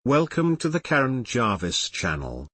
Welcome to the Jaren Jarvis channel.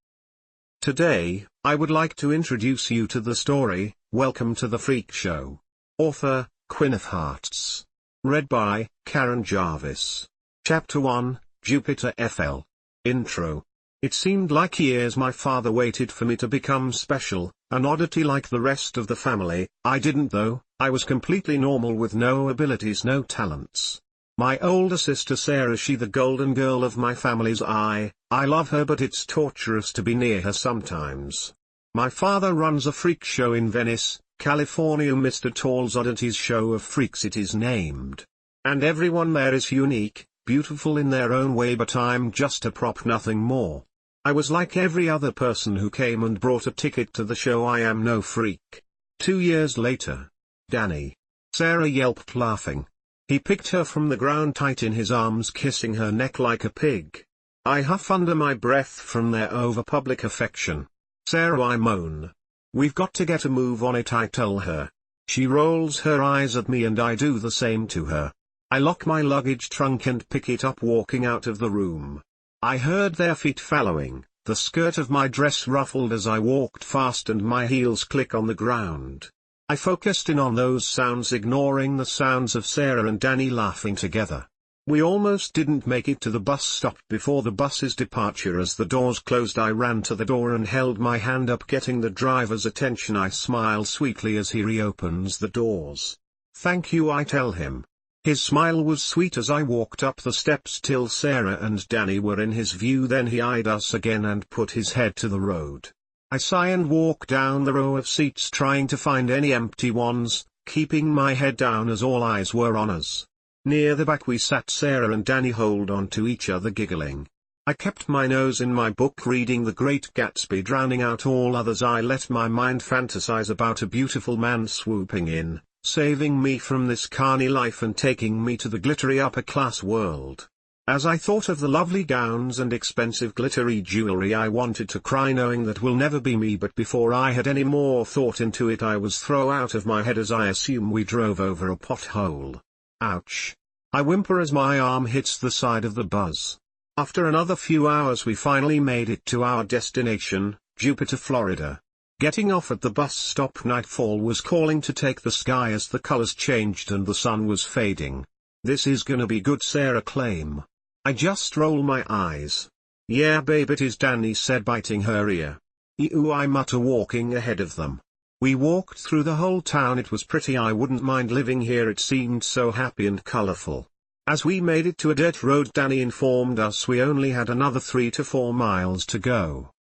Today, I would like to introduce you to the story, Welcome to the Freak Show. Author, quinnofhearts. Read by, Jaren Jarvis. Chapter 1, Jupiter FL. Intro. It seemed like years my father waited for me to become special, an oddity like the rest of the family. I didn't though. I was completely normal with no abilities, no talents. My older sister Sarah, she the golden girl of my family's eye. I love her, but it's torturous to be near her sometimes. My father runs a freak show in Venice, California. Mr. Tall's Oddities Show of Freaks it is named. And everyone there is unique, beautiful in their own way, but I'm just a prop, nothing more. I was like every other person who came and brought a ticket to the show. I am no freak. 2 years later. Danny. Sarah yelped, laughing. He picked her from the ground tight in his arms, kissing her neck like a pig. I huff under my breath from their over-public affection. Sarah, I moan. We've got to get a move on it, I tell her. She rolls her eyes at me and I do the same to her. I lock my luggage trunk and pick it up, walking out of the room. I heard their feet following, the skirt of my dress ruffled as I walked fast and my heels click on the ground. I focused in on those sounds, ignoring the sounds of Sarah and Danny laughing together. We almost didn't make it to the bus stop before the bus's departure. As the doors closed, I ran to the door and held my hand up, getting the driver's attention. I smile sweetly as he reopens the doors. Thank you, I tell him. His smile was sweet as I walked up the steps till Sarah and Danny were in his view. Then he eyed us again and put his head to the road. I sigh and walk down the row of seats, trying to find any empty ones, keeping my head down as all eyes were on us. Near the back we sat, Sarah and Danny hold on to each other, giggling. I kept my nose in my book, reading The Great Gatsby, drowning out all others. I let my mind fantasize about a beautiful man swooping in, saving me from this carny life and taking me to the glittery upper-class world. As I thought of the lovely gowns and expensive glittery jewelry, I wanted to cry, knowing that will never be me. But before I had any more thought into it, I was thrown out of my head as I assume we drove over a pothole. Ouch. I whimper as my arm hits the side of the bus. After another few hours we finally made it to our destination, Jupiter, Florida. Getting off at the bus stop, nightfall was calling to take the sky as the colors changed and the sun was fading. This is gonna be good, Sarah claim. I just roll my eyes. Yeah babe, it is, Danny said, biting her ear. Ew, I mutter, walking ahead of them. We walked through the whole town. It was pretty. I wouldn't mind living here. It seemed so happy and colorful. As we made it to a dirt road, Danny informed us we only had another 3 to 4 miles to go.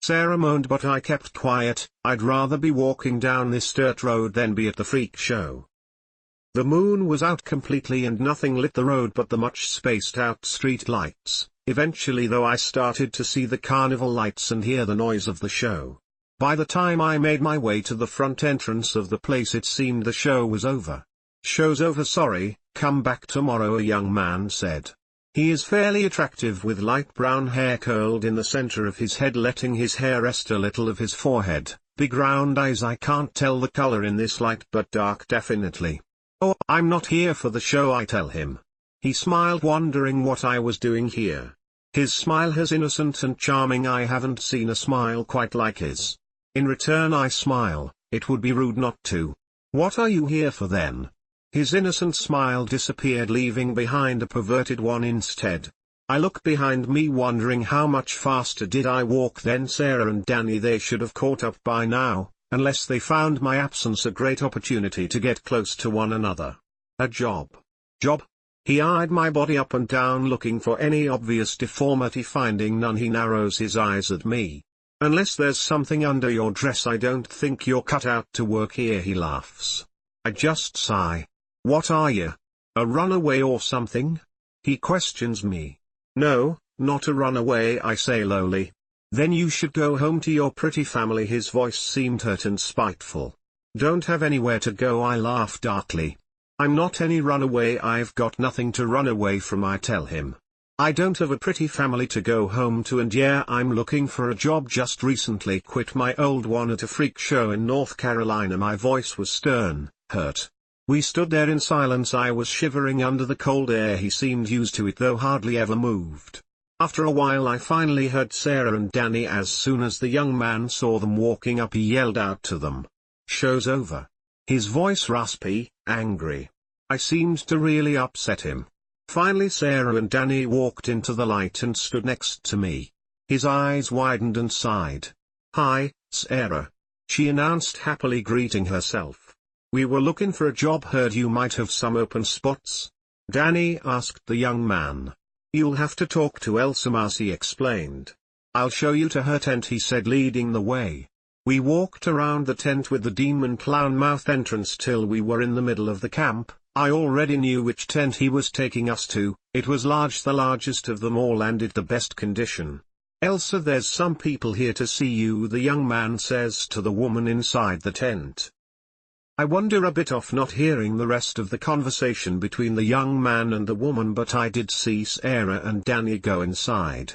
Sarah moaned, but I kept quiet. I'd rather be walking down this dirt road than be at the freak show. The moon was out completely and nothing lit the road but the much spaced out street lights. Eventually though, I started to see the carnival lights and hear the noise of the show. By the time I made my way to the front entrance of the place, it seemed the show was over. Show's over, sorry, come back tomorrow, a young man said. He is fairly attractive with light brown hair curled in the center of his head, letting his hair rest a little of his forehead. Big round eyes. I can't tell the color in this light, but dark definitely. Oh, I'm not here for the show, I tell him. He smiled, wondering what I was doing here. His smile is innocent and charming. I haven't seen a smile quite like his. In return I smile. It would be rude not to. What are you here for then? His innocent smile disappeared, leaving behind a perverted one instead. I look behind me, wondering how much faster did I walk than Sarah and Danny. They should have caught up by now, unless they found my absence a great opportunity to get close to one another. A job. Job? He eyed my body up and down, looking for any obvious deformity. Finding none, he narrows his eyes at me. Unless there's something under your dress, I don't think you're cut out to work here, he laughs. I just sigh. What are you? A runaway or something? He questions me. No, not a runaway, I say lowly. Then you should go home to your pretty family. His voice seemed hurt and spiteful. Don't have anywhere to go, I laugh darkly. I'm not any runaway, I've got nothing to run away from, I tell him. I don't have a pretty family to go home to, and yeah, I'm looking for a job. Just recently quit my old one at a freak show in North Carolina. My voice was stern, hurt. We stood there in silence. I was shivering under the cold air. He seemed used to it, though hardly ever moved. After a while I finally heard Sarah and Danny. As soon as the young man saw them walking up, he yelled out to them, "Show's over." His voice raspy, angry. I seemed to really upset him. Finally Sarah and Danny walked into the light and stood next to me. His eyes widened and sighed. "Hi, Sarah," she announced, happily greeting herself. "We were looking for a job, heard you might have some open spots." Danny asked the young man. "You'll have to talk to Elsa," Marcy explained. "I'll show you to her tent," he said, leading the way. We walked around the tent with the demon clown mouth entrance till we were in the middle of the camp. I already knew which tent he was taking us to. It was large, the largest of them all, and in the best condition. "Elsa, there's some people here to see you," the young man says to the woman inside the tent. I wonder a bit off not hearing the rest of the conversation between the young man and the woman, but I did see Sarah and Danny go inside.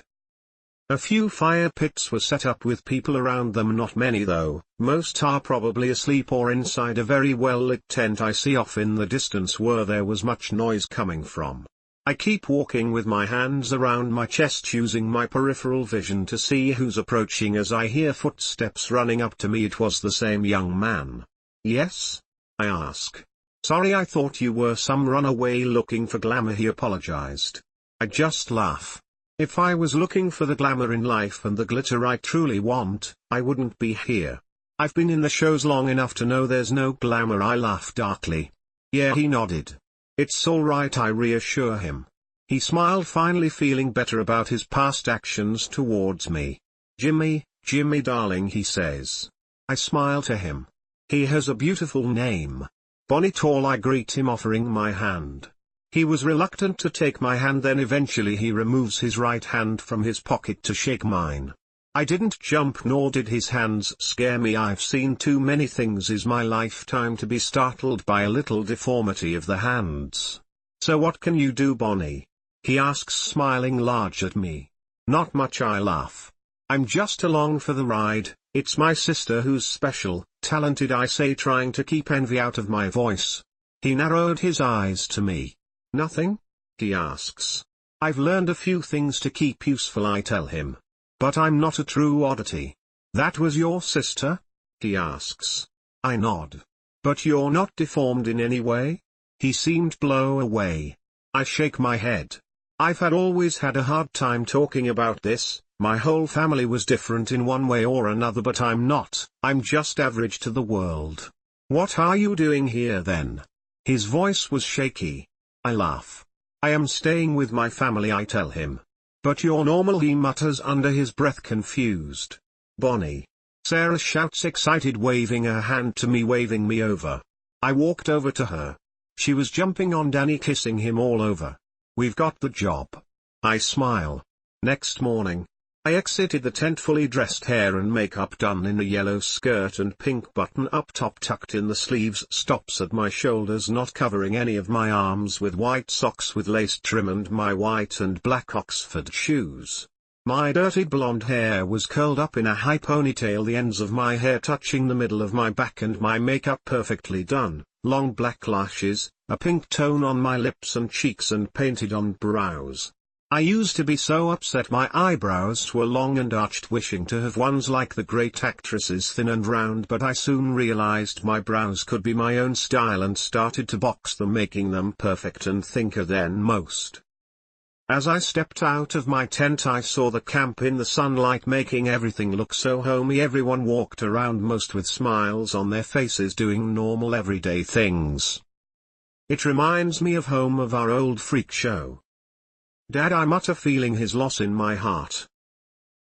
A few fire pits were set up with people around them, not many though. Most are probably asleep or inside a very well-lit tent I see off in the distance where there was much noise coming from. I keep walking with my hands around my chest, using my peripheral vision to see who's approaching, as I hear footsteps running up to me. It was the same young man. "Yes?" I ask. "Sorry, I thought you were some runaway looking for glamour," he apologized. I just laugh. If I was looking for the glamour in life and the glitter I truly want, I wouldn't be here. I've been in the shows long enough to know there's no glamour. I laugh darkly. "Yeah," he nodded. "It's all right," I reassure him. He smiled, finally feeling better about his past actions towards me. "Jimmy, Jimmy darling," he says. I smile to him. He has a beautiful name. Bonnie Tall. I greet him, offering my hand. He was reluctant to take my hand, then eventually he removes his right hand from his pocket to shake mine. I didn't jump, nor did his hands scare me. I've seen too many things in my lifetime to be startled by a little deformity of the hands. "So what can you do, Bonnie?" he asks, smiling large at me. "Not much," I laugh. "I'm just along for the ride. It's my sister who's special, talented," I say, trying to keep envy out of my voice. He narrowed his eyes to me. "Nothing?" he asks. "I've learned a few things to keep useful," I tell him. "But I'm not a true oddity." "That was your sister?" he asks. I nod. "But you're not deformed in any way?" He seemed blown away. I shake my head. I've always had a hard time talking about this. My whole family was different in one way or another, but I'm not. I'm just average to the world. "What are you doing here then?" His voice was shaky. I laugh. "I am staying with my family," I tell him. "But you're normal," he mutters under his breath, confused. "Bonnie!" Sarah shouts, excited, waving her hand to me, waving me over. I walked over to her. She was jumping on Danny, kissing him all over. "We've got the job." I smile. Next morning, I exited the tent fully dressed, hair and makeup done, in a yellow skirt and pink button-up top tucked in the sleeves, stops at my shoulders, not covering any of my arms, with white socks with lace trim and my white and black Oxford shoes. My dirty blonde hair was curled up in a high ponytail, the ends of my hair touching the middle of my back, and my makeup perfectly done, long black lashes, a pink tone on my lips and cheeks, and painted on brows. I used to be so upset my eyebrows were long and arched, wishing to have ones like the great actresses, thin and round, but I soon realized my brows could be my own style and started to box them, making them perfect and thinner than most. As I stepped out of my tent, I saw the camp in the sunlight, making everything look so homey. Everyone walked around, most with smiles on their faces, doing normal everyday things. It reminds me of home, of our old freak show. "Dad," I mutter, feeling his loss in my heart.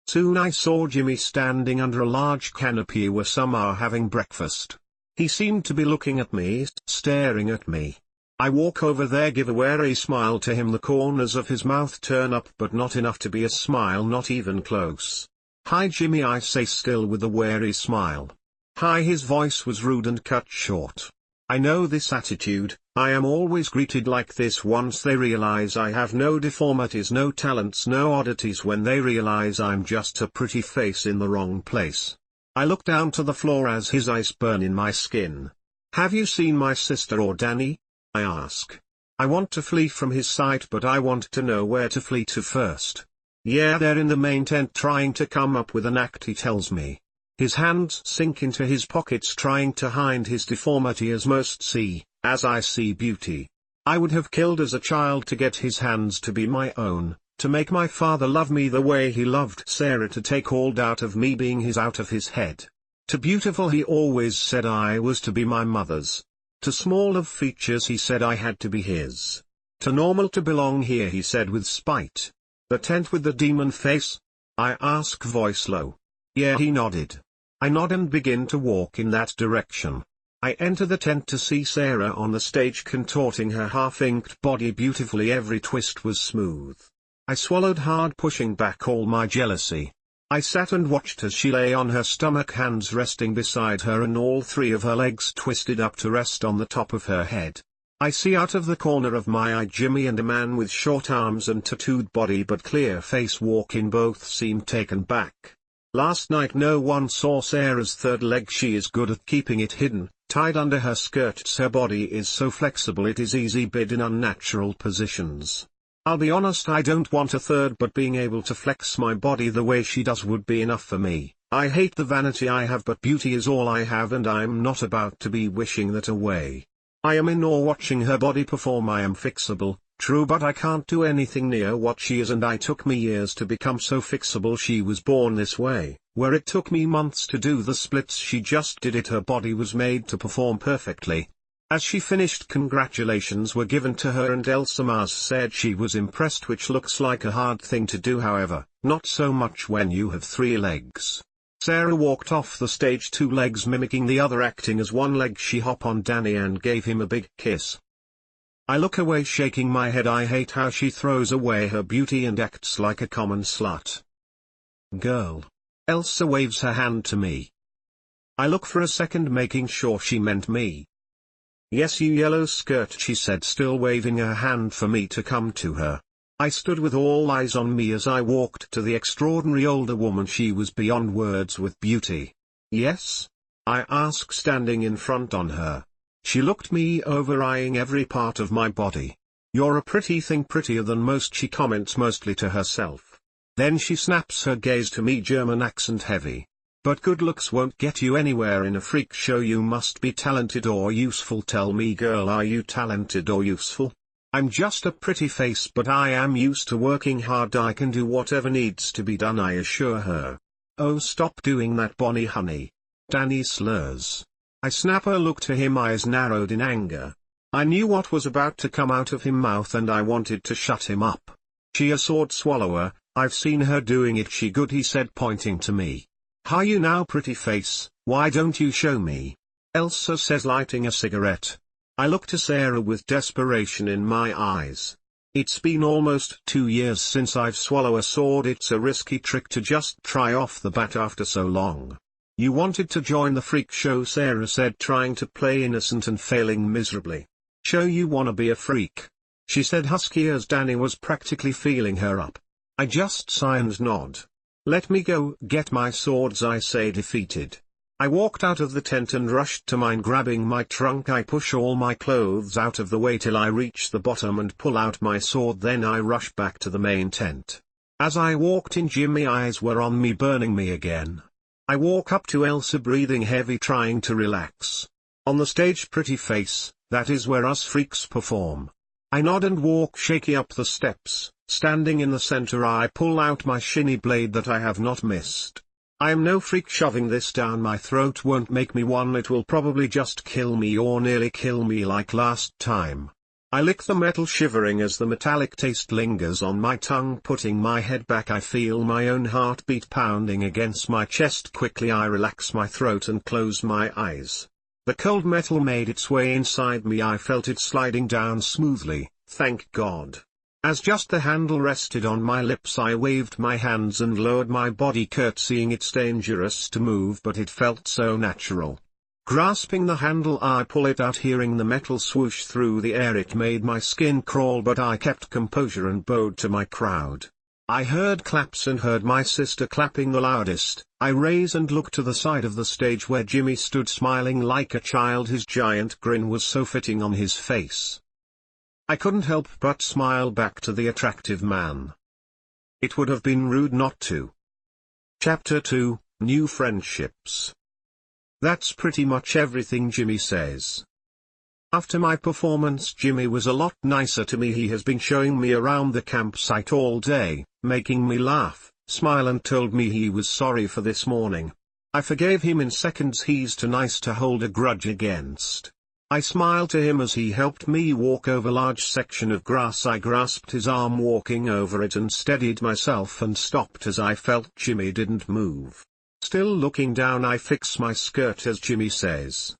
Soon I saw Jimmy standing under a large canopy where some are having breakfast. He seemed to be looking at me, staring at me. I walk over there, give a wary smile to him. The corners of his mouth turn up, but not enough to be a smile, not even close. "Hi Jimmy," I say, still with a wary smile. "Hi." His voice was rude and cut short. I know this attitude. I am always greeted like this once they realize I have no deformities, no talents, no oddities, when they realize I'm just a pretty face in the wrong place. I look down to the floor as his eyes burn in my skin. "Have you seen my sister or Danny?" I ask. I want to flee from his sight, but I want to know where to flee to first. Yeah, they're in the main tent trying to come up with an act, he tells me. His hands sink into his pockets trying to hide his deformity as most see, as I see beauty. I would have killed as a child to get his hands to be my own, to make my father love me the way he loved Sarah, to take all doubt of me being his out of his head. To beautiful he always said I was to be my mother's. To small of features he said I had to be his. To normal to belong here, he said with spite. The tent with the demon face? I ask, voice low. Yeah, he nodded. I nod and begin to walk in that direction. I enter the tent to see Sarah on the stage contorting her half-inked body beautifully. Every twist was smooth. I swallowed hard, pushing back all my jealousy. I sat and watched as she lay on her stomach, hands resting beside her and all three of her legs twisted up to rest on the top of her head. I see out of the corner of my eye Jimmy and a man with short arms and tattooed body but clear face walk in. Both seem taken back. Last night no one saw Sarah's third leg. She is good at keeping it hidden, tied under her skirts. Her body is so flexible it is easy bid in unnatural positions. I'll be honest, I don't want a third, but being able to flex my body the way she does would be enough for me. I hate the vanity I have, but beauty is all I have, and I'm not about to be wishing that away. I am in awe watching her body perform. I am fixable, true, but I can't do anything near what she is, and I took me years to become so fixable. She was born this way, where it took me months to do the splits. She just did it. Her body was made to perform perfectly. As she finished, congratulations were given to her and Elsa Mars said she was impressed, which looks like a hard thing to do, however, not so much when you have 3 legs. Sarah walked off the stage, 2 legs mimicking the other, acting as 1 leg. She hop on Danny and gave him a big kiss. I look away shaking my head. I hate how she throws away her beauty and acts like a common slut. Girl. Elsa waves her hand to me. I look for a second, making sure she meant me. Yes, you yellow skirt, she said, still waving her hand for me to come to her. I stood with all eyes on me as I walked to the extraordinary older woman. She was beyond words with beauty. Yes? I asked, standing in front on her. She looked me over, eyeing every part of my body. You're a pretty thing, prettier than most, she comments, mostly to herself. Then she snaps her gaze to me, German accent heavy. But good looks won't get you anywhere in a freak show. You must be talented or useful. Tell me, girl, are you talented or useful? I'm just a pretty face, but I am used to working hard. I can do whatever needs to be done, I assure her. Oh, stop doing that, Bonnie honey. Danny slurs. I snap her look to him, eyes narrowed in anger. I knew what was about to come out of his mouth and I wanted to shut him up. She a sword swallower, I've seen her doing it. She good, he said, pointing to me. Hi you now, pretty face, why don't you show me? Elsa says, lighting a cigarette. I look to Sarah with desperation in my eyes. It's been almost 2 years since I've swallowed a sword. It's a risky trick to just try off the bat after so long. You wanted to join the freak show, Sarah said, trying to play innocent and failing miserably. Show you wanna be a freak? She said husky as Danny was practically feeling her up. I just sigh and nod. Let me go get my swords, I say, defeated. I walked out of the tent and rushed to mine, grabbing my trunk. I push all my clothes out of the way till I reach the bottom and pull out my sword. Then I rush back to the main tent. As I walked in, Jimmy's eyes were on me, burning me again. I walk up to Elsa, breathing heavy, trying to relax. On the stage, pretty face, that is where us freaks perform. I nod and walk shaky up the steps. Standing in the center, I pull out my shinny blade that I have not missed. I am no freak. Shoving this down my throat won't make me one. It will probably just kill me or nearly kill me like last time. I lick the metal, shivering as the metallic taste lingers on my tongue. Putting my head back, I feel my own heartbeat pounding against my chest. Quickly I relax my throat and close my eyes. The cold metal made its way inside me. I felt it sliding down smoothly, thank God. As just the handle rested on my lips, I waved my hands and lowered my body, curtsying. It's dangerous to move, but it felt so natural. Grasping the handle, I pull it out, hearing the metal swoosh through the air. It made my skin crawl, but I kept composure and bowed to my crowd. I heard claps and heard my sister clapping the loudest. I raise and look to the side of the stage where Jimmy stood, smiling like a child. His giant grin was so fitting on his face. I couldn't help but smile back to the attractive man. It would have been rude not to. Chapter 2, New Friendships. That's pretty much everything Jimmy says. After my performance, Jimmy was a lot nicer to me. He has been showing me around the campsite all day, making me laugh, smile, and told me he was sorry for this morning. I forgave him in seconds. He's too nice to hold a grudge against. I smiled to him as he helped me walk over a large section of grass. I grasped his arm walking over it and steadied myself and stopped as I felt Jimmy didn't move. Still looking down, I fix my skirt as Jimmy says,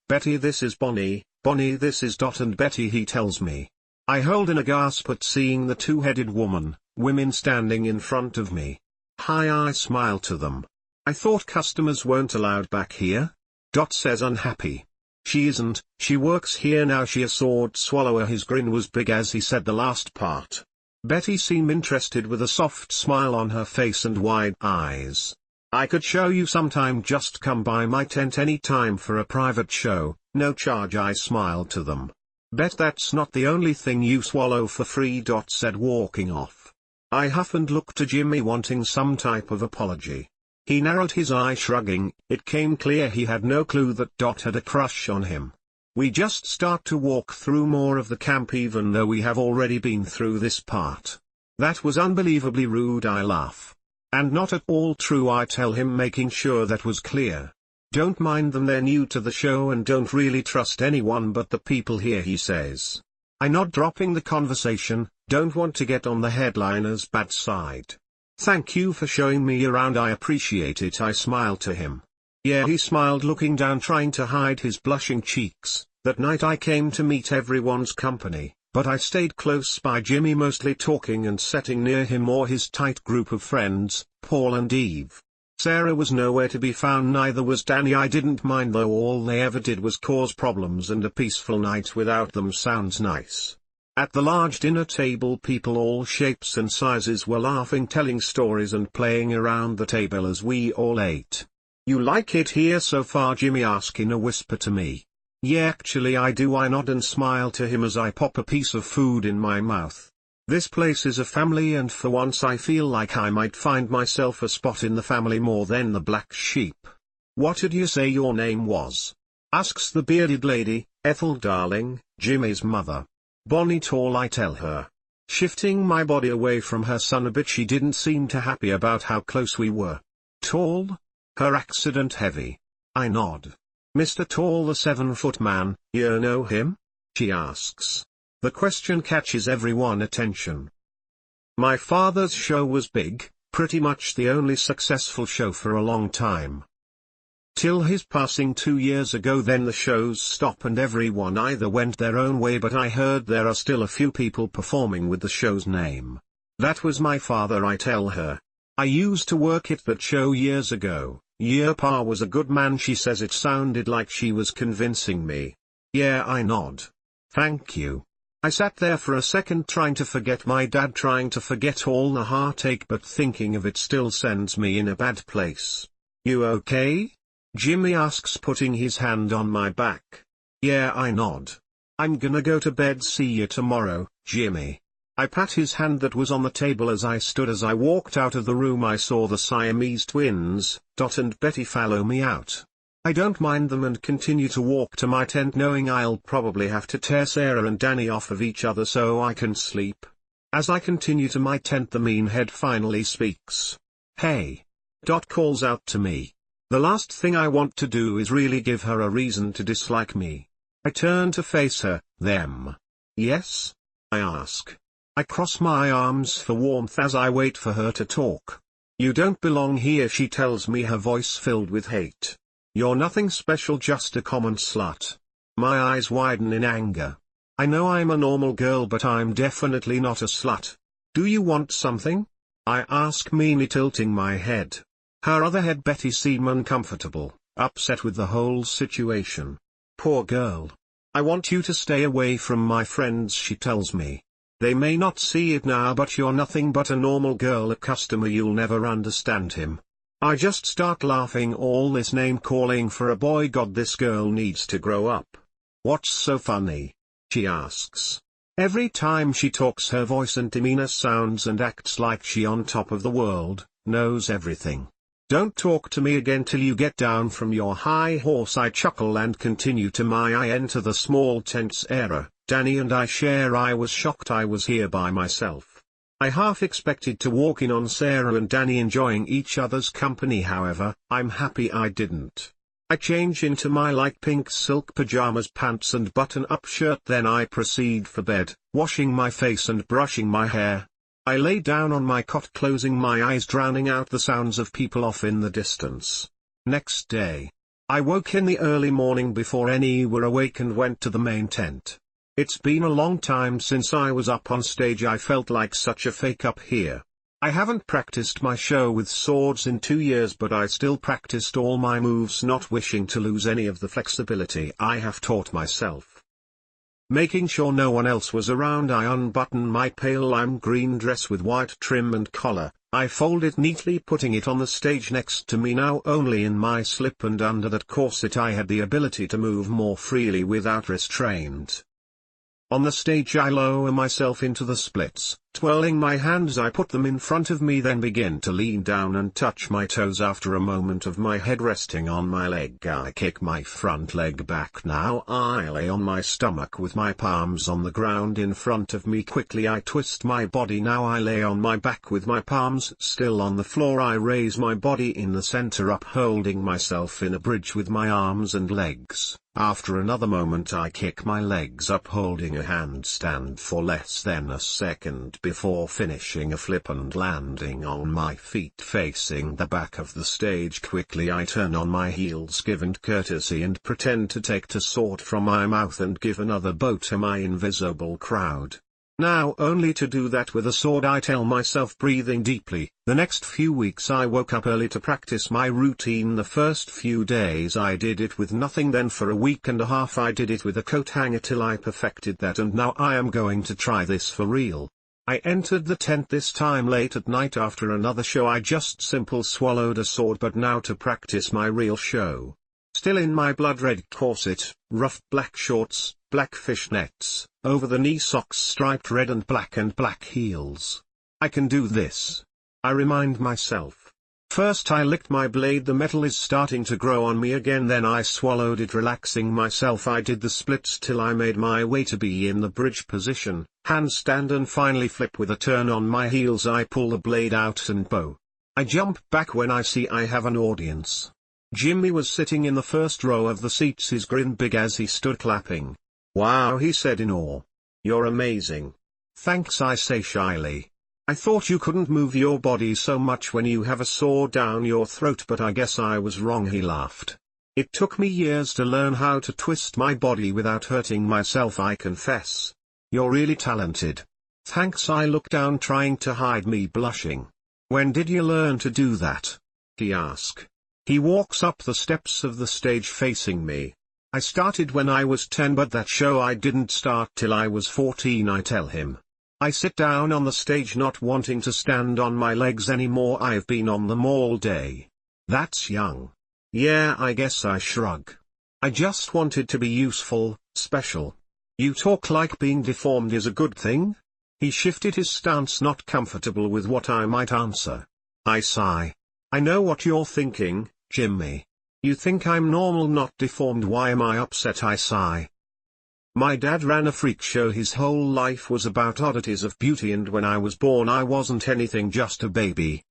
"Betty, this is Bonnie, Bonnie, this is and Betty," he tells me. I hold in a gasp at seeing the two-headed women standing in front of me. Hi, I smile to them. I thought customers weren't allowed back here? Says unhappy. She isn't, she works here now. She a sword swallower. His grin was big as he said the last part. Betty seemed interested with a soft smile on her face and wide eyes. I could show you sometime. Just come by my tent any time for a private show, no charge. I smiled to them. Bet that's not the only thing you swallow for free. Said walking off. I huff and looked to Jimmy wanting some type of apology. He narrowed his eye shrugging. It came clear he had no clue that had a crush on him. We just start to walk through more of the camp even though we have already been through this part. That was unbelievably rude. I laugh. And not at all true, I tell him, making sure that was clear. Don't mind them, they're new to the show and don't really trust anyone but the people here, he says. I nod, dropping the conversation. Don't want to get on the headliner's bad side. Thank you for showing me around, I appreciate it. I smiled to him. Yeah, he smiled, looking down, trying to hide his blushing cheeks. That night I came to meet everyone's company, but I stayed close by Jimmy, mostly talking and sitting near him or his tight group of friends, Paul and Eve. Sarah was nowhere to be found, neither was Danny. I didn't mind though, all they ever did was cause problems, and a peaceful night without them sounds nice. At the large dinner table, people all shapes and sizes were laughing, telling stories and playing around the table as we all ate. You like it here so far? Jimmy asked in a whisper to me. Yeah, actually I do. I nod and smile to him as I pop a piece of food in my mouth. This place is a family, and for once I feel like I might find myself a spot in the family more than the black sheep. What did you say your name was? Asks the bearded lady. Ethel, darling, Jimmy's mother. Bonnie, tall, I tell her. Shifting my body away from her son a bit. She didn't seem too happy about how close we were. Tall? Her accent heavy. I nod. Mr. Tall, the 7-foot man, you know him? She asks. The question catches everyone's attention. My father's show was big, pretty much the only successful show for a long time. Till his passing 2 years ago. Then the shows stopped and everyone either went their own way, but I heard there are still a few people performing with the show's name. That was my father, I tell her. I used to work at that show years ago. Your pa was a good man, she says. It sounded like she was convincing me. Yeah, I nod. Thank you. I sat there for a second trying to forget my dad, trying to forget all the heartache, but thinking of it still sends me in a bad place. You okay? Jimmy asks, putting his hand on my back. Yeah, I nod. I'm gonna go to bed. See you tomorrow, Jimmy. I pat his hand that was on the table as I stood. As I walked out of the room, I saw the Siamese twins, and Betty, follow me out. I don't mind them and continue to walk to my tent, knowing I'll probably have to tear Sarah and Danny off of each other so I can sleep. As I continue to my tent, the meanhead finally speaks. Hey! Calls out to me. The last thing I want to do is really give her a reason to dislike me. I turn to face her. Them. Yes? I ask. I cross my arms for warmth as I wait for her to talk. You don't belong here, she tells me, her voice filled with hate. You're nothing special, just a common slut. My eyes widen in anger. I know I'm a normal girl, but I'm definitely not a slut. Do you want something? I ask, meanly tilting my head. Her other head, Betty, seemed uncomfortable, upset with the whole situation. Poor girl. I want you to stay away from my friends, she tells me. They may not see it now, but you're nothing but a normal girl, a customer. You'll never understand him. I just start laughing. All this name calling for a boy, God, this girl needs to grow up. What's so funny? She asks. Every time she talks her voice and demeanor sounds and acts like she on top of the world, knows everything. Don't talk to me again till you get down from your high horse, I chuckle and continue to I enter the small tense era. Danny and I share. I was shocked I was here by myself. I half expected to walk in on Sarah and Danny enjoying each other's company, however, I'm happy I didn't. I change into my light pink silk pajamas, pants and button-up shirt, then I proceed for bed, washing my face and brushing my hair. I lay down on my cot, closing my eyes, drowning out the sounds of people off in the distance. Next day, I woke in the early morning before any were awake and went to the main tent. It's been a long time since I was up on stage. I felt like such a fake up here. I haven't practiced my show with swords in 2 years, but I still practiced all my moves, not wishing to lose any of the flexibility I have taught myself. Making sure no one else was around, I unbuttoned my pale lime green dress with white trim and collar. I fold it neatly, putting it on the stage next to me. Now only in my slip and under that corset I had the ability to move more freely without restraint. On the stage I lower myself into the splits, twirling my hands. I put them in front of me, then begin to lean down and touch my toes. After a moment of my head resting on my leg, I kick my front leg back. Now I lay on my stomach with my palms on the ground in front of me. Quickly I twist my body. Now I lay on my back with my palms still on the floor. I raise my body in the center, upholding myself in a bridge with my arms and legs. After another moment I kick my legs up, holding a handstand for less than a second before finishing a flip and landing on my feet facing the back of the stage. Quickly I turn on my heels, giving courtesy, and pretend to take the sword from my mouth and give another bow to my invisible crowd. Now only to do that with a sword, I tell myself, breathing deeply. The next few weeks I woke up early to practice my routine. The first few days I did it with nothing, then for a week and a half I did it with a coat hanger till I perfected that, and now I am going to try this for real. I entered the tent this time late at night after another show. I just simple swallowed a sword, but now to practice my real show. Still in my blood red corset, rough black shorts, black fishnets, over-the-knee socks striped red and black heels. I can do this. I remind myself. First I licked my blade. The metal is starting to grow on me again. Then I swallowed it, relaxing myself. I did the splits till I made my way to be in the bridge position, handstand, and finally flip with a turn on my heels. I pull the blade out and bow. I jump back when I see I have an audience. Jimmy was sitting in the first row of the seats, his grin big as he stood clapping. "Wow," he said in awe. "You're amazing." "Thanks," I say shyly. "I thought you couldn't move your body so much when you have a sword down your throat, but I guess I was wrong." He laughed. "It took me years to learn how to twist my body without hurting myself, I confess." "You're really talented." "Thanks." I look down, trying to hide me blushing. "When did you learn to do that?" he asked. He walks up the steps of the stage facing me. "I started when I was 10, but that show I didn't start till I was 14, I tell him. I sit down on the stage, not wanting to stand on my legs anymore. I've been on them all day. "That's young." "Yeah, I guess," I shrug. "I just wanted to be useful, special." "You talk like being deformed is a good thing?" He shifted his stance, not comfortable with what I might answer. I sigh. "I know what you're thinking, Jimmy. You think I'm normal, not deformed. Why am I upset?" I sigh. "My dad ran a freak show. His whole life was about oddities of beauty, and when I was born I wasn't anything, just a baby."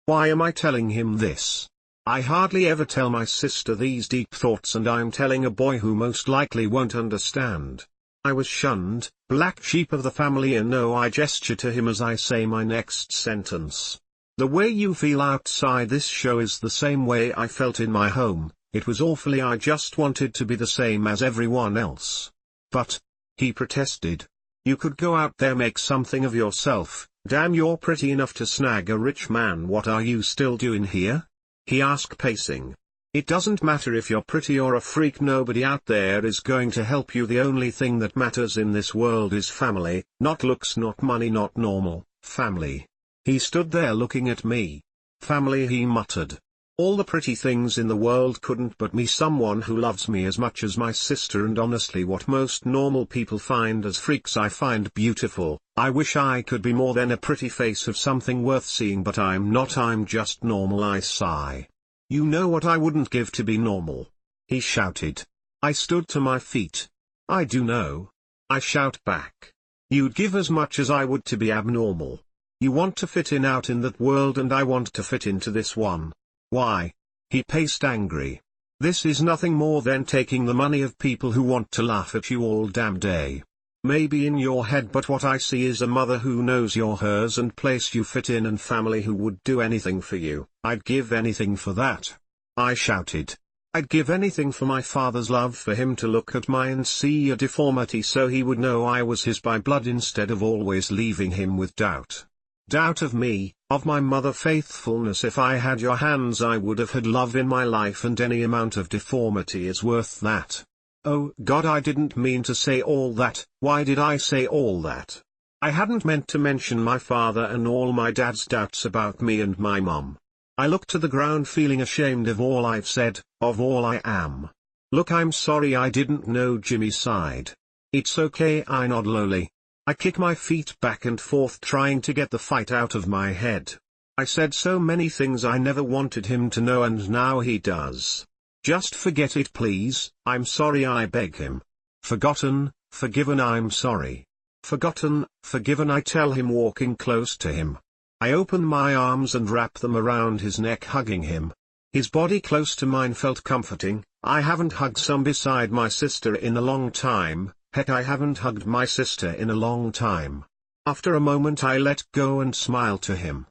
Why am I telling him this? I hardly ever tell my sister these deep thoughts, and I'm telling a boy who most likely won't understand. I was shunned, black sheep of the family, and no, I gesture to him as I say my next sentence. The way you feel outside this show is the same way I felt in my home. It was awfully. I just wanted to be the same as everyone else. "But," he protested, "you could go out there, make something of yourself. Damn, you're pretty enough to snag a rich man. What are you still doing here?" he asked, pacing. "It doesn't matter if you're pretty or a freak. Nobody out there is going to help you. The only thing that matters in this world is family, not looks, not money, not normal, family." He stood there looking at me. "Family," he muttered. All the pretty things in the world couldn't but me someone who loves me as much as my sister, and honestly what most normal people find as freaks I find beautiful. I wish I could be more than a pretty face of something worth seeing, but I'm not, I'm just normal, I sigh. You know what I wouldn't give to be normal? He shouted. I stood to my feet. I do know. I shout back. You'd give as much as I would to be abnormal. You want to fit in out in that world, and I want to fit into this one. Why? He paced angry. This is nothing more than taking the money of people who want to laugh at you all damn day. Maybe in your head, but what I see is a mother who knows you're hers and place you fit in, and family who would do anything for you. I'd give anything for that. I shouted. I'd give anything for my father's love, for him to look at me and see a deformity so he would know I was his by blood, instead of always leaving him with doubt. Doubt of me, of my mother faithfulness. If I had your hands I would have had love in my life, and any amount of deformity is worth that. Oh God, I didn't mean to say all that. Why did I say all that? I hadn't meant to mention my father and all my dad's doubts about me and my mom. I looked to the ground feeling ashamed of all I've said, of all I am. Look, I'm sorry, I didn't know. Jimmy sighed. It's okay, I nod lowly. I kick my feet back and forth trying to get the fight out of my head. I said so many things I never wanted him to know, and now he does. Just forget it please. I'm sorry, I beg him. Forgotten, forgiven, I'm sorry. Forgotten, forgiven, I tell him, walking close to him. I open my arms and wrap them around his neck, hugging him. His body close to mine felt comforting. I haven't hugged some beside my sister in a long time. Heck, I haven't hugged my sister in a long time. After a moment I let go and smiled to him.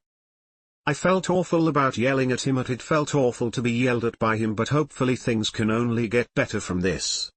I felt awful about yelling at him, it felt awful to be yelled at by him, but hopefully things can only get better from this.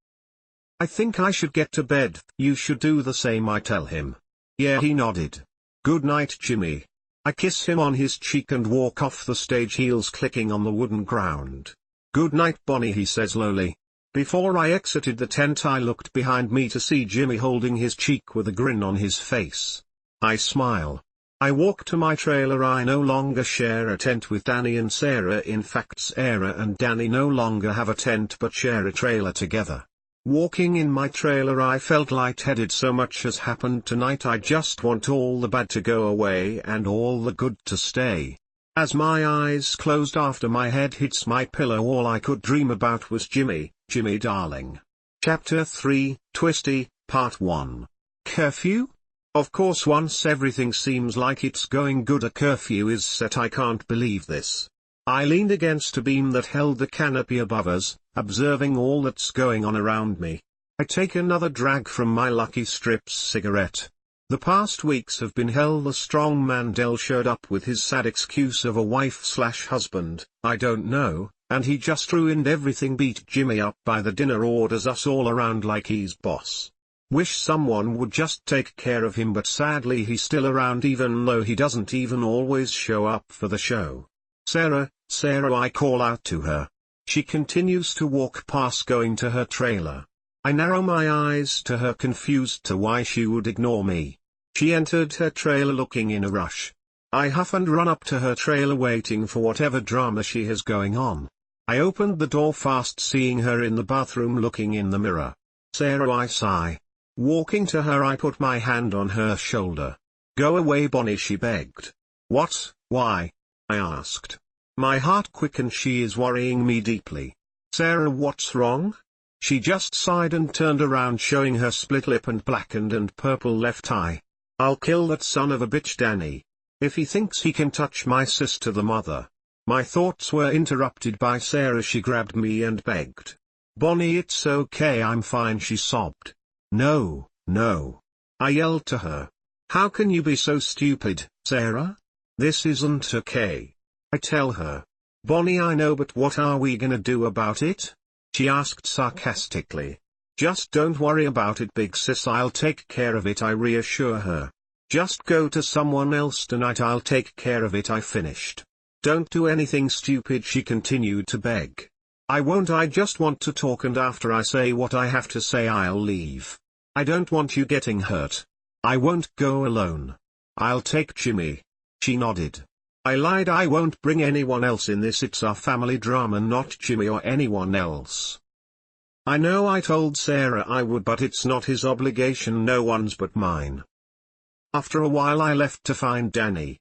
I think I should get to bed. You should do the same, I tell him. Yeah, he nodded. Good night, Jimmy. I kiss him on his cheek and walk off the stage, heels clicking on the wooden ground. Good night, Bonnie, he says lowly. Before I exited the tent I looked behind me to see Jimmy holding his cheek with a grin on his face. I smile. I walk to my trailer. I no longer share a tent with Danny and Sarah. In fact, Sarah and Danny no longer have a tent but share a trailer together. Walking in my trailer I felt lightheaded. So much has happened tonight. I just want all the bad to go away and all the good to stay. As my eyes closed after my head hits my pillow, all I could dream about was Jimmy, Jimmy darling. Chapter 3, Twisty, Part 1. Curfew? Of course, once everything seems like it's going good, a curfew is set. I can't believe this. I leaned against a beam that held the canopy above us, observing all that's going on around me. I take another drag from my Lucky Strips cigarette. The past weeks have been hell. The strong man Del showed up with his sad excuse of a wife/husband, I don't know, and he just ruined everything. Beat Jimmy up by the dinner, orders us all around like he's boss. Wish someone would just take care of him, but sadly he's still around even though he doesn't even always show up for the show. Sarah, Sarah, I call out to her. She continues to walk past, going to her trailer. I narrow my eyes to her, confused to why she would ignore me. She entered her trailer looking in a rush. I huff and run up to her trailer, waiting for whatever drama she has going on. I opened the door fast, seeing her in the bathroom looking in the mirror. Sarah, I sigh. Walking to her I put my hand on her shoulder. Go away, Bonnie, she begged. What? Why? I asked. My heart quickened. She is worrying me deeply. Sarah, what's wrong? She just sighed and turned around, showing her split lip and blackened and purple left eye. I'll kill that son of a bitch Danny. If he thinks he can touch my sister, the mother. My thoughts were interrupted by Sarah. She grabbed me and begged. Bonnie, it's okay, I'm fine, she sobbed. No, no. I yelled to her. How can you be so stupid, Sarah? This isn't okay. I tell her. Bonnie, I know, but what are we gonna do about it? She asked sarcastically. Just don't worry about it, big sis, I'll take care of it, I reassure her. Just go to someone else tonight, I'll take care of it, I finished. Don't do anything stupid, she continued to beg. I won't, I just want to talk, and after I say what I have to say I'll leave. I don't want you getting hurt. I won't go alone. I'll take Jimmy. She nodded. I lied, I won't bring anyone else in this, it's our family drama, not Jimmy or anyone else. I know I told Sarah I would, but it's not his obligation, no one's but mine. After a while I left to find Danny.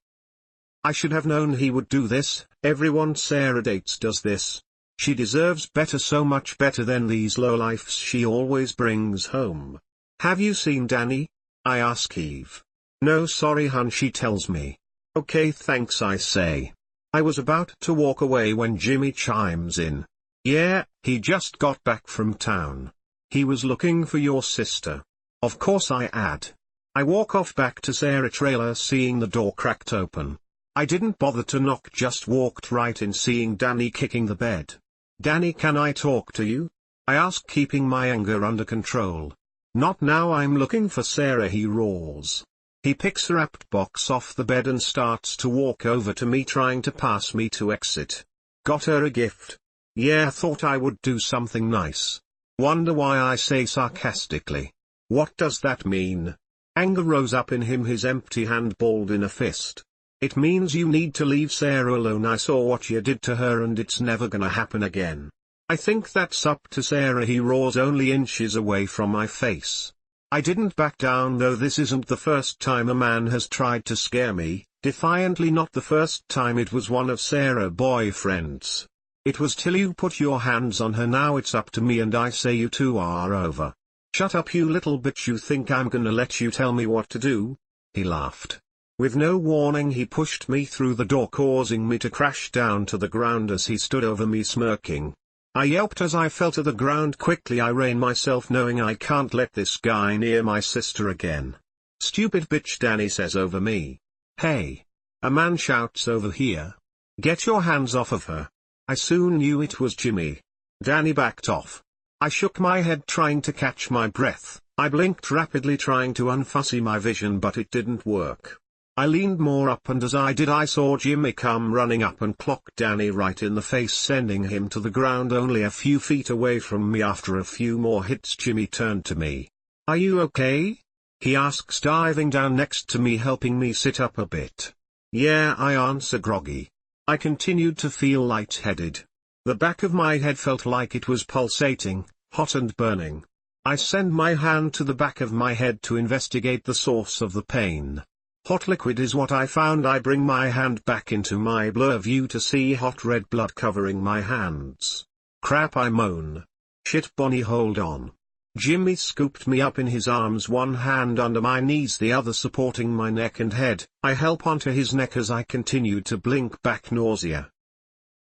I should have known he would do this. Everyone Sarah dates does this. She deserves better, so much better than these lowlifes she always brings home. Have you seen Danny? I ask Eve. No sorry hun, she tells me. Okay thanks, I say. I was about to walk away when Jimmy chimes in. Yeah, he just got back from town. He was looking for your sister. Of course, I add. I walk off back to Sarah's trailer, seeing the door cracked open. I didn't bother to knock, just walked right in, seeing Danny kicking the bed. Danny, can I talk to you? I ask, keeping my anger under control. Not now, I'm looking for Sarah, he roars. He picks a wrapped box off the bed and starts to walk over to me, trying to pass me to exit. Got her a gift? Yeah, thought I would do something nice. Wonder why, I say sarcastically. What does that mean? Anger rose up in him, his empty hand balled in a fist. It means you need to leave Sarah alone. I saw what you did to her and it's never gonna happen again. I think that's up to Sarah, he roars, only inches away from my face. I didn't back down though. This isn't the first time a man has tried to scare me, defiantly. Not the first time, it was one of Sarah's boyfriends. It was till you put your hands on her. Now it's up to me and I say you two are over. Shut up you little bitch, you think I'm gonna let you tell me what to do? He laughed. With no warning he pushed me through the door, causing me to crash down to the ground as he stood over me smirking. I yelped as I fell to the ground. Quickly I rein myself, knowing I can't let this guy near my sister again. Stupid bitch, Danny says over me. Hey! A man shouts over here. Get your hands off of her. I soon knew it was Jimmy. Danny backed off. I shook my head, trying to catch my breath. I blinked rapidly, trying to unfussy my vision, but it didn't work. I leaned more up, and as I did I saw Jimmy come running up and clock Danny right in the face, sending him to the ground only a few feet away from me. After a few more hits, Jimmy turned to me. Are you okay? He asks, diving down next to me, helping me sit up a bit. Yeah, I answer, groggy. I continued to feel lightheaded. The back of my head felt like it was pulsating, hot and burning. I send my hand to the back of my head to investigate the source of the pain. Hot liquid is what I found. I bring my hand back into my blur view to see hot red blood covering my hands. Crap, I moan. Shit, Bonnie, hold on. Jimmy scooped me up in his arms, one hand under my knees, the other supporting my neck and head. I help onto his neck as I continued to blink back, nausea.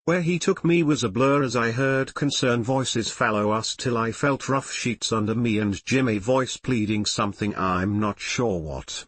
Where he took me was a blur as I heard concerned voices follow us till I felt rough sheets under me and Jimmy voice pleading something, I'm not sure what.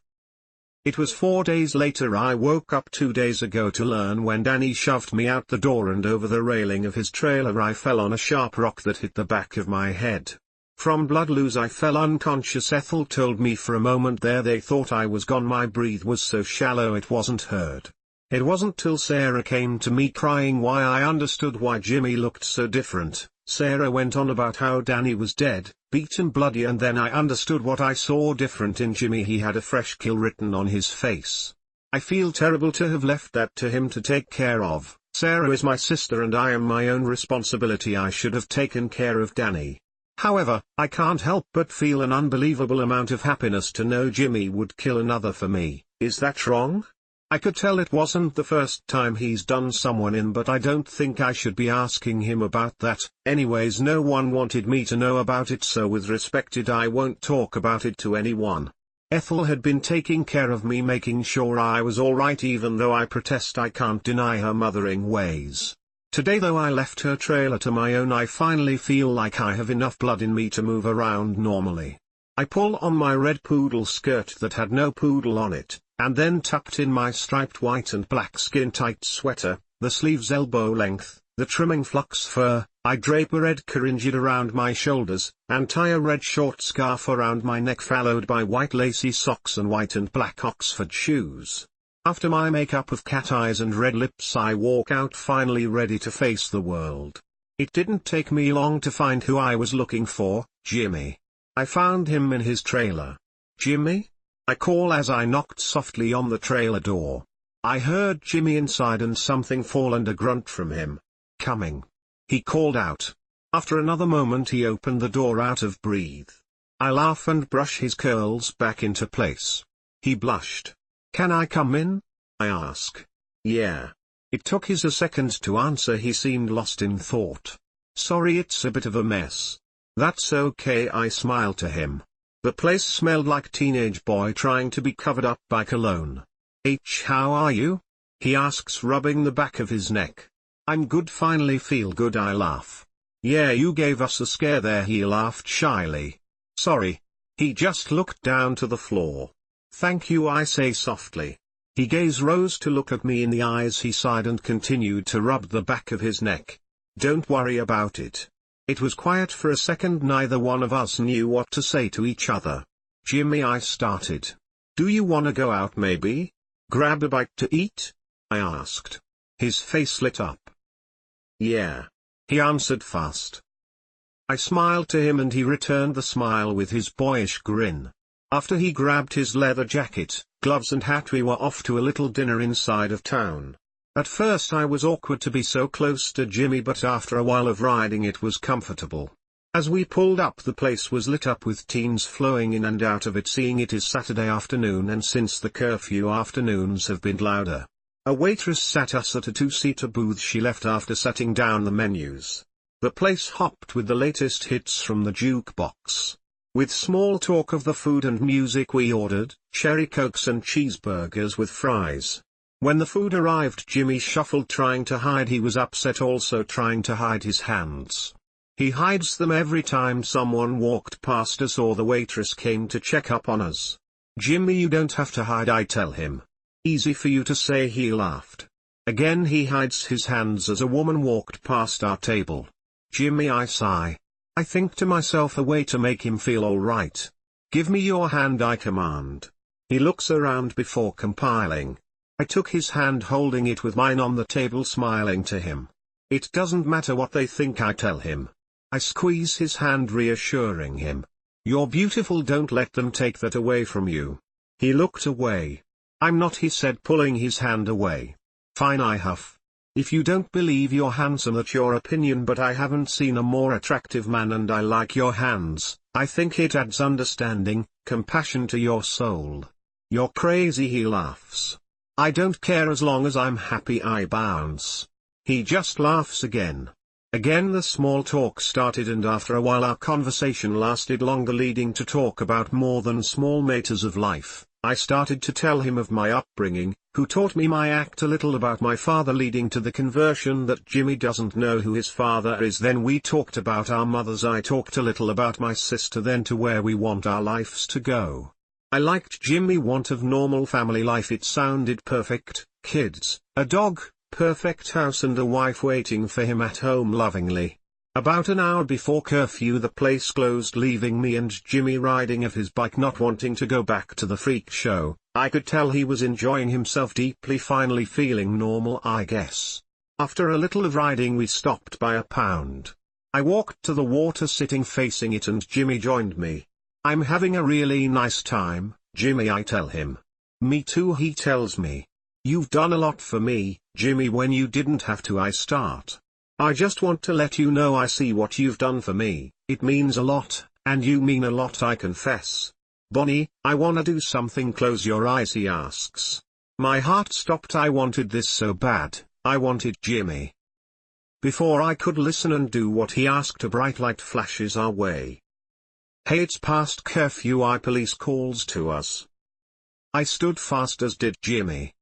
It was 4 days later. I woke up 2 days ago to learn when Danny shoved me out the door and over the railing of his trailer I fell on a sharp rock that hit the back of my head. From blood loss I fell unconscious. Ethel told me for a moment there they thought I was gone. My breath was so shallow it wasn't heard. It wasn't till Sarah came to me crying why I understood why Jimmy looked so different. Sarah went on about how Danny was dead, beaten bloody, and then I understood what I saw different in Jimmy. He had a fresh kill written on his face. I feel terrible to have left that to him to take care of. Sarah is my sister and I am my own responsibility. I should have taken care of Danny. However, I can't help but feel an unbelievable amount of happiness to know Jimmy would kill another for me. Is that wrong? I could tell it wasn't the first time he's done someone in, but I don't think I should be asking him about that. Anyways, no one wanted me to know about it, so with respect I won't talk about it to anyone. Ethel had been taking care of me, making sure I was alright, even though I protest I can't deny her mothering ways. Today though I left her trailer to my own, I finally feel like I have enough blood in me to move around normally. I pull on my red poodle skirt that had no poodle on it, and then tucked in my striped white and black skin-tight sweater, the sleeves elbow length, the trimming flux fur. I drape a red caringid around my shoulders, and tie a red short scarf around my neck, followed by white lacy socks and white and black Oxford shoes. After my makeup of cat eyes and red lips I walk out, finally ready to face the world. It didn't take me long to find who I was looking for, Jimmy. I found him in his trailer. Jimmy? I call as I knocked softly on the trailer door. I heard Jimmy inside and something fall and a grunt from him. Coming. He called out. After another moment he opened the door out of breath. I laugh and brush his curls back into place. He blushed. Can I come in? I ask. Yeah. It took his a second to answer. He seemed lost in thought. Sorry, it's a bit of a mess. That's okay, I smiled to him. The place smelled like teenage boy trying to be covered up by cologne. How are you? He asks, rubbing the back of his neck. I'm good, finally feel good, I laugh. Yeah, you gave us a scare there, he laughed shyly. Sorry. He just looked down to the floor. Thank you, I say softly. He gaze rose to look at me in the eyes. He sighed and continued to rub the back of his neck. Don't worry about it. It was quiet for a second. Neither one of us knew what to say to each other. Jimmy, I started. Do you wanna go out maybe? Grab a bite to eat? I asked. His face lit up. Yeah. He answered fast. I smiled to him and he returned the smile with his boyish grin. After he grabbed his leather jacket, gloves and hat, we were off to a little dinner inside of town. At first I was awkward to be so close to Jimmy, but after a while of riding it was comfortable. As we pulled up, the place was lit up with teens flowing in and out of it, seeing it is Saturday afternoon and since the curfew afternoons have been louder. A waitress sat us at a two-seater booth. She left after setting down the menus. The place hopped with the latest hits from the jukebox. With small talk of the food and music, we ordered cherry cokes and cheeseburgers with fries. When the food arrived, Jimmy shuffled, trying to hide. He was upset, also trying to hide his hands. He hides them every time someone walked past us or the waitress came to check up on us. Jimmy, you don't have to hide, I tell him. Easy for you to say, he laughed. Again he hides his hands as a woman walked past our table. Jimmy, I sigh. I think to myself, a way to make him feel alright. Give me your hand, I command. He looks around before compiling. I took his hand, holding it with mine on the table, smiling to him. It doesn't matter what they think, I tell him. I squeeze his hand, reassuring him. You're beautiful, don't let them take that away from you. He looked away. I'm not, he said, pulling his hand away. Fine, I huff. If you don't believe you're handsome, that's your opinion, but I haven't seen a more attractive man and I like your hands. I think it adds understanding, compassion to your soul. You're crazy, he laughs. I don't care as long as I'm happy, I bounce. He just laughs again. Again the small talk started, and after a while our conversation lasted longer, leading to talk about more than small matters of life. I started to tell him of my upbringing, who taught me my act, a little about my father, leading to the conversion that Jimmy doesn't know who his father is. Then we talked about our mothers. I talked a little about my sister, then to where we want our lives to go. I liked Jimmy want of normal family life. It sounded perfect, kids, a dog, perfect house and a wife waiting for him at home lovingly. About an hour before curfew the place closed, leaving me and Jimmy riding of his bike, not wanting to go back to the freak show. I could tell he was enjoying himself deeply, finally feeling normal, I guess. After a little of riding we stopped by a pound. I walked to the water, sitting facing it, and Jimmy joined me. I'm having a really nice time, Jimmy, I tell him. Me too, he tells me. You've done a lot for me, Jimmy, when you didn't have to, I start. I just want to let you know I see what you've done for me. It means a lot, and you mean a lot, I confess. Bonnie, I wanna do something. Close your eyes, he asks. My heart stopped. I wanted this so bad. I wanted Jimmy. Before I could listen and do what he asked, a bright light flashes our way. Hey, it's past curfew, police calls to us. I stood fast, as did Jimmy.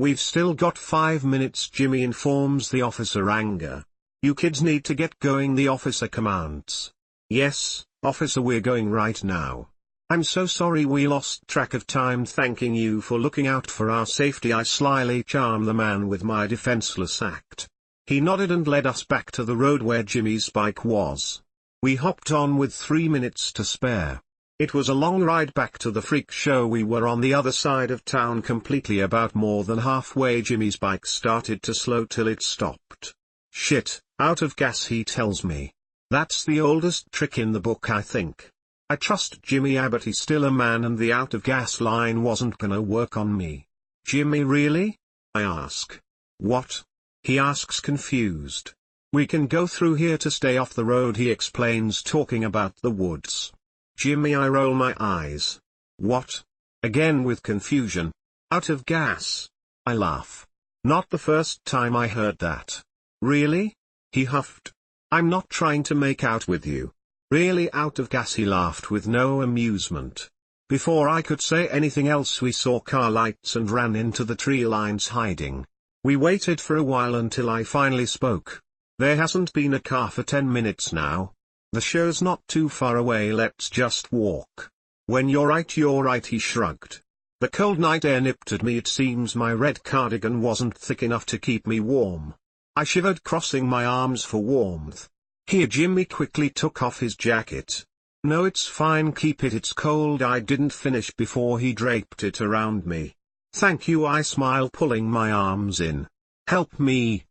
We've still got 5 minutes, Jimmy informs the officer, anger. You kids need to get going, the officer commands. Yes, officer, we're going right now. I'm so sorry we lost track of time, thanking you for looking out for our safety. I slyly charm the man with my defenseless act. He nodded and led us back to the road where Jimmy's bike was. We hopped on with 3 minutes to spare. It was a long ride back to the freak show. We were on the other side of town completely. About more than halfway Jimmy's bike started to slow till it stopped. Shit, out of gas, he tells me. That's the oldest trick in the book, I think. I trust Jimmy, but he's still a man and the out of gas line wasn't gonna work on me. Jimmy, really? I ask. What? He asks, confused. We can go through here to stay off the road, he explains, talking about the woods. Jimmy, I roll my eyes. What? Again with confusion. Out of gas. I laugh. Not the first time I heard that. Really? He huffed. I'm not trying to make out with you. Really out of gas, he laughed with no amusement. Before I could say anything else, we saw car lights and ran into the tree lines, hiding. We waited for a while until I finally spoke. There hasn't been a car for 10 minutes now. The show's not too far away, let's just walk. When you're right, he shrugged. The cold night air nipped at me. It seems my red cardigan wasn't thick enough to keep me warm. I shivered, crossing my arms for warmth. Here, Jimmy quickly took off his jacket. No, it's fine, keep it, it's cold. I didn't finish before he draped it around me. Thank you, I smile, pulling my arms in. Help me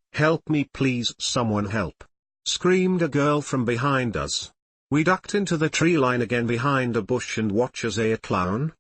please, someone help. Screamed a girl from behind us. We ducked into the tree line again behind a bush and watch as a clown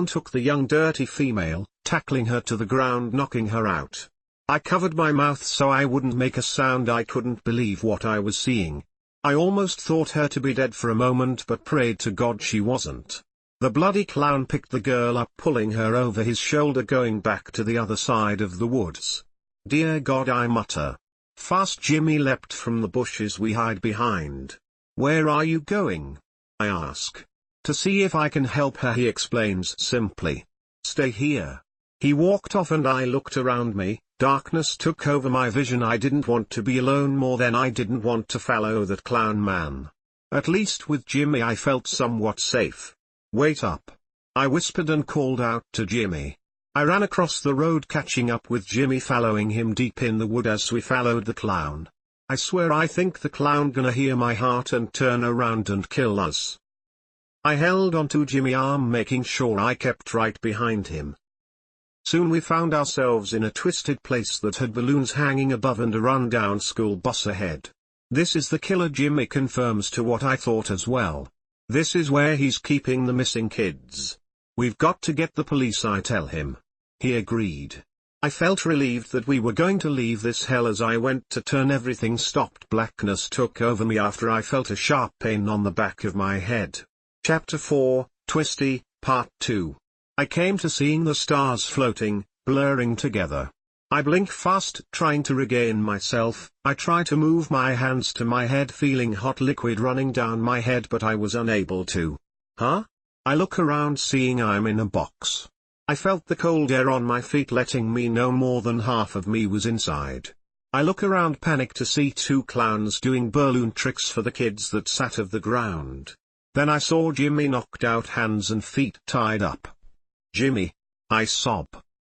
took the young dirty female, tackling her to the ground, knocking her out. I covered my mouth so I wouldn't make a sound. I couldn't believe what I was seeing. I almost thought her to be dead for a moment, but prayed to God she wasn't. The bloody clown picked the girl up, pulling her over his shoulder, going back to the other side of the woods. Dear God, I mutter. Fast Jimmy leapt from the bushes we hide behind. Where are you going? I ask. To see if I can help her, he explains simply. Stay here. He walked off and I looked around me. Darkness took over my vision. I didn't want to be alone more than I didn't want to follow that clown man. At least with Jimmy I felt somewhat safe. Wait up. I whispered and called out to Jimmy. I ran across the road, catching up with Jimmy, following him deep in the wood as we followed the clown. I swear I think the clown gonna hear my heart and turn around and kill us. I held onto Jimmy's arm, making sure I kept right behind him. Soon we found ourselves in a twisted place that had balloons hanging above and a run-down school bus ahead. This is the killer, Jimmy confirms to what I thought as well. This is where he's keeping the missing kids. We've got to get the police, I tell him. He agreed. I felt relieved that we were going to leave this hell. As I went to turn, everything stopped. Blackness took over me after I felt a sharp pain on the back of my head. Chapter 4, Twisty, Part 2. I came to seeing the stars floating, blurring together. I blink fast, trying to regain myself. I try to move my hands to my head, feeling hot liquid running down my head, but I was unable to. Huh? I look around, seeing I'm in a box. I felt the cold air on my feet, letting me know more than half of me was inside. I look around, panicked, to see two clowns doing balloon tricks for the kids that sat of the ground. Then I saw Jimmy, knocked out, hands and feet tied up. Jimmy! I sob.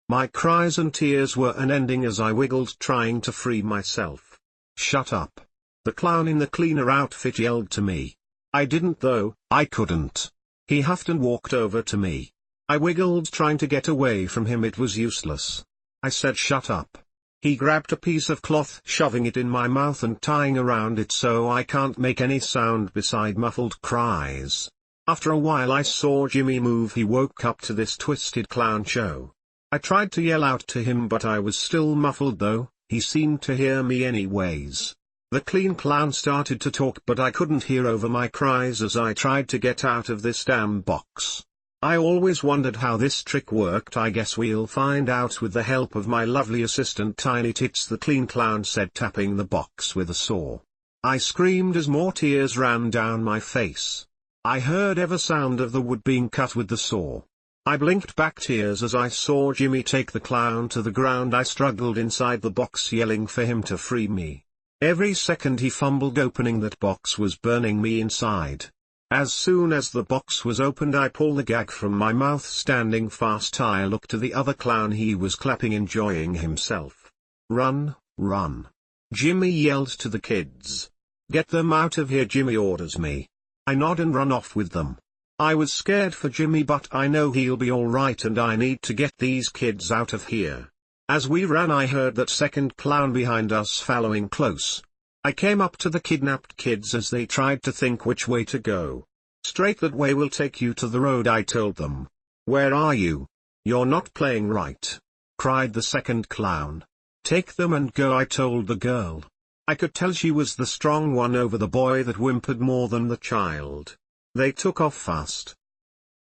My cries and tears were unending as I wiggled, trying to free myself. Shut up! The clown in the cleaner outfit yelled to me. I didn't though, I couldn't. He huffed and walked over to me. I wiggled, trying to get away from him. It was useless. I said shut up. He grabbed a piece of cloth, shoving it in my mouth and tying around it so I can't make any sound beside muffled cries. After a while I saw Jimmy move. He woke up to this twisted clown show. I tried to yell out to him, but I was still muffled, though he seemed to hear me anyways. The clean clown started to talk, but I couldn't hear over my cries as I tried to get out of this damn box. I always wondered how this trick worked. I guess we'll find out with the help of my lovely assistant Tiny Tits, the clean clown said, tapping the box with a saw. I screamed as more tears ran down my face. I heard every sound of the wood being cut with the saw. I blinked back tears as I saw Jimmy take the clown to the ground. I struggled inside the box, yelling for him to free me. Every second he fumbled opening that box was burning me inside. As soon as the box was opened, I pulled the gag from my mouth. Standing fast, I looked to the other clown. He was clapping, enjoying himself. Run, run! Jimmy yelled to the kids. Get them out of here, Jimmy orders me. I nod and run off with them. I was scared for Jimmy, but I know he'll be alright and I need to get these kids out of here. As we ran, I heard that second clown behind us following close. I came up to the kidnapped kids as they tried to think which way to go. Straight that way will take you to the road, I told them. Where are you? You're not playing right. cried the second clown. "Take them and go," I told the girl. I could tell she was the strong one over the boy that whimpered more than the child. They took off fast.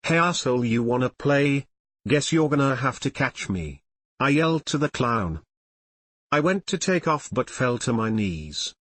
"Hey asshole, you wanna play? Guess you're gonna have to catch me," I yelled to the clown. I went to take off but fell to my knees.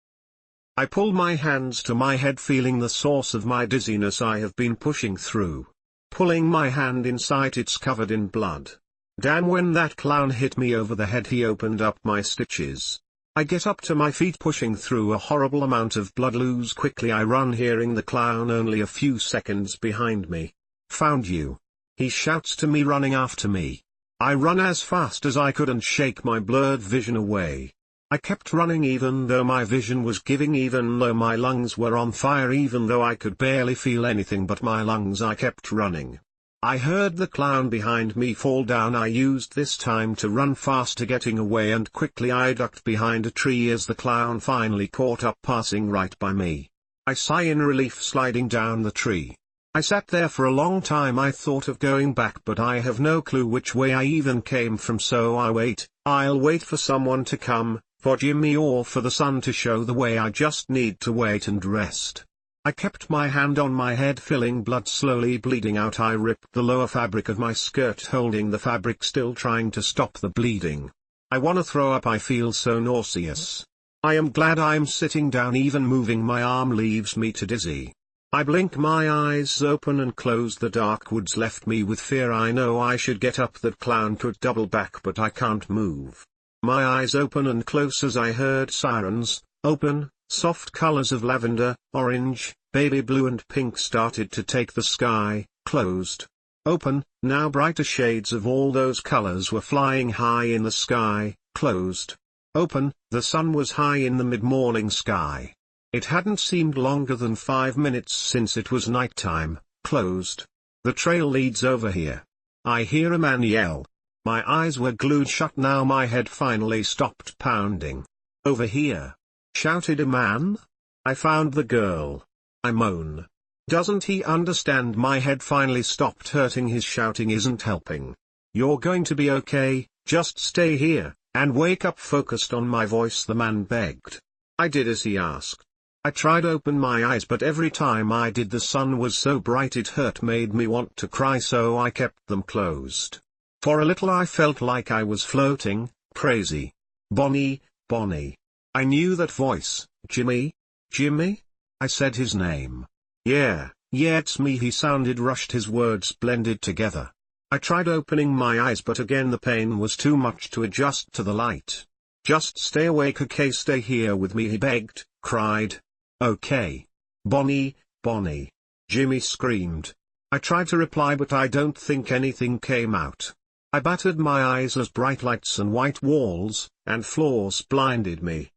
I pulled my hands to my head, feeling the source of my dizziness I have been pushing through. Pulling my hand inside, it's covered in blood. Damn, when that clown hit me over the head he opened up my stitches. I get up to my feet, pushing through a horrible amount of blood ooze. Quickly I run, hearing the clown only a few seconds behind me. "Found you," he shouts to me, running after me. I run as fast as I could and shake my blurred vision away. I kept running even though my vision was giving, even though my lungs were on fire, even though I could barely feel anything but my lungs. I kept running. I heard the clown behind me fall down. I used this time to run faster, getting away, and quickly I ducked behind a tree as the clown finally caught up, passing right by me. I sigh in relief, sliding down the tree. I sat there for a long time. I thought of going back, but I have no clue which way I even came from, so I'll wait for someone to come, for Jimmy or for the sun to show the way. I just need to wait and rest. I kept my hand on my head, feeling blood slowly bleeding out. I ripped the lower fabric of my skirt, holding the fabric still, trying to stop the bleeding. I wanna throw up, I feel so nauseous. I am glad I'm sitting down, even moving my arm leaves me too dizzy. I blink my eyes open and close. The dark woods left me with fear. I know I should get up. That clown could double back, but I can't move. My eyes open and close as I heard sirens. Open, soft colors of lavender, orange, baby blue and pink started to take the sky. Closed. Open, now brighter shades of all those colors were flying high in the sky. Closed. Open, the sun was high in the mid-morning sky. It hadn't seemed longer than 5 minutes since it was nighttime. Closed. The trail leads over here. I hear a man yell. My eyes were glued shut now. My head finally stopped pounding. "Over here!" shouted a man. "I found the girl." I moan. Doesn't he understand? My head finally stopped hurting. His shouting isn't helping. "You're going to be okay, just stay here, and wake up." Focused on my voice, the man begged. I did as he asked. I tried to open my eyes, but every time I did the sun was so bright it hurt, made me want to cry, so I kept them closed. For a little I felt like I was floating. Crazy. "Bonnie, Bonnie." I knew that voice. "Jimmy? Jimmy?" I said his name. Yeah, it's me," he sounded rushed, his words blended together. I tried opening my eyes, but again the pain was too much to adjust to the light. "Just stay awake, okay? Stay here with me," he begged, cried. "Okay. Bonnie, Bonnie." Jimmy screamed. I tried to reply, but I don't think anything came out. I battered my eyes as bright lights and white walls and floors blinded me.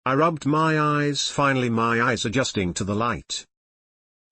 I rubbed my eyes, finally my eyes adjusting to the light.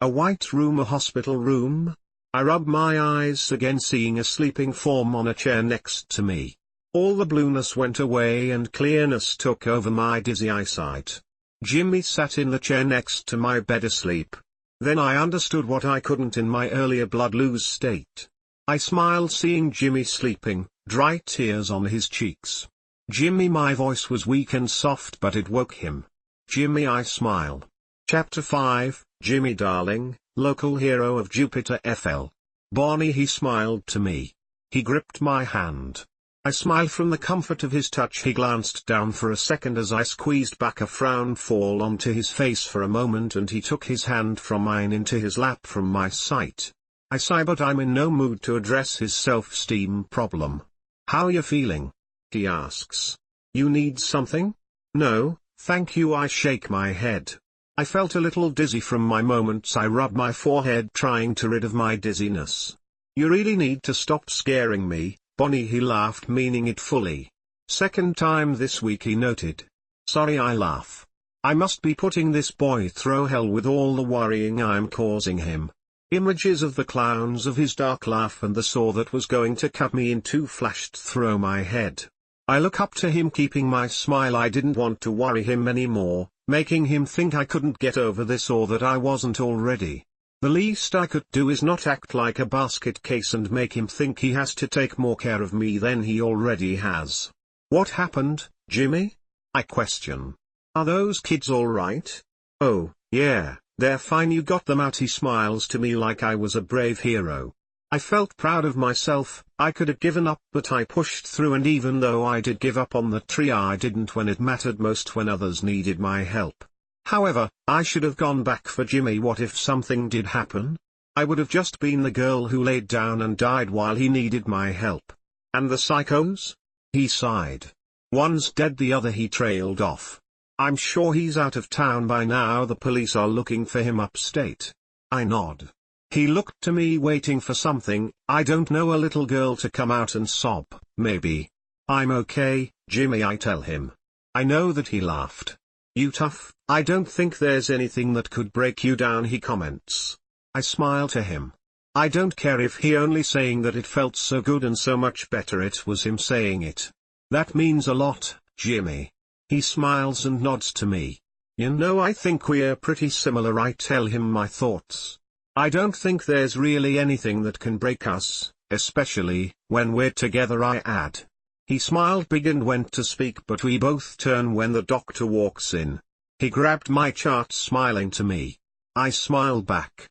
A white room, a hospital room? I rubbed my eyes again, seeing a sleeping form on a chair next to me. All the blueness went away and clearness took over my dizzy eyesight. Jimmy sat in the chair next to my bed asleep. Then I understood what I couldn't in my earlier blood-lose state. I smiled seeing Jimmy sleeping, dry tears on his cheeks. "Jimmy," my voice was weak and soft, but it woke him. "Jimmy," I smiled. Chapter 5, Jimmy darling, local hero of Jupiter FL. "Bonnie," he smiled to me. He gripped my hand. I smiled from the comfort of his touch. He glanced down for a second as I squeezed back, a frown fall onto his face for a moment, and he took his hand from mine into his lap from my sight. I sigh, but I'm in no mood to address his self-esteem problem. "How you feeling?" he asks. "You need something?" "No, thank you." I shake my head. I felt a little dizzy from my moments. I rubbed my forehead, trying to rid of my dizziness. "You really need to stop scaring me, Bonnie," he laughed, meaning it fully. "Second time this week," he noted. "Sorry," I laugh. "I must be putting this boy through hell with all the worrying I'm causing him." Images of the clowns, of his dark laugh and the saw that was going to cut me in two flashed through my head. I look up to him, keeping my smile. I didn't want to worry him anymore, making him think I couldn't get over this or that I wasn't already. The least I could do is not act like a basket case and make him think he has to take more care of me than he already has. What happened, Jimmy? I question. Are those kids alright? Oh, yeah, they're fine, you got them out. He smiles to me like I was a brave hero. I felt proud of myself. I could have given up, but I pushed through, and even though I did give up on the tree, I didn't when it mattered most, when others needed my help. However, I should have gone back for Jimmy. What if something did happen? I would have just been the girl who laid down and died while he needed my help. And the psychos? He sighed. One's dead, the other he trailed off. I'm sure he's out of town by now. The police are looking for him upstate. I nod. He looked to me, waiting for something, I don't know, a little girl to come out and sob, maybe. I'm okay, Jimmy, I tell him. I know that. He laughed. You tough, I don't think there's anything that could break you down, he comments. I smile to him. I don't care if he only saying that it felt so good, and so much better it was him saying it. That means a lot, Jimmy. He smiles and nods to me. You know, I think we're pretty similar. I tell him my thoughts. I don't think there's really anything that can break us, especially when we're together, I add. He smiled big and went to speak, but we both turn when the doctor walks in. He grabbed my chart, smiling to me. I smile back.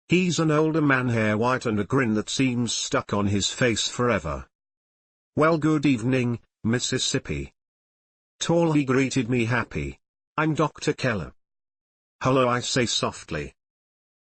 He's an older man, hair white and a grin that seems stuck on his face forever. Well, good evening, Mississippi. Tall, he greeted me happy. I'm Dr. Keller. Hello, I say softly.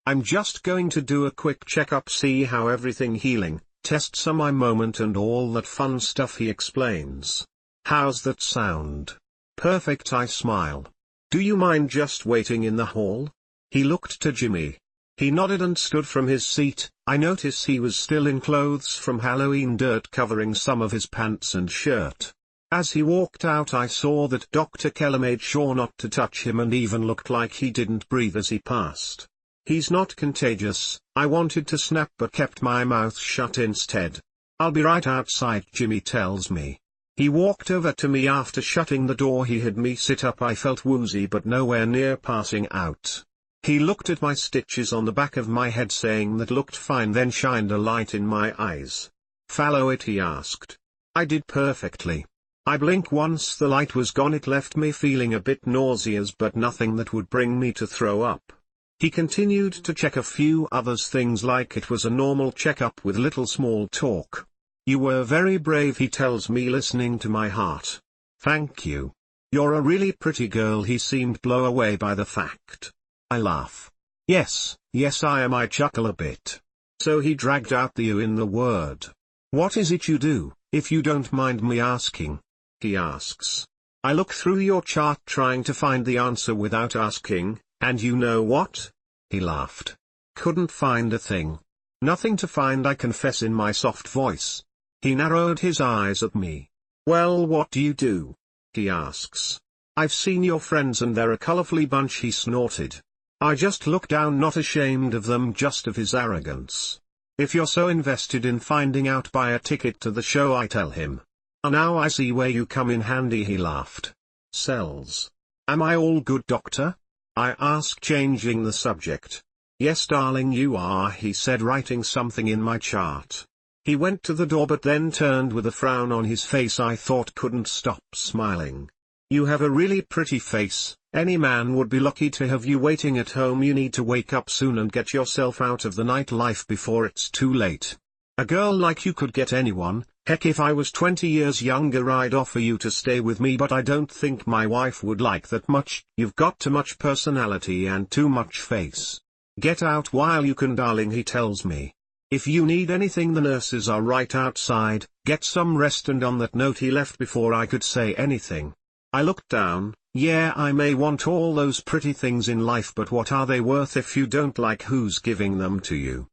I'm just going to do a quick checkup, see how everything healing, tests are my moment and all that fun stuff, he explains. How's that sound? Perfect, I smile. Do you mind just waiting in the hall? He looked to Jimmy. He nodded and stood from his seat. I notice he was still in clothes from Halloween, dirt covering some of his pants and shirt. As he walked out, I saw that Dr. Keller made sure not to touch him and even looked like he didn't breathe as he passed. He's not contagious. I wanted to snap but kept my mouth shut instead. I'll be right outside, Jimmy tells me. He walked over to me after shutting the door. He had me sit up. I felt woozy but nowhere near passing out. He looked at my stitches on the back of my head, saying that looked fine, then shined a light in my eyes. Follow it, he asked. I did perfectly. I blinked once the light was gone. It left me feeling a bit nauseous but nothing that would bring me to throw up. He continued to check a few others, things like it was a normal checkup with little small talk. You were very brave, he tells me, listening to my heart. Thank you. You're a really pretty girl. He seemed blown away by the fact. I laugh. Yes, I am. I chuckle a bit. So he dragged out the U in the word. What is it you do, if you don't mind me asking? He asks. I look through your chart trying to find the answer without asking. And you know what? He laughed. Couldn't find a thing. Nothing to find, I confess in my soft voice. He narrowed his eyes at me. Well, what do you do? He asks. I've seen your friends and they're a colorfully bunch, he snorted. I just look down, not ashamed of them, just of his arrogance. If you're so invested in finding out, buy a ticket to the show, I tell him. Now I see where you come in handy, he laughed. Cells. Am I all good, doctor? I asked, changing the subject. Yes, darling, you are, he said, writing something in my chart. He went to the door but then turned with a frown on his face. I thought, couldn't stop smiling. You have a really pretty face. Any man would be lucky to have you waiting at home. You need to wake up soon and get yourself out of the nightlife before it's too late. A girl like you could get anyone. Heck, if I was 20 years younger I'd offer you to stay with me, but I don't think my wife would like that much. You've got too much personality and too much face. Get out while you can, darling, he tells me. If you need anything, the nurses are right outside. Get some rest. And on that note he left before I could say anything. I looked down. Yeah, I may want all those pretty things in life, but what are they worth if you don't like who's giving them to you?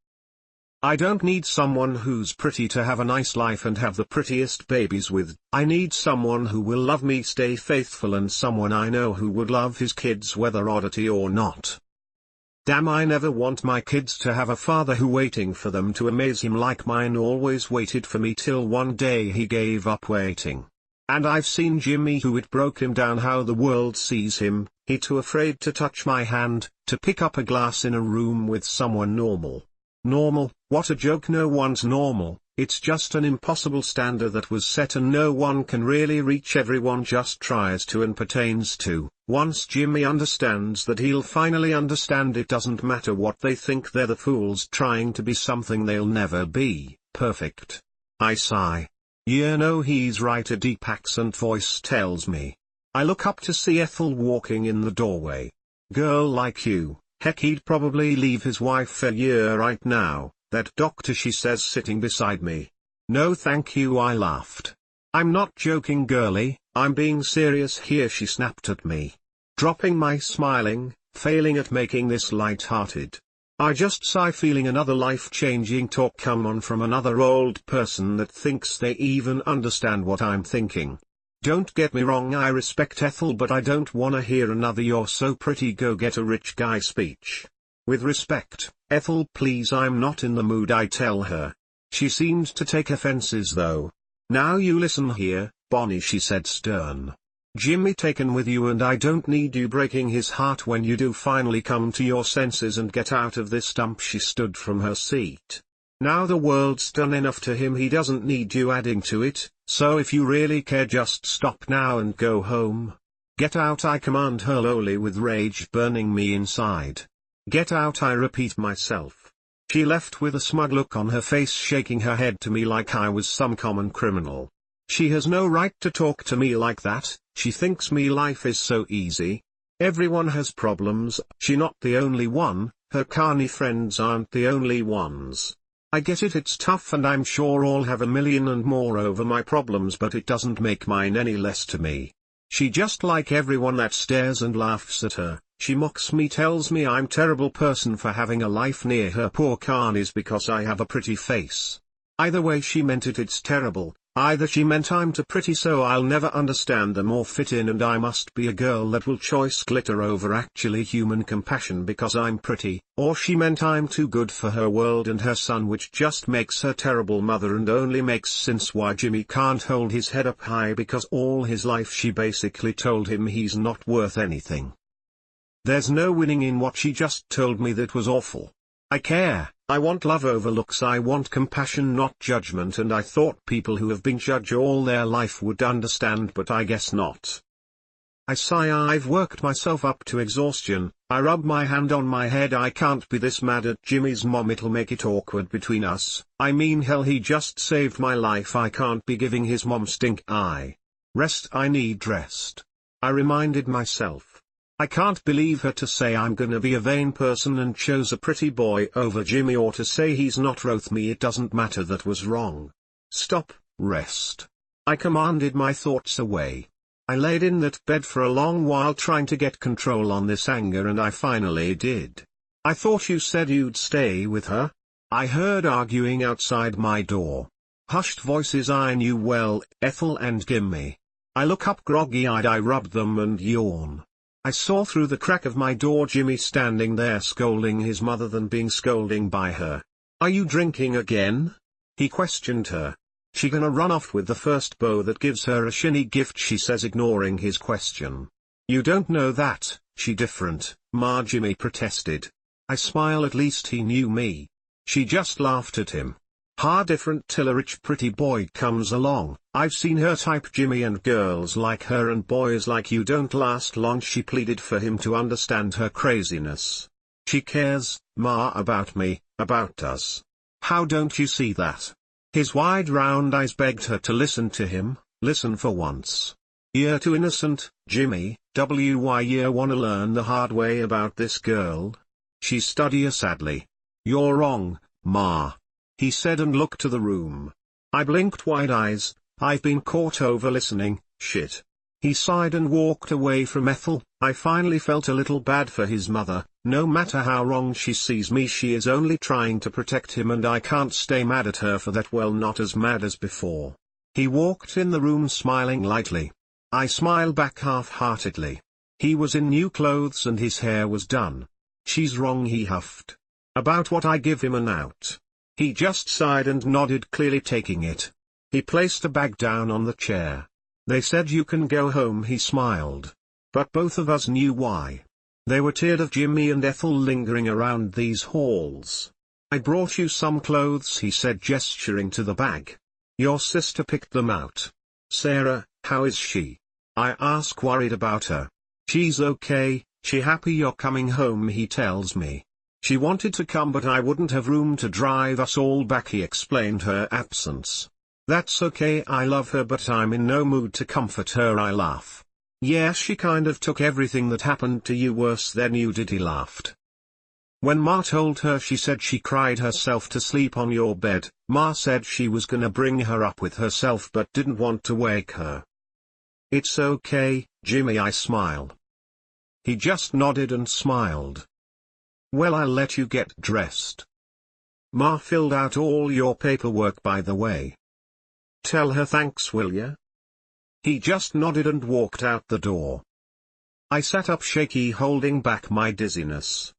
I don't need someone who's pretty to have a nice life and have the prettiest babies with. I need someone who will love me, stay faithful, and someone I know who would love his kids whether oddity or not. Damn, I never want my kids to have a father who waiting for them to amaze him like mine always waited for me, till one day he gave up waiting. And I've seen Jimmy, who it broke him down how the world sees him. He too afraid to touch my hand, to pick up a glass in a room with someone normal. Normal, what a joke, no one's normal, it's just an impossible standard that was set and no one can really reach. Everyone just tries to and pertains to. Once Jimmy understands that, he'll finally understand it doesn't matter what they think, they're the fools trying to be something they'll never be, perfect. I sigh. Yeah, no, he's right, a deep accent voice tells me. I look up to see Ethel walking in the doorway. Girl like you, heck, he'd probably leave his wife a year right now, that doctor, she says, sitting beside me. No thank you, I laughed. I'm not joking, girlie, I'm being serious here, she snapped at me. Dropping my smiling, failing at making this light-hearted. I just sigh, feeling another life-changing talk come on from another old person that thinks they even understand what I'm thinking. Don't get me wrong, I respect Ethel, but I don't wanna hear another "you're so pretty, go get a rich guy" speech. With respect, Ethel, please, I'm not in the mood, I tell her. She seemed to take offenses though. Now you listen here, Bonnie, she said stern. Jimmy taken with you, and I don't need you breaking his heart when you do finally come to your senses and get out of this dump. She stood from her seat. Now the world's done enough to him, he doesn't need you adding to it, so if you really care just stop now and go home. Get out, I command her lowly, with rage burning me inside. Get out, I repeat myself. She left with a smug look on her face, shaking her head to me like I was some common criminal. She has no right to talk to me like that. She thinks me life is so easy. Everyone has problems, she not the only one, her carny friends aren't the only ones. I get it, it's tough, and I'm sure all have a million and more over my problems, but it doesn't make mine any less to me. She just like everyone that stares and laughs at her. She mocks me, tells me I'm terrible person for having a life near her poor carnies because I have a pretty face. Either way she meant it, it's terrible. Either she meant I'm too pretty so I'll never understand them or fit in, and I must be a girl that will choice glitter over actually human compassion because I'm pretty, or she meant I'm too good for her world and her son, which just makes her terrible mother and only makes sense why Jimmy can't hold his head up high, because all his life she basically told him he's not worth anything. There's no winning in what she just told me. That was awful. I care, I want love over looks, I want compassion not judgment, and I thought people who have been judged all their life would understand, but I guess not. I sigh, I've worked myself up to exhaustion. I rub my hand on my head, I can't be this mad at Jimmy's mom, it'll make it awkward between us. I mean hell, he just saved my life, I can't be giving his mom stink eye. Rest, I need rest. I reminded myself. I can't believe her to say I'm gonna be a vain person and chose a pretty boy over Jimmy, or to say he's not worth me. It doesn't matter, that was wrong. Stop, rest. I commanded my thoughts away. I laid in that bed for a long while trying to get control on this anger, and I finally did. I thought you said you'd stay with her? I heard arguing outside my door. Hushed voices I knew well, Ethel and Jimmy. I look up groggy-eyed, I rub them and yawn. I saw through the crack of my door Jimmy standing there scolding his mother than being scolded by her. Are you drinking again? He questioned her. She gonna run off with the first beau that gives her a shinny gift, she says, ignoring his question. You don't know that, she different, Ma, Jimmy protested. I smile, at least he knew me. She just laughed at him. Ha, different till a rich pretty boy comes along. I've seen her type, Jimmy, and girls like her and boys like you don't last long. She pleaded for him to understand her craziness. She cares, Ma, about me, about us. How don't you see that? His wide round eyes begged her to listen to him, listen for once. You're too innocent, Jimmy, why you wanna learn the hard way about this girl? She studied sadly. You're wrong, Ma, he said and looked to the room. I blinked wide eyes. I've been caught over listening, shit. He sighed and walked away from Ethel. I finally felt a little bad for his mother. No matter how wrong she sees me, she is only trying to protect him, and I can't stay mad at her for that. Well, not as mad as before. He walked in the room smiling lightly. I smiled back half-heartedly. He was in new clothes and his hair was done. She's wrong, he huffed. About what? I give him an out. He just sighed and nodded, clearly taking it. He placed a bag down on the chair. They said you can go home, he smiled. But both of us knew why. They were tired of Jimmy and Ethel lingering around these halls. "I brought you some clothes," he said, gesturing to the bag. "Your sister picked them out." "Sarah, how is she?" I ask, worried about her. "She's okay, she happy you're coming home," he tells me. "She wanted to come but I wouldn't have room to drive us all back," he explained her absence. "That's okay, I love her but I'm in no mood to comfort her," I laugh. "Yeah, she kind of took everything that happened to you worse than you did," he laughed. "When Ma told her, she said she cried herself to sleep on your bed. Ma said she was gonna bring her up with herself but didn't want to wake her." "It's okay, Jimmy," I smile. He just nodded and smiled. "Well, I'll let you get dressed. Ma filled out all your paperwork, by the way. Tell her thanks, will ya?" He just nodded and walked out the door. I sat up shaky, holding back my dizziness.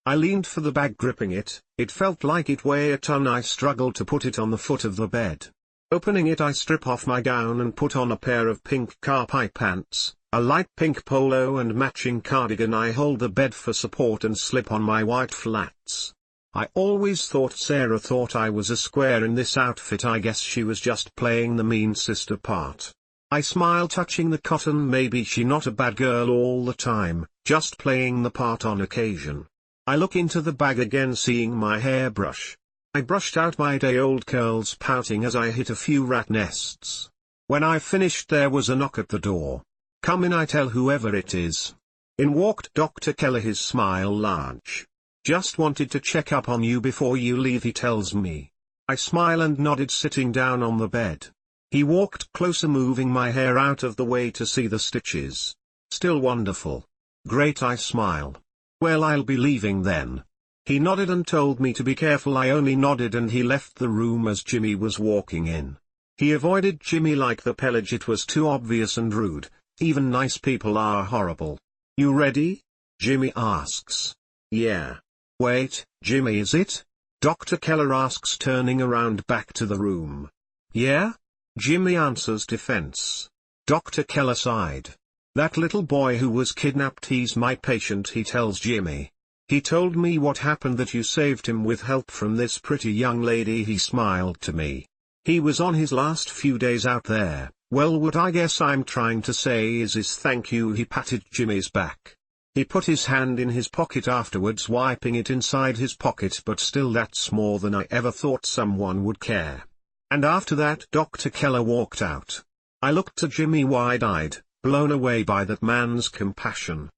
I leaned for the bag, gripping it. It felt like it weighed a ton. I struggled to put it on the foot of the bed. Opening it, I strip off my gown and put on a pair of pink carpi pants, a light pink polo and matching cardigan. I hold the bed for support and slip on my white flats. I always thought Sarah thought I was a square in this outfit. I guess she was just playing the mean sister part. I smile, touching the cotton. Maybe she not a bad girl all the time, just playing the part on occasion. I look into the bag again, seeing my hairbrush. I brushed out my day-old curls, pouting as I hit a few rat nests. When I finished, there was a knock at the door. "Come in," I tell whoever it is. In walked Dr. Keller, his smile large. "Just wanted to check up on you before you leave," he tells me. I smile and nodded, sitting down on the bed. He walked closer, moving my hair out of the way to see the stitches. "Still wonderful." "Great," I smile. "Well, I'll be leaving then." He nodded and told me to be careful. I only nodded and he left the room as Jimmy was walking in. He avoided Jimmy like the pillage. It was too obvious and rude. Even nice people are horrible. "You ready?" Jimmy asks. "Yeah." "Wait, Jimmy, is it?" Dr. Keller asks, turning around back to the room. "Yeah?" Jimmy answers, defense. Dr. Keller sighed. "That little boy who was kidnapped, he's my patient," he tells Jimmy. "He told me what happened, that you saved him with help from this pretty young lady." He smiled to me. "He was on his last few days out there. Well, what I guess I'm trying to say is thank you." He patted Jimmy's back. He put his hand in his pocket afterwards, wiping it inside his pocket. "But still, that's more than I ever thought someone would care." And after that, Dr. Keller walked out. I looked to Jimmy, wide-eyed, blown away by that man's compassion.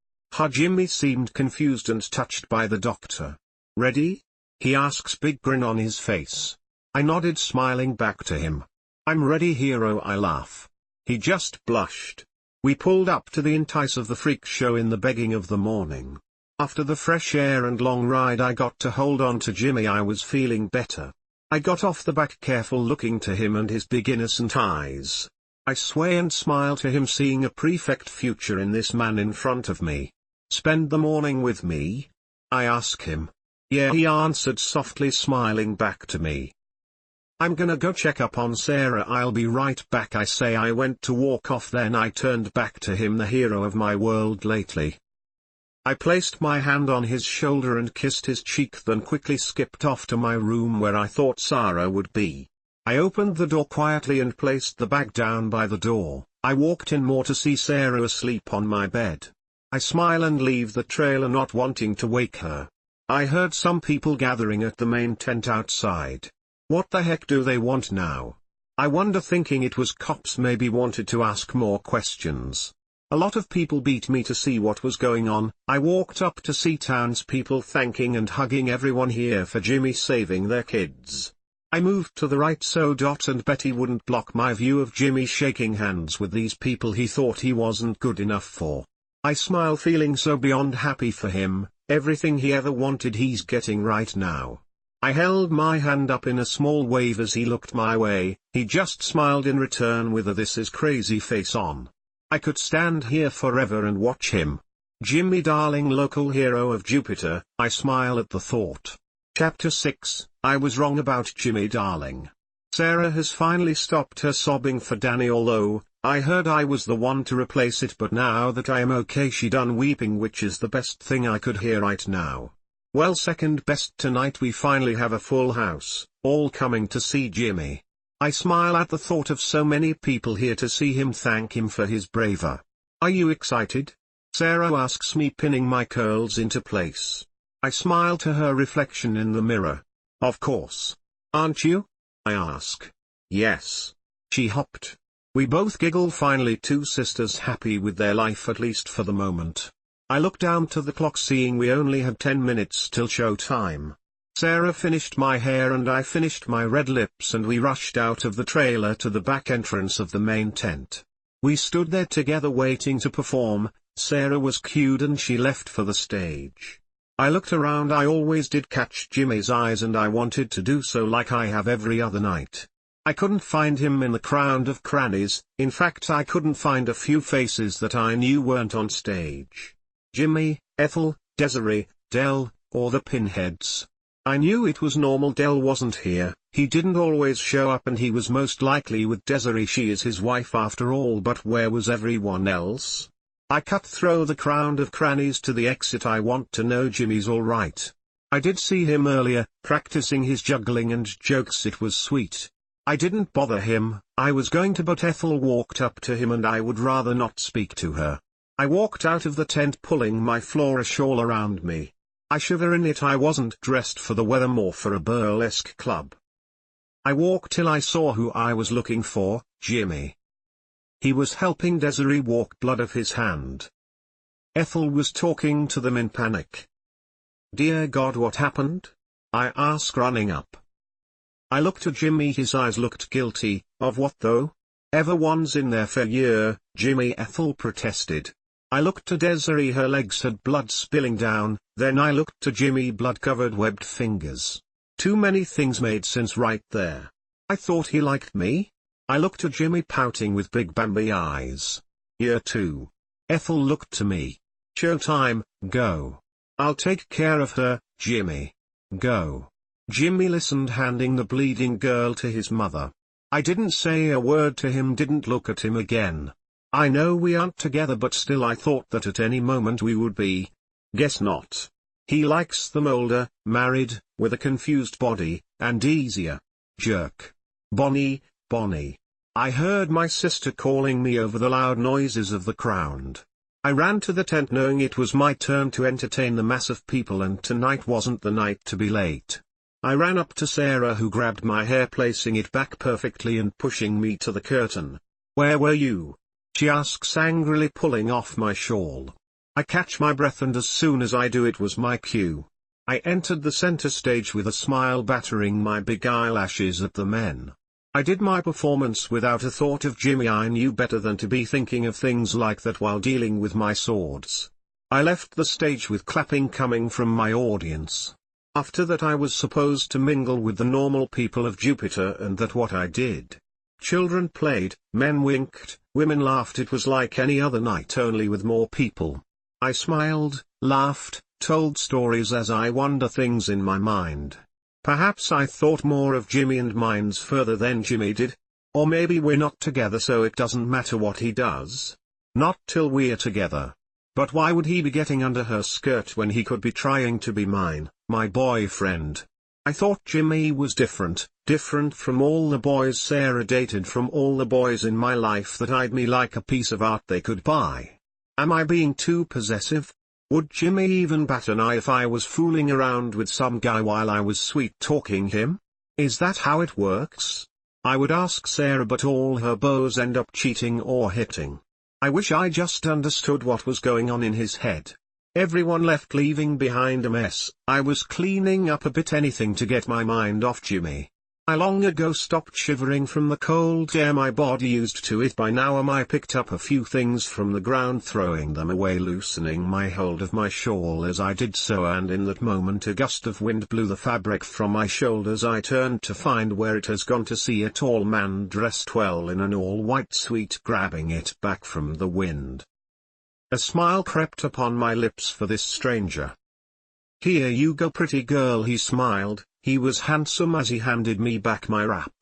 Jimmy seemed confused and touched by the doctor. "Ready?" he asks, big grin on his face. I nodded, smiling back to him. "I'm ready, hero," I laugh. He just blushed. We pulled up to the entice of the freak show in the beginning of the morning. After the fresh air and long ride, I got to hold on to Jimmy. I was feeling better. I got off the back, careful, looking to him and his big innocent eyes. I sway and smile to him, seeing a perfect future in this man in front of me. "Spend the morning with me?" I ask him. "Yeah," he answered softly, smiling back to me. "I'm gonna go check up on Sarah. I'll be right back," I say. I went to walk off, then I turned back to him, the hero of my world lately. I placed my hand on his shoulder and kissed his cheek, then quickly skipped off to my room where I thought Sarah would be. I opened the door quietly and placed the bag down by the door. I walked in more to see Sarah asleep on my bed. I smile and leave the trailer, not wanting to wake her. I heard some people gathering at the main tent outside. What the heck do they want now? I wonder, thinking it was cops, maybe wanted to ask more questions. A lot of people beat me to see what was going on. I walked up to see townspeople thanking and hugging everyone here for Jimmy saving their kids. I moved to the right so Dot and Betty wouldn't block my view of Jimmy shaking hands with these people he thought he wasn't good enough for. I smile, feeling so beyond happy for him. Everything he ever wanted he's getting right now. I held my hand up in a small wave as he looked my way. He just smiled in return with a "this is crazy" face on. I could stand here forever and watch him. Jimmy darling, local hero of Jupiter. I smile at the thought. Chapter 6, I was wrong about Jimmy darling. Sarah has finally stopped her sobbing for Danny, although I heard I was the one to replace it, but now that I am okay she done weeping, which is the best thing I could hear right now. Well, second best tonight we finally have a full house, all coming to see Jimmy. I smile at the thought of so many people here to see him, thank him for his bravery. Are you excited? Sarah asks me, pinning my curls into place. I smile to her reflection in the mirror. Of course. Aren't you? I ask. Yes. She hopped. We both giggle, finally two sisters happy with their life, at least for the moment. I look down to the clock, seeing we only had 10 minutes till show time. Sarah finished my hair and I finished my red lips, and we rushed out of the trailer to the back entrance of the main tent. We stood there together waiting to perform. Sarah was cued and she left for the stage. I looked around. I always did catch Jimmy's eyes, and I wanted to do so like I have every other night. I couldn't find him in the crowd of crannies. In fact, I couldn't find a few faces that I knew weren't on stage. Jimmy, Ethel, Desiree, Dell, or the Pinheads. I knew it was normal Dell wasn't here. He didn't always show up, and he was most likely with Desiree. She is his wife after all, but where was everyone else? I cut through the crowd of crannies to the exit. I want to know Jimmy's alright. I did see him earlier, practicing his juggling and jokes. It was sweet. I didn't bother him. I was going to, but Ethel walked up to him and I would rather not speak to her. I walked out of the tent pulling my flora shawl around me. I shiver in it. I wasn't dressed for the weather, more for a burlesque club. I walked till I saw who I was looking for, Jimmy. He was helping Desiree walk, blood of his hand. Ethel was talking to them in panic. Dear God, what happened? I asked, running up. I looked at Jimmy. His eyes looked guilty. Of what though? Everyone's in there for a year, Jimmy, Ethel protested. I looked to Desiree. Her legs had blood spilling down. Then I looked to Jimmy, blood-covered webbed fingers. Too many things made sense right there. I thought he liked me. I looked at Jimmy, pouting with big Bambi eyes. Year 2. Ethel looked to me. Showtime, go. I'll take care of her, Jimmy. Go. Jimmy listened, handing the bleeding girl to his mother. I didn't say a word to him, didn't look at him again. I know we aren't together, but still I thought that at any moment we would be. Guess not. He likes them older, married, with a confused body, and easier. Jerk. Bonnie, Bonnie. I heard my sister calling me over the loud noises of the crowd. I ran to the tent knowing it was my turn to entertain the mass of people, and tonight wasn't the night to be late. I ran up to Sarah, who grabbed my hair, placing it back perfectly and pushing me to the curtain. Where were you? She asks angrily, pulling off my shawl. I catch my breath, and as soon as I do, it was my cue. I entered the center stage with a smile, battering my big eyelashes at the men. I did my performance without a thought of Jimmy. I knew better than to be thinking of things like that while dealing with my swords. I left the stage with clapping coming from my audience. After that I was supposed to mingle with the normal people of Jupiter, and that's what I did. Children played, men winked, women laughed. It was like any other night, only with more people. I smiled, laughed, told stories as I wonder things in my mind. Perhaps I thought more of Jimmy and minds further than Jimmy did. Or maybe we're not together, so it doesn't matter what he does. Not till we're together. But why would he be getting under her skirt when he could be trying to be mine, my boyfriend? I thought Jimmy was different from all the boys Sarah dated, from all the boys in my life that eyed me like a piece of art they could buy. Am I being too possessive? Would Jimmy even bat an eye if I was fooling around with some guy while I was sweet-talking him? Is that how it works? I would ask Sarah, but all her beaux end up cheating or hitting. I wish I just understood what was going on in his head. Everyone left, leaving behind a mess. I was cleaning up a bit, anything to get my mind off Jimmy. I long ago stopped shivering from the cold air my body used to it by now. I picked up a few things from the ground, throwing them away, loosening my hold of my shawl as I did so, and in that moment a gust of wind blew the fabric from my shoulders. I turned to find where it has gone, to see a tall man dressed well in an all-white suit grabbing it back from the wind. A smile crept upon my lips for this stranger. Here you go, pretty girl, he smiled. He was handsome as he handed me back my wrap.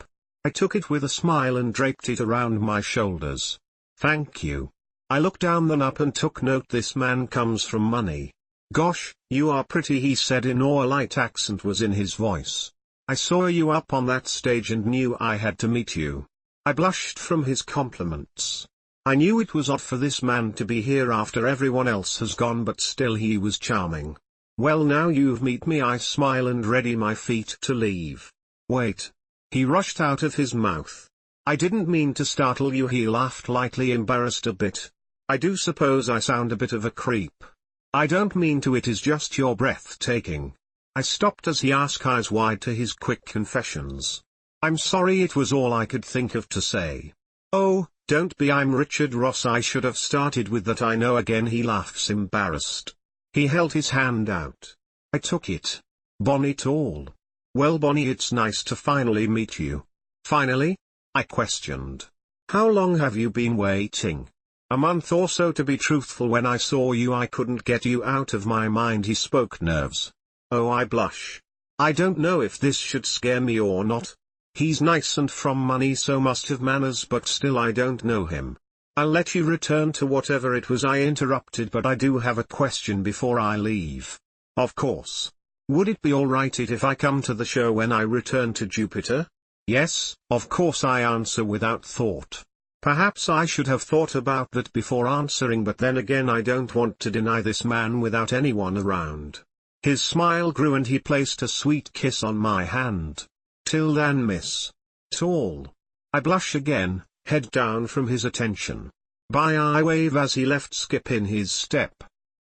I took it with a smile and draped it around my shoulders. Thank you. I looked down then up and took note this man comes from money. Gosh, you are pretty, he said in awe. A light accent was in his voice. I saw you up on that stage and knew I had to meet you. I blushed from his compliments. I knew it was odd for this man to be here after everyone else has gone, but still he was charming. Well, now you've met me, I smile and ready my feet to leave. Wait. He rushed out of his mouth. I didn't mean to startle you, he laughed lightly, embarrassed a bit. I do suppose I sound a bit of a creep. I don't mean to, it is just you're breathtaking. I stopped as he asked, eyes wide to his quick confessions. I'm sorry, it was all I could think of to say. Oh, don't be, I'm Richard Ross, I should have started with that, I know. Again he laughs, embarrassed. He held his hand out. I took it. Bonnie Tall. Well Bonnie, it's nice to finally meet you. Finally? I questioned. How long have you been waiting? A month or so to be truthful. When I saw you I couldn't get you out of my mind. He spoke nerves. Oh, I blush. I don't know if this should scare me or not. He's nice and from money, so must have manners, but still I don't know him. I'll let you return to whatever it was I interrupted, but I do have a question before I leave. Of course. Would it be alright if I come to the show when I return to Jupiter? Yes, of course, I answer without thought. Perhaps I should have thought about that before answering, but then again I don't want to deny this man without anyone around. His smile grew and he placed a sweet kiss on my hand. Till then, Miss Tall. I blush again, head down from his attention. Bye, I wave as he left, skip in his step.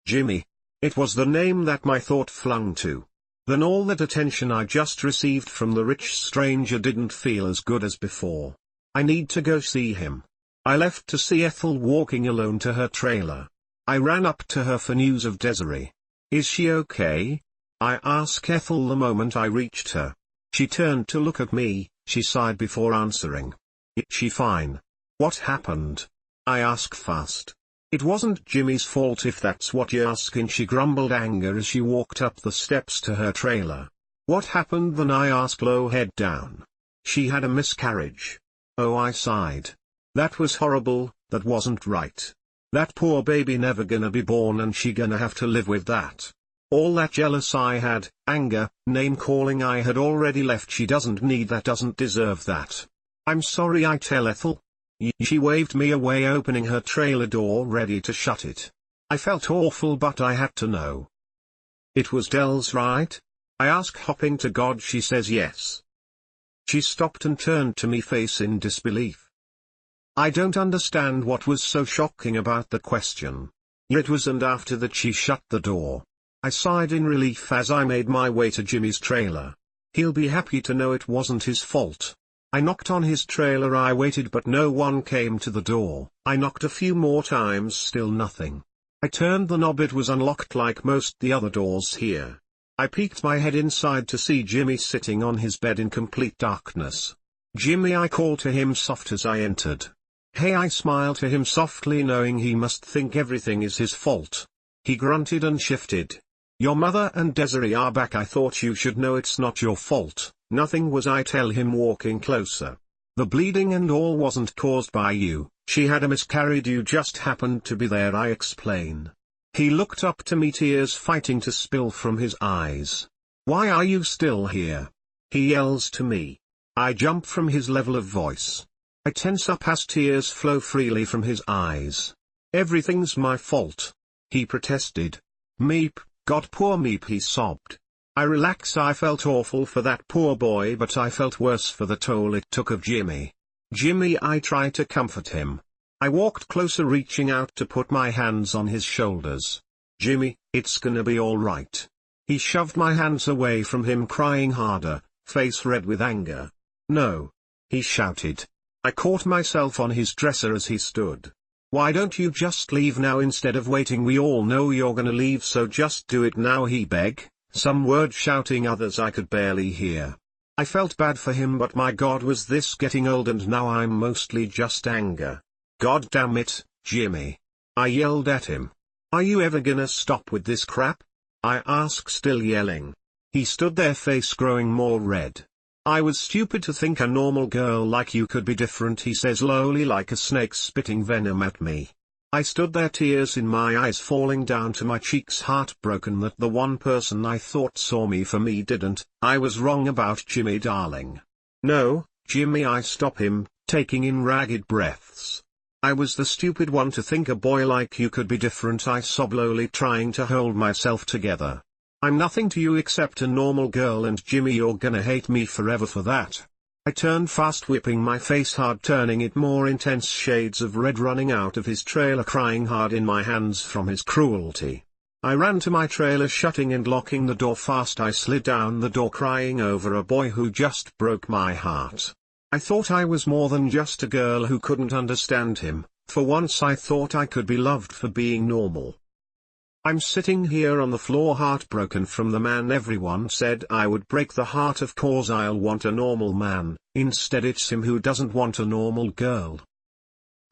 Jimmy. It was the name that my thought flung to. Then all that attention I just received from the rich stranger didn't feel as good as before. I need to go see him. I left to see Ethel walking alone to her trailer. I ran up to her for news of Desiree. Is she okay? I asked Ethel the moment I reached her. She turned to look at me, she sighed before answering. Is she fine? What happened? I asked fast. It wasn't Jimmy's fault if that's what you're asking, she grumbled, anger as she walked up the steps to her trailer. What happened then? I asked, low head down. She had a miscarriage. Oh, I sighed. That was horrible, that wasn't right. That poor baby never gonna be born and she gonna have to live with that. All that jealous I had, anger, name-calling I had already left. She doesn't need that, doesn't deserve that. I'm sorry, I tell Ethel. She waved me away, opening her trailer door ready to shut it. I felt awful, but I had to know. It was Dell's, right? I asked, hopping to God. She says yes. She stopped and turned to me, face in disbelief. I don't understand what was so shocking about the question. It was, and after that she shut the door. I sighed in relief as I made my way to Jimmy's trailer. He'll be happy to know it wasn't his fault. I knocked on his trailer. I waited, but no one came to the door. I knocked a few more times, still nothing. I turned the knob. It was unlocked like most the other doors here. I peeked my head inside to see Jimmy sitting on his bed in complete darkness. Jimmy, I called to him soft as I entered. Hey, I smiled to him softly, knowing he must think everything is his fault. He grunted and shifted. Your mother and Desiree are back. I thought you should know it's not your fault. Nothing was, I tell him, walking closer. The bleeding and all wasn't caused by you. She had a miscarriage, you just happened to be there, I explain. He looked up to me, tears fighting to spill from his eyes. Why are you still here? He yells to me. I jump from his level of voice. I tense up as tears flow freely from his eyes. Everything's my fault. He protested. Meep, God, poor Meep, he sobbed. I relax. I felt awful for that poor boy, but I felt worse for the toll it took of Jimmy. Jimmy, I tried to comfort him. I walked closer, reaching out to put my hands on his shoulders. Jimmy, it's gonna be all right. He shoved my hands away from him, crying harder, face red with anger. No. He shouted. I caught myself on his dresser as he stood. Why don't you just leave now instead of waiting? We all know you're gonna leave, so just do it now, he begged, some words shouting, others I could barely hear. I felt bad for him, but my God, was this getting old, and now I'm mostly just anger. God damn it, Jimmy. I yelled at him. Are you ever gonna stop with this crap? I asked, still yelling. He stood there, face growing more red. I was stupid to think a normal girl like you could be different, he says lowly, like a snake spitting venom at me. I stood there, tears in my eyes falling down to my cheeks, heartbroken that the one person I thought saw me for me didn't. I was wrong about Jimmy, darling. No, Jimmy, I stop him, taking in ragged breaths. I was the stupid one to think a boy like you could be different, I sob lowly, trying to hold myself together. I'm nothing to you except a normal girl, and Jimmy, you're gonna hate me forever for that. I turned fast, whipping my face hard, turning it more intense, shades of red running out of his trailer, crying hard in my hands from his cruelty. I ran to my trailer, shutting and locking the door fast. I slid down the door, crying over a boy who just broke my heart. I thought I was more than just a girl who couldn't understand him. For once I thought I could be loved for being normal. I'm sitting here on the floor, heartbroken from the man everyone said I would break the heart of, cause I'll want a normal man. Instead it's him who doesn't want a normal girl.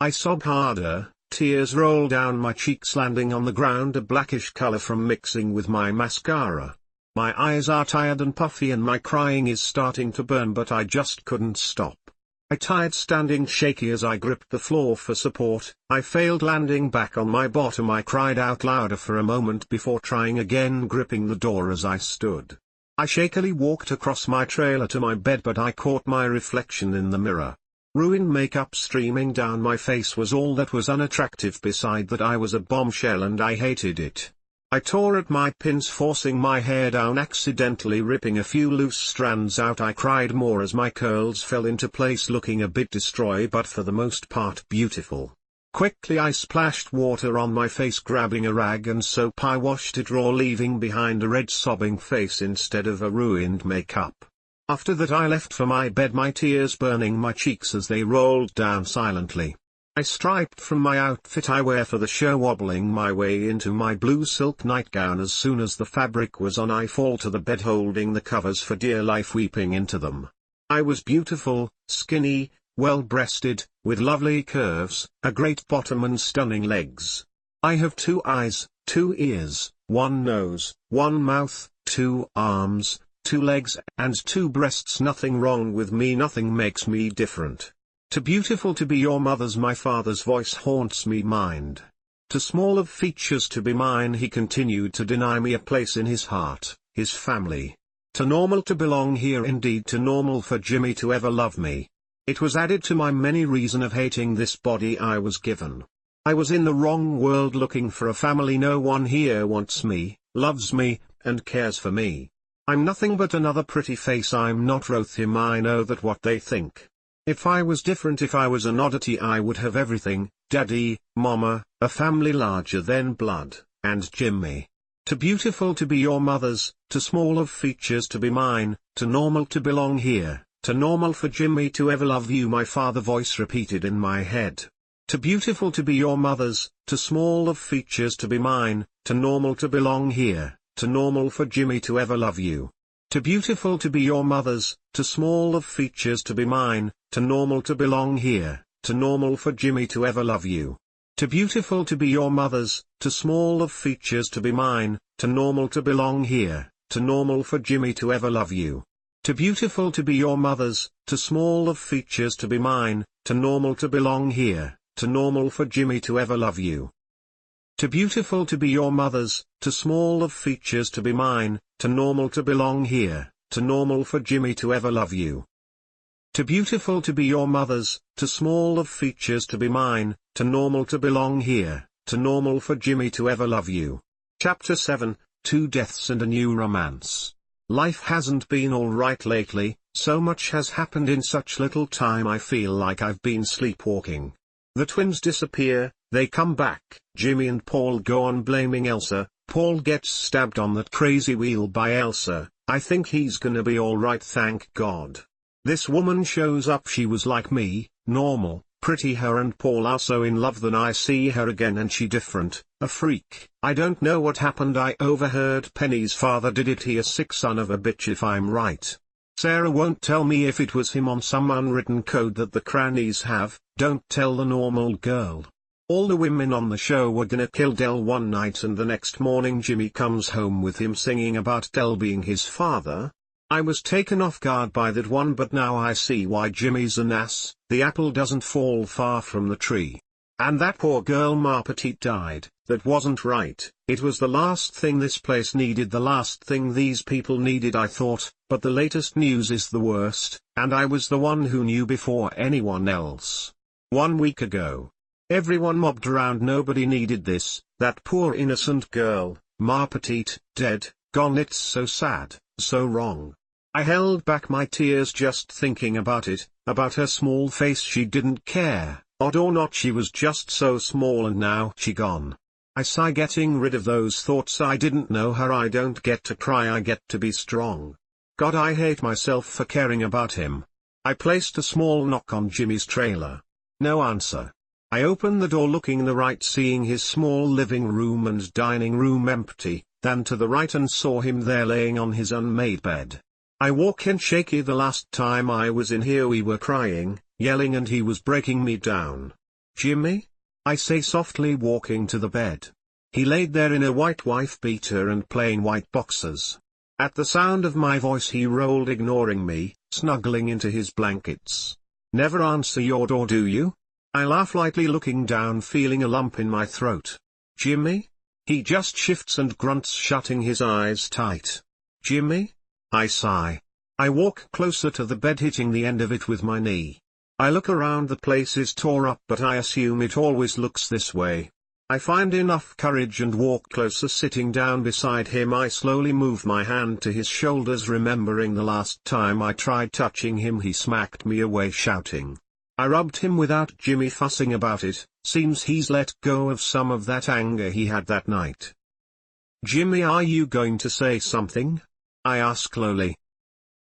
I sob harder, tears roll down my cheeks, landing on the ground, a blackish color from mixing with my mascara. My eyes are tired and puffy and my crying is starting to burn, but I just couldn't stop. I tired, standing shaky as I gripped the floor for support. I failed, landing back on my bottom. I cried out louder for a moment before trying again, gripping the door as I stood. I shakily walked across my trailer to my bed, but I caught my reflection in the mirror. Ruined makeup streaming down my face was all that was unattractive. Beside that, I was a bombshell and I hated it. I tore at my pins, forcing my hair down, accidentally ripping a few loose strands out. I cried more as my curls fell into place, looking a bit destroyed but for the most part beautiful. Quickly I splashed water on my face, grabbing a rag and soap. I washed it raw, leaving behind a red sobbing face instead of a ruined makeup. After that I left for my bed, my tears burning my cheeks as they rolled down silently. I striped from my outfit I wear for the show, wobbling my way into my blue silk nightgown. As soon as the fabric was on, I fall to the bed, holding the covers for dear life, weeping into them. I was beautiful, skinny, well-breasted, with lovely curves, a great bottom and stunning legs. I have 2 eyes, 2 ears, 1 nose, 1 mouth, 2 arms, 2 legs, and 2 breasts. Nothing wrong with me, nothing makes me different. Too beautiful to be your mother's, my father's voice haunts me mind. Too small of features to be mine, he continued to deny me a place in his heart, his family. Too normal to belong here, indeed too normal for Jimmy to ever love me. It was added to my many reason of hating this body I was given. I was in the wrong world, looking for a family. No one here wants me, loves me, and cares for me. I'm nothing but another pretty face. I'm not Rothim. I know that what they think. If I was different, if I was an oddity, I would have everything: daddy, mama, a family larger than blood, and Jimmy. Too beautiful to be your mother's, too small of features to be mine, too normal to belong here, too normal for Jimmy to ever love you, my father voice repeated in my head. Too beautiful to be your mother's, too small of features to be mine, too normal to belong here, too normal for Jimmy to ever love you. Too beautiful to be your mother's, too small of features to be mine, too normal to belong here, too normal for Jimmy to ever love you. Too beautiful to be your mother's, too small of features to be mine, too normal to belong here, too normal for Jimmy to ever love you. Too beautiful to be your mother's, too small of features to be mine, too normal to belong here, too normal for Jimmy to ever love you. Too beautiful to be your mother's, too small of features to be mine, too normal to belong here, too normal for Jimmy to ever love you. Too beautiful to be your mother's, too small of features to be mine, too normal to belong here, too normal for Jimmy to ever love you. Chapter 7, 2 Deaths and a New Romance. Life hasn't been alright lately, so much has happened in such little time I feel like I've been sleepwalking. The twins disappear, they come back, Jimmy and Paul go on blaming Elsa, Paul gets stabbed on that crazy wheel by Elsa. I think he's gonna be alright, thank God. This woman shows up, she was like me, normal, pretty. Her and Paul are so in love. Then I see her again and she different, a freak. I don't know what happened. I overheard Penny's father did it. He a sick son of a bitch if I'm right. Sarah won't tell me if it was him on some unwritten code that the crannies have. Don't tell the normal girl. All the women on the show were gonna kill Del one night, and the next morning Jimmy comes home with him singing about Del being his father. I was taken off guard by that one, but now I see why Jimmy's an ass. The apple doesn't fall far from the tree. And that poor girl Ma Petite died. That wasn't right. It was the last thing this place needed, the last thing these people needed, I thought, but the latest news is the worst, and I was the one who knew before anyone else. 1 week ago. Everyone mobbed around, nobody needed this, that poor innocent girl, Ma Petite, dead, gone. It's so sad, so wrong. I held back my tears just thinking about it, about her small face. She didn't care, odd or not, she was just so small, and now she gone. I sigh, getting rid of those thoughts. I didn't know her. I don't get to cry, I get to be strong. God, I hate myself for caring about him. I placed a small knock on Jimmy's trailer. No answer. I opened the door, looking the right, seeing his small living room and dining room empty, then to the right and saw him there laying on his unmade bed. I walk in shaky. The last time I was in here we were crying, yelling, and he was breaking me down. Jimmy? I say softly, walking to the bed. He laid there in a white wife beater and plain white boxers. At the sound of my voice he rolled, ignoring me, snuggling into his blankets. Never answer your door, do you? I laugh lightly, looking down, feeling a lump in my throat. Jimmy? He just shifts and grunts, shutting his eyes tight. Jimmy? I sigh. I walk closer to the bed, hitting the end of it with my knee. I look around, the place is tore up, but I assume it always looks this way. I find enough courage and walk closer, sitting down beside him. I slowly move my hand to his shoulders, remembering the last time I tried touching him he smacked me away, shouting. I rubbed him without Jimmy fussing about it. Seems he's let go of some of that anger he had that night. Jimmy, are you going to say something? I ask slowly.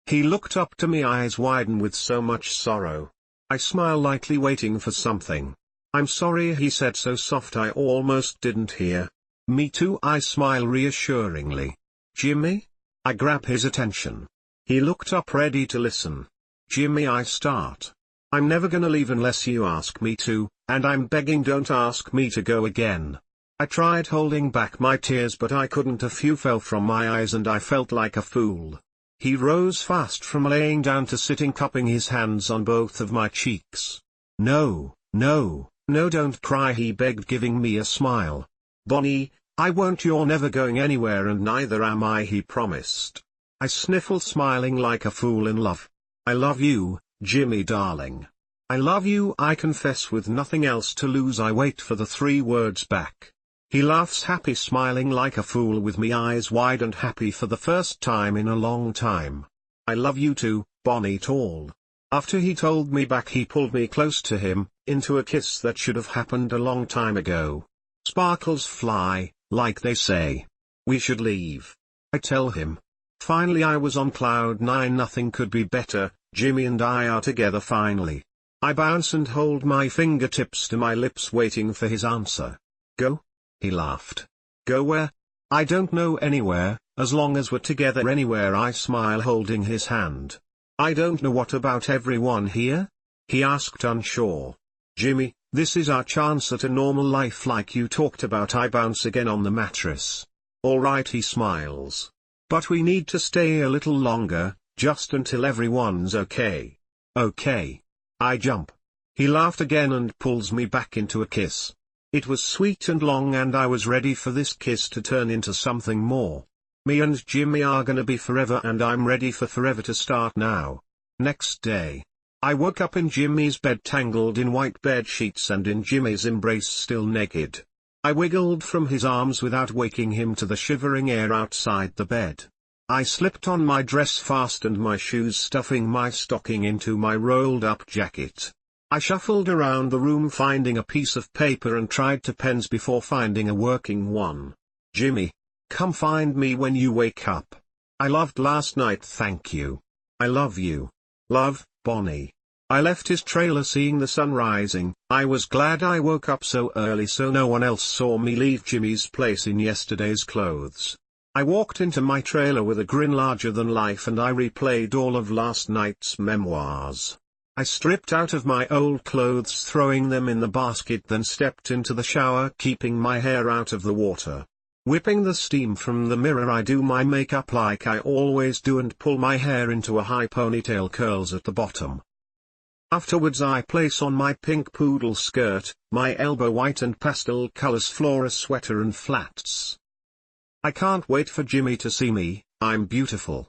He looked up to me, eyes widen with so much sorrow. I smile lightly, waiting for something. I'm sorry, he said so soft I almost didn't hear. Me too, I smile reassuringly. Jimmy? I grab his attention. He looked up, ready to listen. Jimmy, I start. I'm never gonna leave unless you ask me to, and I'm begging, don't ask me to go again. I tried holding back my tears, but I couldn't. A few fell from my eyes and I felt like a fool. He rose fast from laying down to sitting, cupping his hands on both of my cheeks. No, no, no, don't cry, he begged, giving me a smile. Bonnie, I won't, you're never going anywhere, and neither am I, he promised. I sniffled, smiling like a fool in love. I love you, Jimmy darling. I love you, I confess, with nothing else to lose. I wait for the 3 words back. He laughs, happy, smiling like a fool, with me eyes wide and happy for the first time in a long time. I love you too, Bonnie tall. After he told me back, he pulled me close to him, into a kiss that should have happened a long time ago. Sparkles fly, like they say. We should leave. I tell him. Finally I was on cloud 9, nothing could be better, Jimmy and I are together finally. I bounce and hold my fingertips to my lips, waiting for his answer. Go? He laughed. Go where? I don't know, anywhere, as long as we're together, anywhere, I smile, holding his hand. I don't know, what about everyone here? He asked, unsure. Jimmy, this is our chance at a normal life like you talked about. I bounce again on the mattress. All right, he smiles. But we need to stay a little longer, just until everyone's okay. Okay. I jump. He laughed again and pulls me back into a kiss. It was sweet and long, and I was ready for this kiss to turn into something more. Me and Jimmy are gonna be forever, and I'm ready for forever to start now. Next day. I woke up in Jimmy's bed, tangled in white bed sheets and in Jimmy's embrace, still naked. I wiggled from his arms without waking him to the shivering air outside the bed. I slipped on my dress fast and my shoes, stuffing my stocking into my rolled-up jacket. I shuffled around the room, finding a piece of paper, and tried to pens before finding a working one. Jimmy, come find me when you wake up. I loved last night, thank you. I love you. Love, Bonnie. I left his trailer seeing the sun rising. I was glad I woke up so early so no one else saw me leave Jimmy's place in yesterday's clothes. I walked into my trailer with a grin larger than life, and I replayed all of last night's memoirs. I stripped out of my old clothes, throwing them in the basket, then stepped into the shower, keeping my hair out of the water. Whipping the steam from the mirror, I do my makeup like I always do and pull my hair into a high ponytail, curls at the bottom. Afterwards I place on my pink poodle skirt, my elbow white and pastel colors flora sweater and flats. I can't wait for Jimmy to see me, I'm beautiful.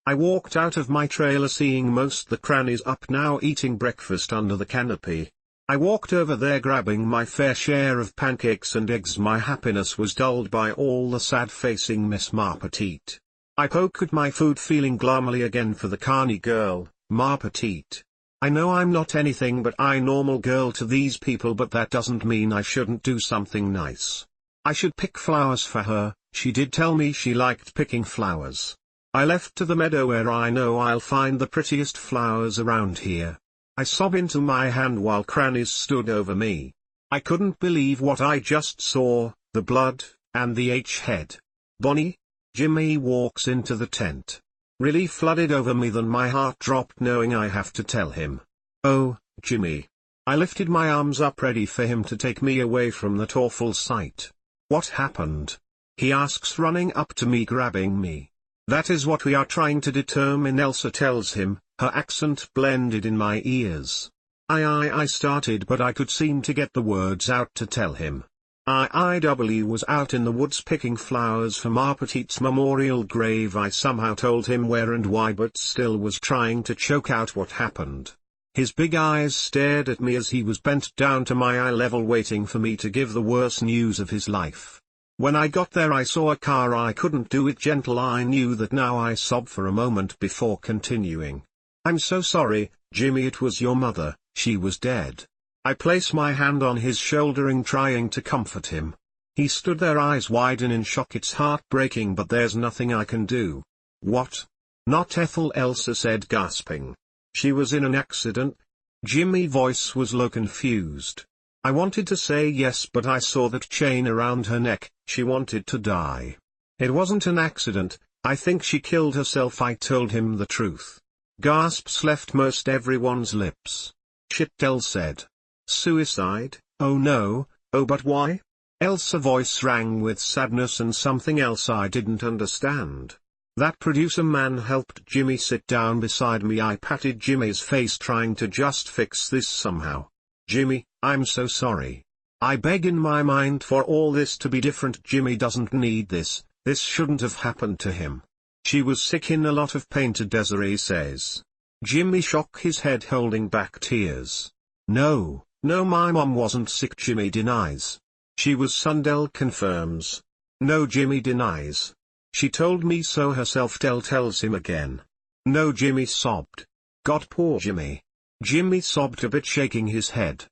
I walked out of my trailer seeing most the crannies up now eating breakfast under the canopy. I walked over there grabbing my fair share of pancakes and eggs. My happiness was dulled by all the sad-facing Miss Ma Petite. I poke at my food feeling glumly again for the carny girl, Ma Petite. I know I'm not anything but a normal girl to these people, but that doesn't mean I shouldn't do something nice. I should pick flowers for her. She did tell me she liked picking flowers. I left to the meadow where I know I'll find the prettiest flowers around here. I sob into my hand while crannies stood over me. I couldn't believe what I just saw, the blood, and the H-head. Bonnie? Jimmy walks into the tent. Relief flooded over me, then my heart dropped knowing I have to tell him. Oh, Jimmy. I lifted my arms up ready for him to take me away from that awful sight. What happened? He asks, running up to me, grabbing me. That is what we are trying to determine, Elsa tells him, her accent blended in my ears. I started, but I could seem to get the words out to tell him. I was out in the woods picking flowers for Ma Petite's memorial grave. I somehow told him where and why, but still was trying to choke out what happened. His big eyes stared at me as he was bent down to my eye level waiting for me to give the worst news of his life. When I got there I saw a car. I couldn't do it gentle. I knew that now. I sobbed for a moment before continuing. I'm so sorry, Jimmy, it was your mother, she was dead. I place my hand on his shoulder trying to comfort him. He stood there, eyes wide and in shock. It's heartbreaking, but there's nothing I can do. What? Not Ethel, Elsa said, gasping. She was in an accident? Jimmy's voice was low, confused. I wanted to say yes, but I saw that chain around her neck. She wanted to die. It wasn't an accident, I think she killed herself. I told him the truth. Gasps left most everyone's lips. Shit, Elle said. Suicide? Oh no, oh but why? Elsa's voice rang with sadness and something else I didn't understand. That producer man helped Jimmy sit down beside me. I patted Jimmy's face trying to just fix this somehow. Jimmy, I'm so sorry. I beg in my mind for all this to be different. Jimmy doesn't need this shouldn't have happened to him. She was sick, in a lot of pain, Desiree says. Jimmy shook his head, holding back tears. No, my mom wasn't sick, Jimmy denies. She was, Sundell confirms. No, Jimmy denies. She told me so herself, Dell tells him again. No, Jimmy sobbed. God, poor Jimmy. Jimmy sobbed a bit, shaking his head.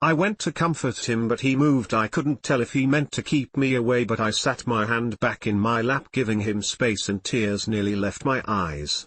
I went to comfort him, but he moved. I couldn't tell if he meant to keep me away, but I sat my hand back in my lap, giving him space, and tears nearly left my eyes.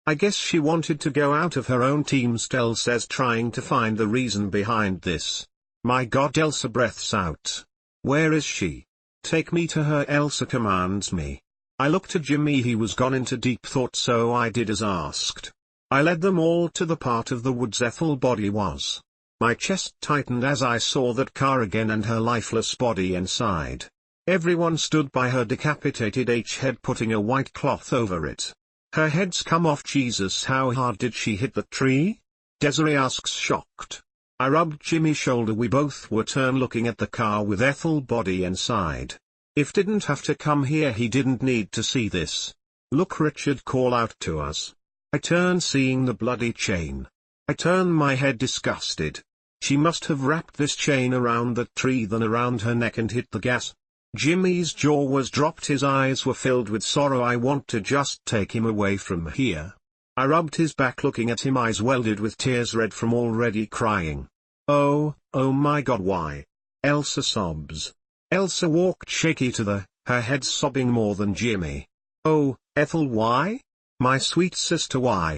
I guess she wanted to go out of her own team, Stell says, trying to find the reason behind this. My God, Elsa breathes out. Where is she? Take me to her, Elsa commands me. I looked at Jimmy. He was gone into deep thought, so I did as asked. I led them all to the part of the woods Ethel's body was. My chest tightened as I saw that car again and her lifeless body inside. Everyone stood by her decapitated H-head, putting a white cloth over it. Her head's come off. Jesus, how hard did she hit the tree? Desiree asks, shocked. I rubbed Jimmy's shoulder. We both were turned looking at the car with Ethel's body inside. If didn't have to come here, he didn't need to see this. Look, Richard call out to us. I turn, seeing the bloody chain. I turn my head, disgusted. She must have wrapped this chain around that tree, then around her neck, and hit the gas. Jimmy's jaw was dropped, his eyes were filled with sorrow. I want to just take him away from here. I rubbed his back, looking at him, eyes welded with tears, red from already crying. Oh my God, why? Elsa sobs. Elsa walked shaky to her head sobbing more than Jimmy. Oh, Ethel, why? My sweet sister, why?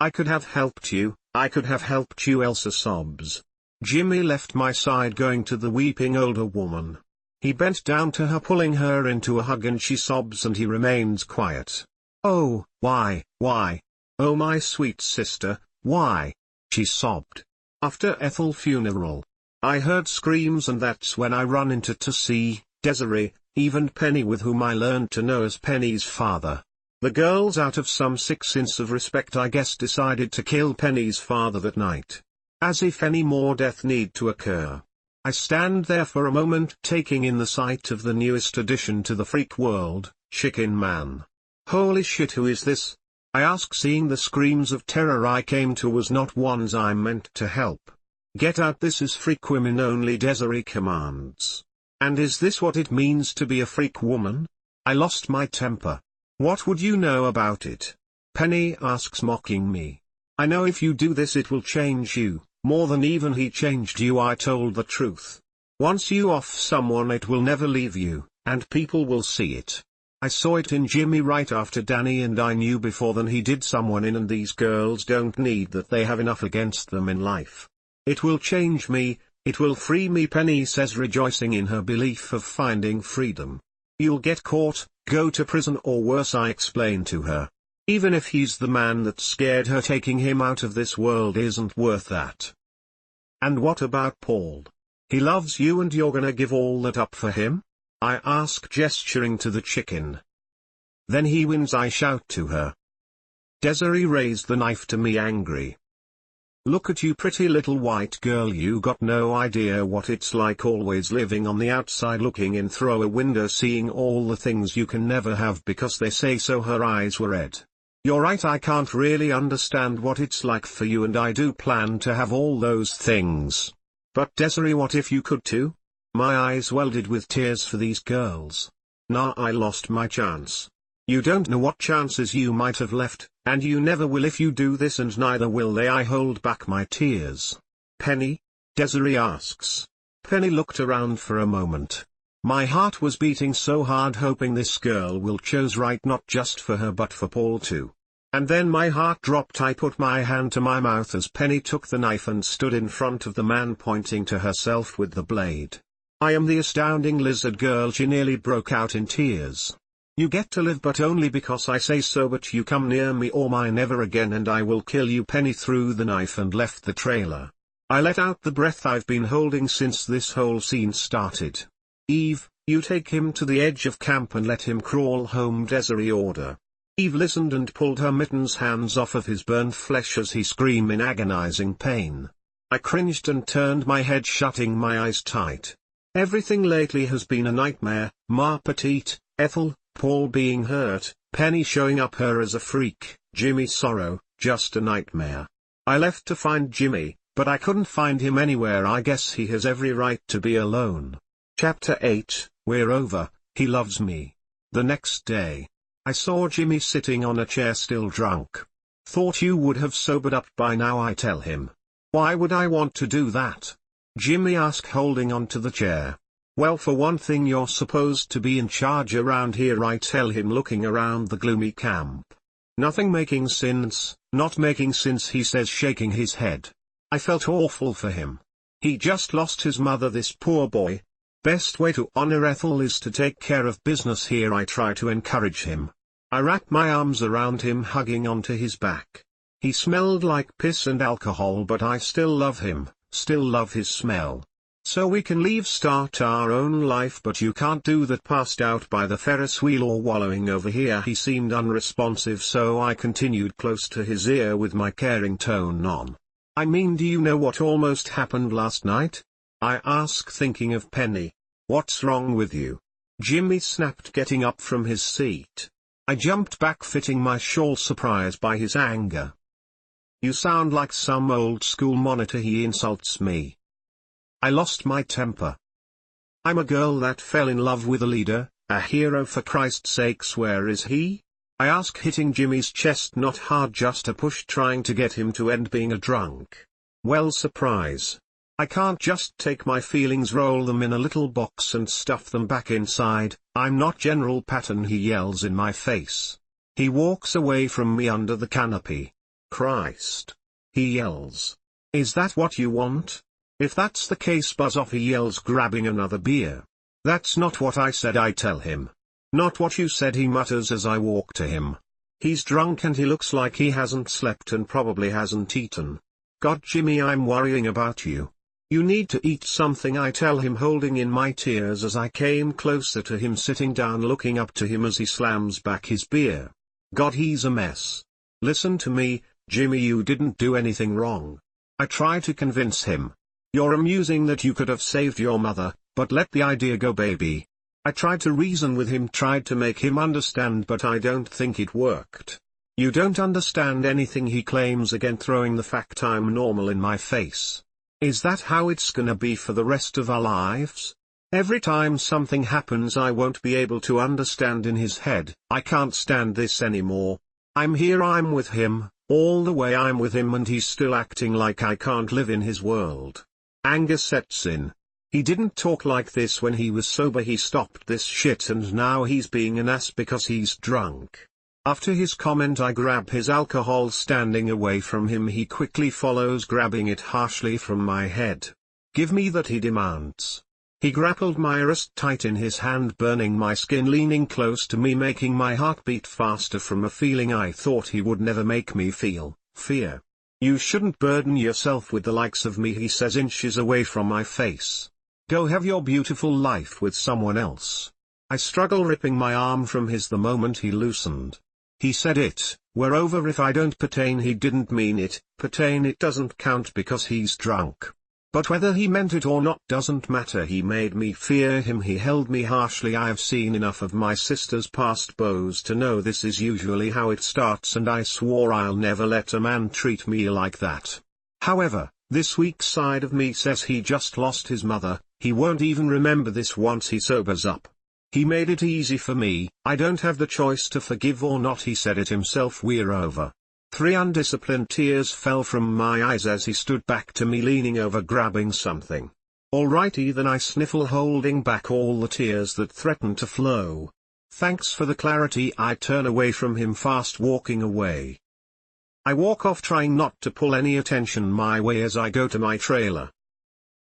I could have helped you, Elsa sobs. Jimmy left my side, going to the weeping older woman. He bent down to her, pulling her into a hug, and she sobs, and he remains quiet. Oh, why? Oh, my sweet sister, why? She sobbed. After Ethel's funeral, I heard screams and that's when I run into to see Desiree, even Penny, with whom I learned to know as Penny's father. The girls, out of some sick sense of respect I guess, decided to kill Penny's father that night. As if any more death need to occur. I stand there for a moment taking in the sight of the newest addition to the freak world, Chicken Man. Holy shit, who is this? I ask, seeing the screams of terror I came to was not ones I meant to help. Get out, this is freak women only, Desiree commands. And is this what it means to be a freak woman? I lost my temper. What would you know about it? Penny asks, mocking me. I know if you do this it will change you, more than even he changed you. I told the truth. Once you off someone it will never leave you, and people will see it. I saw it in Jimmy right after Danny, and I knew before then he did someone in, and these girls don't need that, they have enough against them in life. It will change me, it will free me, Penny says, rejoicing in her belief of finding freedom. You'll get caught, go to prison or worse, I explain to her. Even if he's the man that scared her, taking him out of this world isn't worth that. And what about Paul? He loves you and you're gonna give all that up for him? I ask, gesturing to the chicken. Then he wins, I shout to her. Desiree raised the knife to me, angry. Look at you, pretty little white girl, you got no idea what it's like always living on the outside, looking in through a window, seeing all the things you can never have because they say so. Her eyes were red. You're right, I can't really understand what it's like for you, and I do plan to have all those things. But Desiree, what if you could too? My eyes welded with tears for these girls. Nah, I lost my chance. You don't know what chances you might have left, and you never will if you do this, and neither will they. I hold back my tears. Penny? Desiree asks. Penny looked around for a moment. My heart was beating so hard, hoping this girl will choose right, not just for her but for Paul too. And then my heart dropped. I put my hand to my mouth as Penny took the knife and stood in front of the man, pointing to herself with the blade. I am the astounding lizard girl. She nearly broke out in tears. You get to live, but only because I say so, but you come near me or mine ever again and I will kill you. Penny threw the knife and left the trailer. I let out the breath I've been holding since this whole scene started. Eve, you take him to the edge of camp and let him crawl home, Desiree ordered. Eve listened and pulled her mitten's hands off of his burned flesh as he screamed in agonizing pain. I cringed and turned my head, shutting my eyes tight. Everything lately has been a nightmare, Ma Petite, Ethel, Paul being hurt, Penny showing up her as a freak, Jimmy's sorrow, just a nightmare. I left to find Jimmy, but I couldn't find him anywhere. I guess he has every right to be alone. Chapter 8, We're over, he loves me. The next day, I saw Jimmy sitting on a chair still drunk. Thought you would have sobered up by now, I tell him. Why would I want to do that? Jimmy asked, holding on to the chair. Well, for one thing, you're supposed to be in charge around here, I tell him, looking around the gloomy camp. Nothing making sense, not making sense, he says, shaking his head. I felt awful for him. He just lost his mother, this poor boy. Best way to honor Ethel is to take care of business here, I try to encourage him. I wrap my arms around him, hugging onto his back. He smelled like piss and alcohol, but I still love him, still love his smell. So we can leave, start our own life, but you can't do that passed out by the Ferris wheel or wallowing over here. He seemed unresponsive, so I continued close to his ear with my caring tone on. I mean, do you know what almost happened last night? I asked, thinking of Penny. What's wrong with you? Jimmy snapped, getting up from his seat. I jumped back, fitting my shawl, surprised by his anger. You sound like some old school monitor, he insults me. I lost my temper. I'm a girl that fell in love with a leader, a hero, for Christ's sakes, where is he? I ask, hitting Jimmy's chest, not hard, just a push, trying to get him to end being a drunk. Well, surprise. I can't just take my feelings, roll them in a little box and stuff them back inside. I'm not General Patton, he yells in my face. He walks away from me under the canopy. Christ. He yells. Is that what you want? If that's the case, buzz off, he yells, grabbing another beer. That's not what I said, I tell him. Not what you said, he mutters as I walk to him. He's drunk and he looks like he hasn't slept and probably hasn't eaten. God, Jimmy, I'm worrying about you. "You need to eat something," I tell him, holding in my tears as I came closer to him, sitting down looking up to him as he slams back his beer. God, he's a mess. "Listen to me, Jimmy, you didn't do anything wrong." I try to convince him. "You're amusing that you could have saved your mother, but let the idea go, baby." I tried to reason with him, tried to make him understand, but I don't think it worked. "You don't understand anything," he claims, again throwing the fact I'm normal in my face. Is that how it's gonna be for the rest of our lives? Every time something happens I won't be able to understand in his head. I can't stand this anymore. I'm here, I'm with him, all the way I'm with him, and he's still acting like I can't live in his world. Anger sets in. He didn't talk like this when he was sober. He stopped this shit and now he's being an ass because he's drunk. After his comment I grab his alcohol. Standing away from him he quickly follows, grabbing it harshly from my head. "Give me that," he demands. He grappled my wrist tight in his hand, burning my skin, leaning close to me, making my heart beat faster from a feeling I thought he would never make me feel, fear. "You shouldn't burden yourself with the likes of me," he says, inches away from my face. "Go have your beautiful life with someone else." I struggle, ripping my arm from his the moment he loosened. He said it, "We're over." If I don't pertain, he didn't mean it. Pertain, it doesn't count because he's drunk. But whether he meant it or not doesn't matter. He made me fear him. He held me harshly. I have seen enough of my sister's past beaux to know this is usually how it starts, and I swore I'll never let a man treat me like that. However, this weak side of me says he just lost his mother. He won't even remember this once he sobers up. He made it easy for me. I don't have the choice to forgive or not. He said it himself. We're over. 3 undisciplined tears fell from my eyes as he stood back to me, leaning over, grabbing something. "Alrighty then," I sniffle, holding back all the tears that threaten to flow. "Thanks for the clarity." I turn away from him, fast walking away. I walk off, trying not to pull any attention my way as I go to my trailer.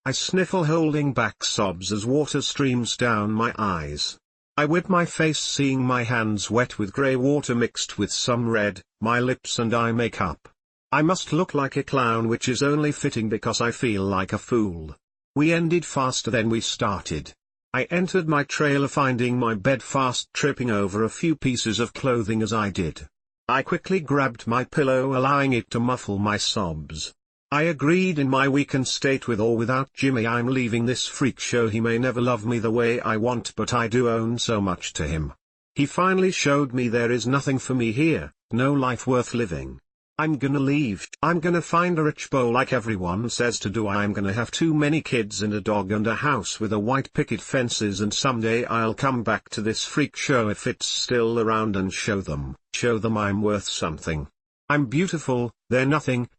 I sniffle, holding back sobs as water streams down my eyes. I wipe my face, seeing my hands wet with grey water mixed with some red, my lips and eye makeup. I must look like a clown, which is only fitting because I feel like a fool. We ended faster than we started. I entered my trailer, finding my bed fast, tripping over a few pieces of clothing as I did. I quickly grabbed my pillow, allowing it to muffle my sobs. I agreed, in my weakened state, with or without Jimmy, I'm leaving this freak show. He may never love me the way I want, but I do own so much to him. He finally showed me there is nothing for me here, no life worth living. I'm gonna leave. I'm gonna find a rich beau like everyone says to do. I'm gonna have too many kids and a dog and a house with a white picket fences, and someday I'll come back to this freak show if it's still around and show them I'm worth something. I'm beautiful. They're nothing.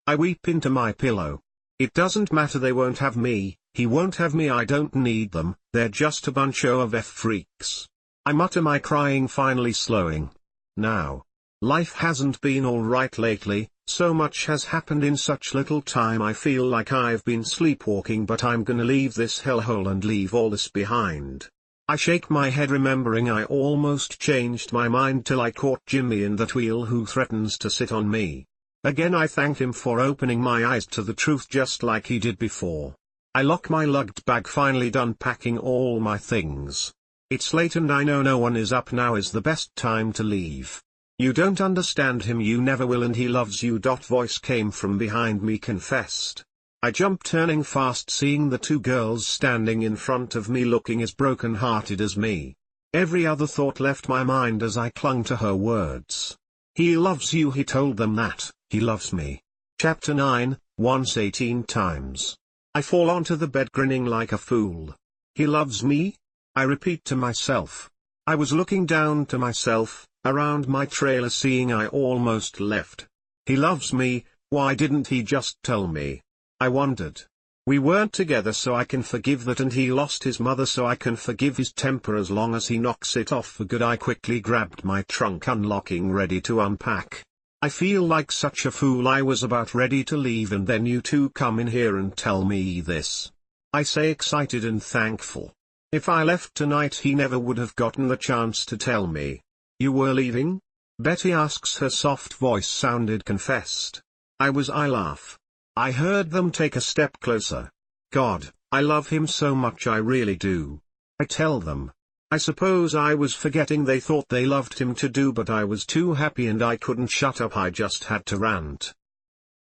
I weep into my pillow. It doesn't matter, they won't have me, he won't have me, I don't need them, they're just a bunch of freaks. I mutter, my crying finally slowing. Now. Life hasn't been alright lately, so much has happened in such little time. I feel like I've been sleepwalking, but I'm gonna leave this hellhole and leave all this behind. I shake my head, remembering I almost changed my mind till I caught Jimmy in that wheel, who threatens to sit on me. Again I thank him for opening my eyes to the truth just like he did before. I lock my lugged bag, finally done packing all my things. It's late and I know no one is up. Now is the best time to leave. "You don't understand him, you never will, and he loves you." Voice came from behind me, confessed. I jumped, turning fast, seeing the 2 girls standing in front of me looking as broken-hearted as me. Every other thought left my mind as I clung to her words. "He loves you," he told them that. He loves me. Chapter 9, once 18 times. I fall onto the bed, grinning like a fool. He loves me? I repeat to myself. I was looking down to myself, around my trailer, seeing I almost left. He loves me, why didn't he just tell me? I wondered. We weren't together, so I can forgive that, and he lost his mother, so I can forgive his temper as long as he knocks it off for good. I quickly grabbed my trunk, unlocking, ready to unpack. I feel like such a fool. I was about ready to leave, and then you 2 come in here and tell me this. I say, excited and thankful. If I left tonight, he never would have gotten the chance to tell me. "You were leaving?" Betty asks, her soft voice sounded confessed. I laugh. I heard them take a step closer. God, I love him so much, I really do. I tell them. I suppose I was forgetting they thought they loved him to do, but I was too happy and I couldn't shut up, I just had to rant.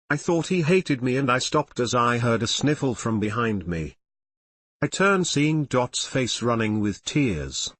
I thought he hated me and I stopped as I heard a sniffle from behind me. I turned, seeing Dot's face running with tears.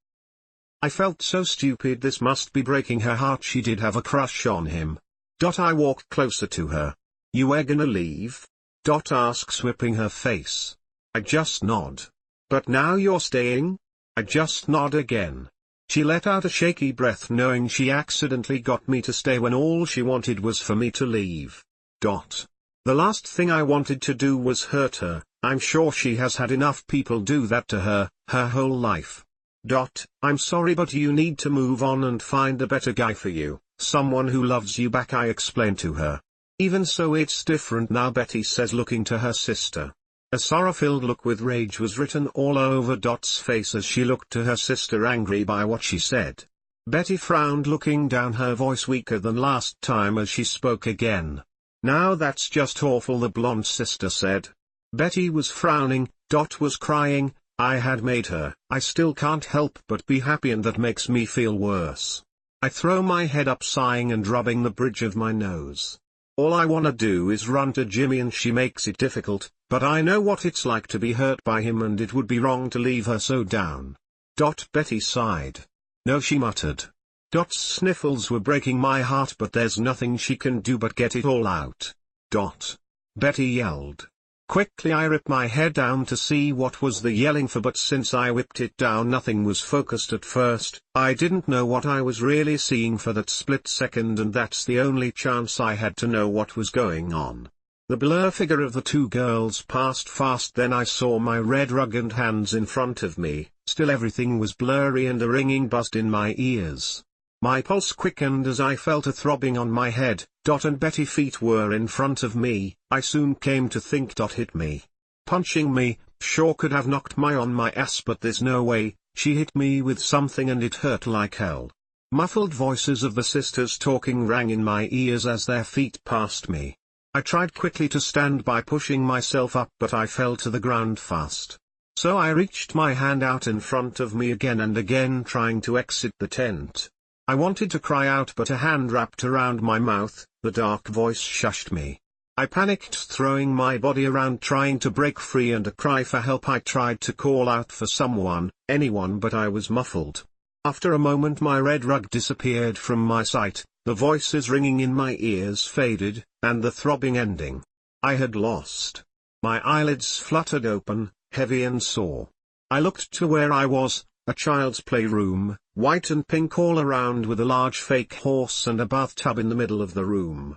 I felt so stupid, this must be breaking her heart, she did have a crush on him. Dot, I walked closer to her. You were gonna leave? Dot asks, whipping her face. I just nod. But now you're staying? I just nod again. She let out a shaky breath, knowing she accidentally got me to stay when all she wanted was for me to leave. Dot. The last thing I wanted to do was hurt her. I'm sure she has had enough people do that to her whole life. Dot. I'm sorry, but you need to move on and find a better guy for you, someone who loves you back, I explained to her. Even so, it's different now, Betty says, looking to her sister. A sorrow-filled look with rage was written all over Dot's face as she looked to her sister, angry by what she said. Betty frowned, looking down, her voice weaker than last time as she spoke again. Now that's just awful, the blonde sister said. Betty was frowning, Dot was crying. I had made her. I still can't help but be happy, and that makes me feel worse. I throw my head up, sighing and rubbing the bridge of my nose. All I wanna do is run to Jimmy, and she makes it difficult, but I know what it's like to be hurt by him, and it would be wrong to leave her so down. Dot. Betty sighed. No, she muttered. Dot's sniffles were breaking my heart, but there's nothing she can do but get it all out. Dot. Betty yelled. Quickly I ripped my head down to see what was the yelling for, but since I whipped it down nothing was focused at first. I didn't know what I was really seeing for that split second, and that's the only chance I had to know what was going on. The blur figure of the two girls passed fast, then I saw my red rug and hands in front of me. Still everything was blurry and a ringing buzzed in my ears. My pulse quickened as I felt a throbbing on my head. Dot and Betty feet were in front of me. I soon came to think Dot hit me. Punching me, sure could have knocked my on my ass, but there's no way. She hit me with something and it hurt like hell. Muffled voices of the sisters talking rang in my ears as their feet passed me. I tried quickly to stand by pushing myself up, but I fell to the ground fast. So I reached my hand out in front of me again and again, trying to exit the tent. I wanted to cry out, but a hand wrapped around my mouth. The dark voice shushed me. I panicked, throwing my body around trying to break free, and a cry for help. I tried to call out for someone, anyone, but I was muffled. After a moment my red rug disappeared from my sight, the voices ringing in my ears faded, and the throbbing ending. I had lost. My eyelids fluttered open, heavy and sore. I looked to where I was, a child's playroom, white and pink all around, with a large fake horse and a bathtub in the middle of the room.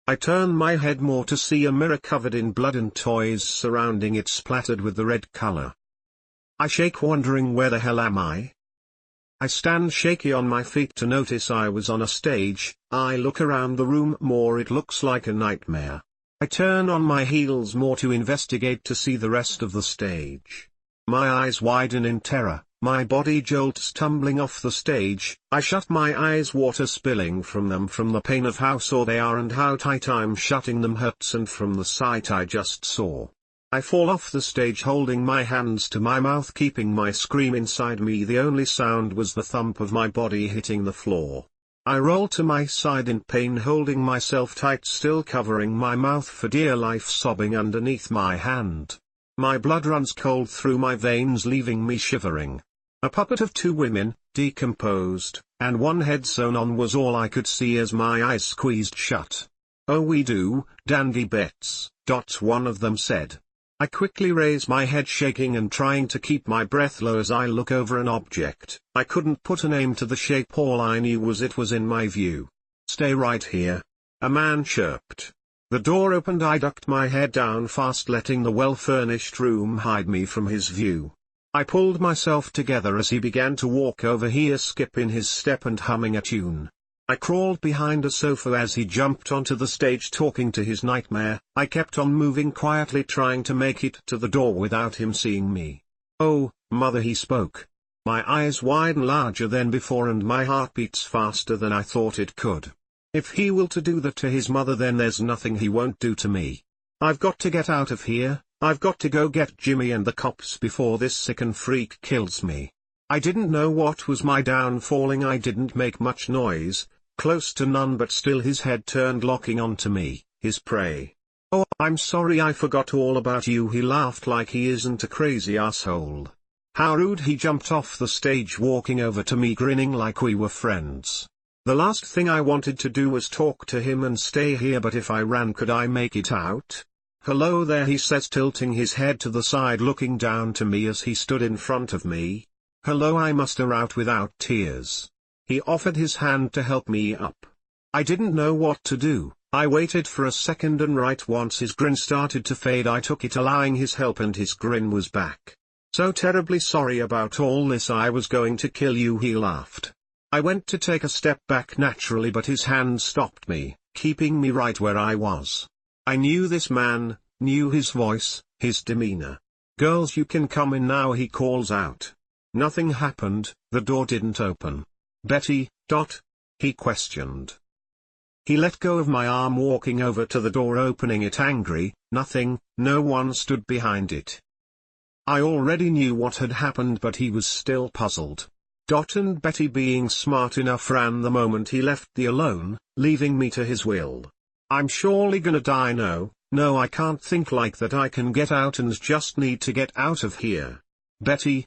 I turn my head more to see a mirror covered in blood and toys surrounding it, splattered with the red color. I shake, wondering where the hell am I? I stand shaky on my feet to notice I was on a stage. I look around the room more, it looks like a nightmare. I turn on my heels more to investigate to see the rest of the stage. My eyes widen in terror, my body jolts, tumbling off the stage. I shut my eyes, water spilling from them from the pain of how sore they are and how tight I'm shutting them hurts, and from the sight I just saw. I fall off the stage, holding my hands to my mouth, keeping my scream inside me. The only sound was the thump of my body hitting the floor. I roll to my side in pain, holding myself tight, still covering my mouth for dear life, sobbing underneath my hand. My blood runs cold through my veins, leaving me shivering. A puppet of two women, decomposed, and one head sewn on was all I could see as my eyes squeezed shut. "Oh, we do, dandy bits," one of them said. I quickly raise my head, shaking and trying to keep my breath low as I look over an object. I couldn't put a name to the shape, all I knew was it was in my view. "Stay right here," a man chirped. The door opened. I ducked my head down fast, letting the well-furnished room hide me from his view. I pulled myself together as he began to walk over here, skip in his step and humming a tune. I crawled behind a sofa as he jumped onto the stage, talking to his nightmare. I kept on moving quietly, trying to make it to the door without him seeing me. "Oh, mother," he spoke. My eyes widen larger than before, and my heart beats faster than I thought it could. If he will to do that to his mother, then there's nothing he won't do to me. I've got to get out of here. I've got to go get Jimmy and the cops before this sickened freak kills me. I didn't know what was my downfalling. I didn't make much noise, close to none, but still his head turned, locking onto me, his prey. Oh, I'm sorry, I forgot all about you. He laughed like he isn't a crazy asshole. How rude. He jumped off the stage, walking over to me, grinning like we were friends. The last thing I wanted to do was talk to him and stay here, but if I ran, could I make it out? Hello there, he says, tilting his head to the side, looking down to me as he stood in front of me. Hello, I muster out without tears. He offered his hand to help me up. I didn't know what to do. I waited for a second, and right once his grin started to fade, I took it, allowing his help, and his grin was back. So terribly sorry about all this. I was going to kill you, he laughed. I went to take a step back naturally, but his hand stopped me, keeping me right where I was. I knew this man, knew his voice, his demeanor. Girls, you can come in now, he calls out. Nothing happened, the door didn't open. Betty, he questioned. He let go of my arm, walking over to the door, opening it, angry. Nothing, no one stood behind it. I already knew what had happened, but he was still puzzled. And Betty, being smart enough, ran the moment he left the alone, leaving me to his will. I'm surely gonna die. No, I can't think like that. I can get out and just need to get out of here. Betty,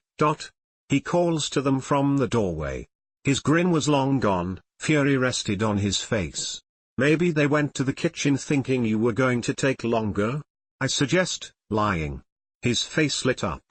he calls to them from the doorway. His grin was long gone, fury rested on his face. Maybe they went to the kitchen thinking you were going to take longer? I suggest, lying. His face lit up.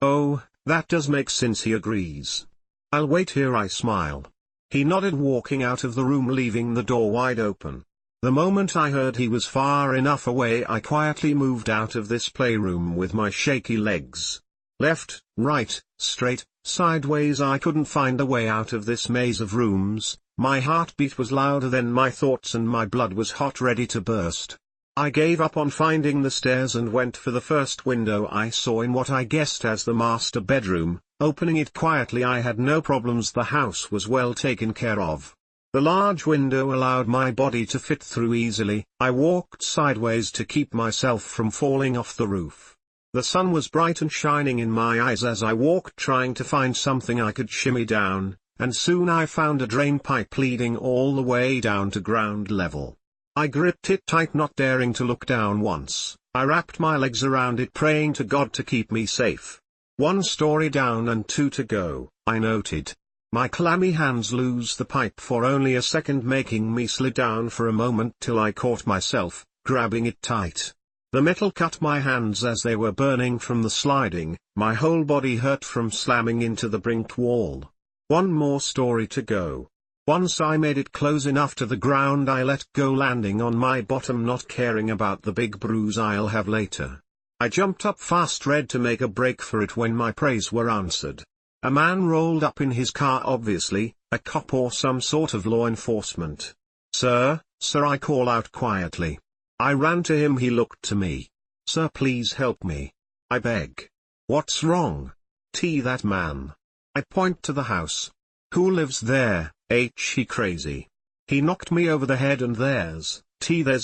Oh, that does make sense, he agrees. I'll wait here, I smile. He nodded, walking out of the room, leaving the door wide open. The moment I heard he was far enough away, I quietly moved out of this playroom with my shaky legs. Left, right, straight, sideways, I couldn't find a way out of this maze of rooms. My heartbeat was louder than my thoughts, and my blood was hot, ready to burst. I gave up on finding the stairs and went for the first window I saw in what I guessed as the master bedroom. Opening it quietly, I had no problems. The house was well taken care of. The large window allowed my body to fit through easily. I walked sideways to keep myself from falling off the roof. The sun was bright and shining in my eyes as I walked, trying to find something I could shimmy down, and soon I found a drain pipe leading all the way down to ground level. I gripped it tight, not daring to look down once. I wrapped my legs around it, praying to God to keep me safe. 1 story down and 2 to go, I noted. My clammy hands lose the pipe for only a second, making me slide down for a moment till I caught myself, grabbing it tight. The metal cut my hands as they were burning from the sliding. My whole body hurt from slamming into the brick wall. 1 more story to go. Once I made it close enough to the ground, I let go, landing on my bottom, not caring about the big bruise I'll have later. I jumped up fast, ready to make a break for it, when my prayers were answered. A man rolled up in his car, obviously, a cop or some sort of law enforcement. Sir, I call out quietly. I ran to him. He looked to me. Sir, please help me. I beg. What's wrong? That man. I point to the house. Who lives there? He crazy. He knocked me over the head, and there's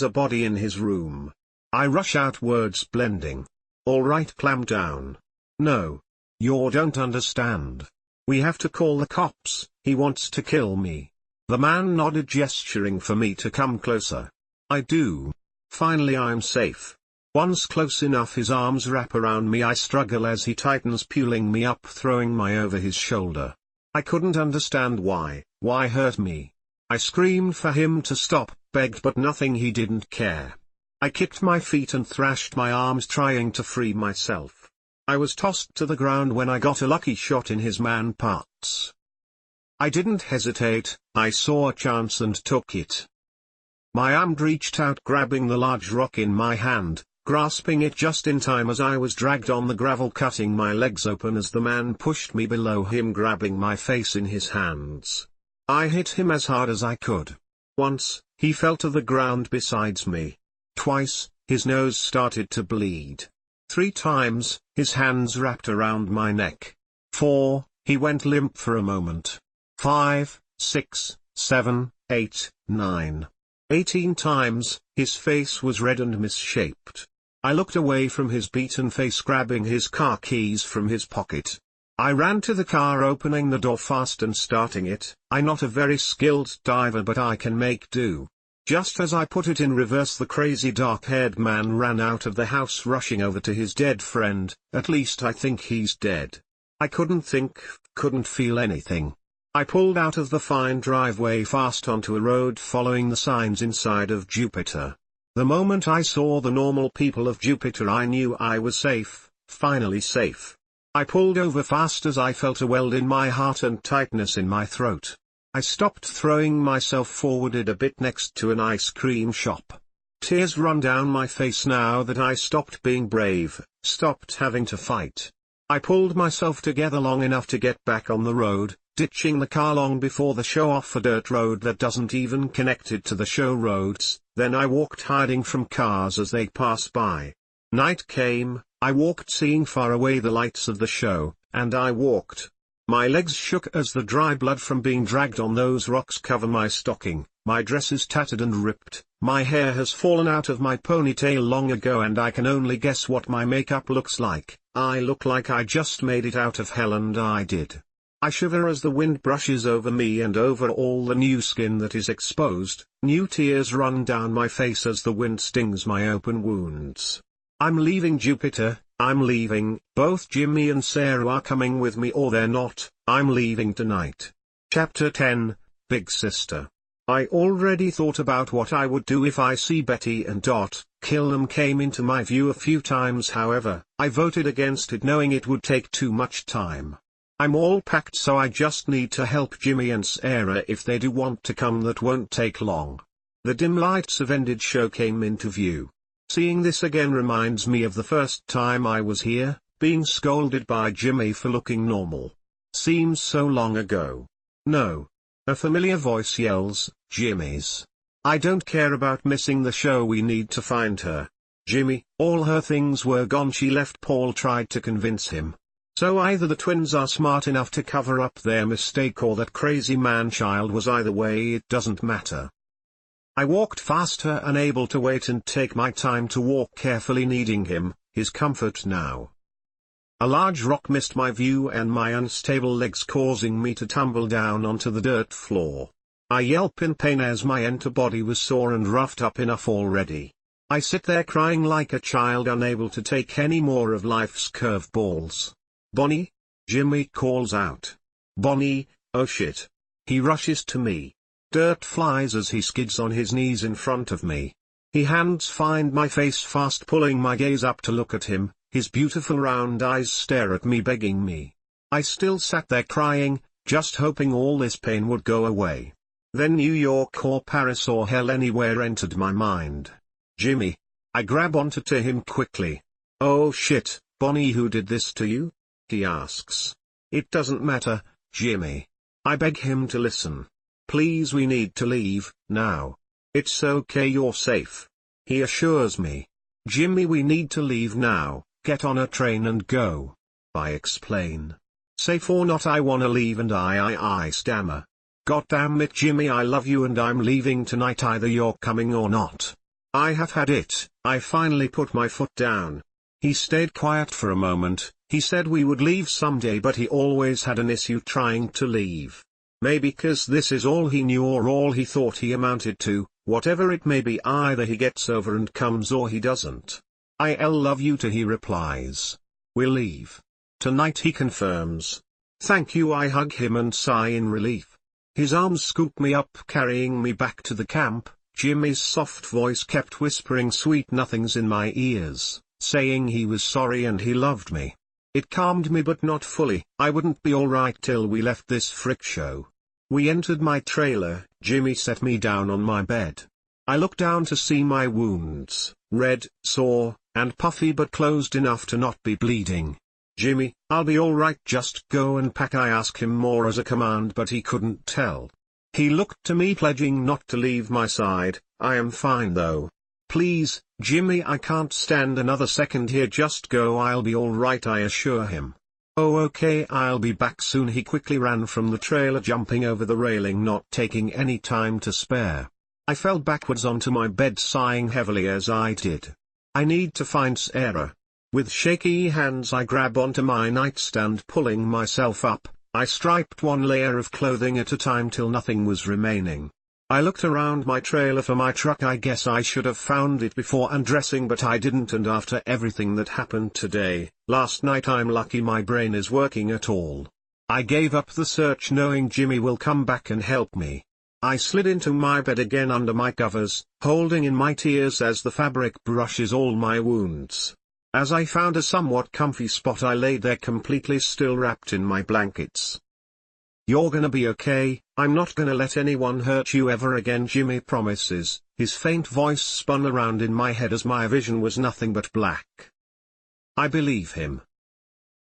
a body in his room. I rush out, words blending. All right, clam down. No. You don't understand. We have to call the cops. He wants to kill me. The man nodded, gesturing for me to come closer. I do. Finally I'm safe. Once close enough, his arms wrap around me. I struggle as he tightens, pulling me up, throwing me over his shoulder. I couldn't understand why hurt me. I screamed for him to stop, begged, but nothing, he didn't care. I kicked my feet and thrashed my arms, trying to free myself. I was tossed to the ground when I got a lucky shot in his man parts. I didn't hesitate. I saw a chance and took it. My arm reached out, grabbing the large rock in my hand, grasping it just in time as I was dragged on the gravel, cutting my legs open as the man pushed me below him, grabbing my face in his hands. I hit him as hard as I could. Once, he fell to the ground beside me. Twice, his nose started to bleed. 3 times, his hands wrapped around my neck. 4, he went limp for a moment. 5, 6, 7, 8, 9. 18 times, his face was red and misshaped. I looked away from his beaten face, grabbing his car keys from his pocket. I ran to the car, opening the door fast and starting it. I'm not a very skilled diver, but I can make do. Just as I put it in reverse, the crazy dark-haired man ran out of the house, rushing over to his dead friend. At least I think he's dead. I couldn't think, couldn't feel anything. I pulled out of the fine driveway fast onto a road, following the signs inside of Jupiter. The moment I saw the normal people of Jupiter, I knew I was safe, finally safe. I pulled over fast as I felt a weld in my heart and tightness in my throat. I stopped, throwing myself forwarded a bit next to an ice cream shop. Tears run down my face now that I stopped being brave, stopped having to fight. I pulled myself together long enough to get back on the road, ditching the car long before the show off a dirt road that doesn't even connect it to the show roads. Then I walked, hiding from cars as they passed by. Night came. I walked, seeing far away the lights of the show, and I walked. My legs shook as the dry blood from being dragged on those rocks covered my stocking. My dress is tattered and ripped. My hair has fallen out of my ponytail long ago, and I can only guess what my makeup looks like. I look like I just made it out of hell, and I did. I shiver as the wind brushes over me and over all the new skin that is exposed. New tears run down my face as the wind stings my open wounds. I'm leaving Jupiter, I'm leaving. Both Jimmy and Sarah are coming with me, or they're not. I'm leaving tonight. Chapter 10, Big Sister. I already thought about what I would do if I see Betty and Dot. Kill them came into my view a few times, however, I voted against it, knowing it would take too much time. I'm all packed, so I just need to help Jimmy and Sarah if they do want to come. That won't take long. The dim lights of ended show came into view. Seeing this again reminds me of the first time I was here, being scolded by Jimmy for looking normal. Seems so long ago. No. A familiar voice yells, "Jimmy's. I don't care about missing the show, we need to find her." Jimmy, all her things were gone, she left. Paul tried to convince him. So either the twins are smart enough to cover up their mistake, or that crazy man-child was. Either way, it doesn't matter. I walked faster, unable to wait and take my time to walk carefully, needing him, his comfort now. A large rock missed my view and my unstable legs, causing me to tumble down onto the dirt floor. I yelp in pain as my entire body was sore and roughed up enough already. I sit there crying like a child, unable to take any more of life's curveballs. "Bonnie?" Jimmy calls out. "Bonnie, oh shit." He rushes to me. Dirt flies as he skids on his knees in front of me. His hands find my face fast, pulling my gaze up to look at him. His beautiful round eyes stare at me, begging me. I still sat there crying, just hoping all this pain would go away. Then New York or Paris or hell, anywhere entered my mind. "Jimmy." I grab onto to him quickly. "Oh shit, Bonnie, who did this to you?" he asks. "It doesn't matter, Jimmy." I beg him to listen. "Please, we need to leave, now. It's okay, you're safe." He assures me. "Jimmy, we need to leave now, get on a train and go." I explain. "Safe or not, I wanna leave," and I stammer. "God damn it, Jimmy, I love you and I'm leaving tonight, either you're coming or not. I have had it." I finally put my foot down. He stayed quiet for a moment. He said we would leave someday, but he always had an issue trying to leave. Maybe 'cause this is all he knew or all he thought he amounted to. Whatever it may be, either he gets over and comes or he doesn't. "I'll love you too," he replies. "We'll leave tonight," he confirms. "Thank you." I hug him and sigh in relief. His arms scoop me up, carrying me back to the camp. Jimmy's soft voice kept whispering sweet nothings in my ears, saying he was sorry and he loved me. It calmed me, but not fully. I wouldn't be alright till we left this frick show. We entered my trailer. Jimmy set me down on my bed. I looked down to see my wounds, red, sore, and puffy, but closed enough to not be bleeding. "Jimmy, I'll be alright, just go and pack." I asked him more as a command, but he couldn't tell. He looked to me, pledging not to leave my side. "I am fine though. Please, Jimmy, I can't stand another second here, just go." "I'll be alright," I assure him. "Oh okay, I'll be back soon." He quickly ran from the trailer, jumping over the railing, not taking any time to spare. I fell backwards onto my bed, sighing heavily as I did. I need to find Sarah. With shaky hands I grab onto my nightstand, pulling myself up. I striped one layer of clothing at a time till nothing was remaining. I looked around my trailer for my truck. I guess I should have found it before undressing, but I didn't, and after everything that happened today, last night, I'm lucky my brain is working at all. I gave up the search knowing Jimmy will come back and help me. I slid into my bed again under my covers, holding in my tears as the fabric brushes all my wounds. As I found a somewhat comfy spot, I laid there completely still, wrapped in my blankets. "You're gonna be okay, I'm not gonna let anyone hurt you ever again," Jimmy promises. His faint voice spun around in my head as my vision was nothing but black. I believe him.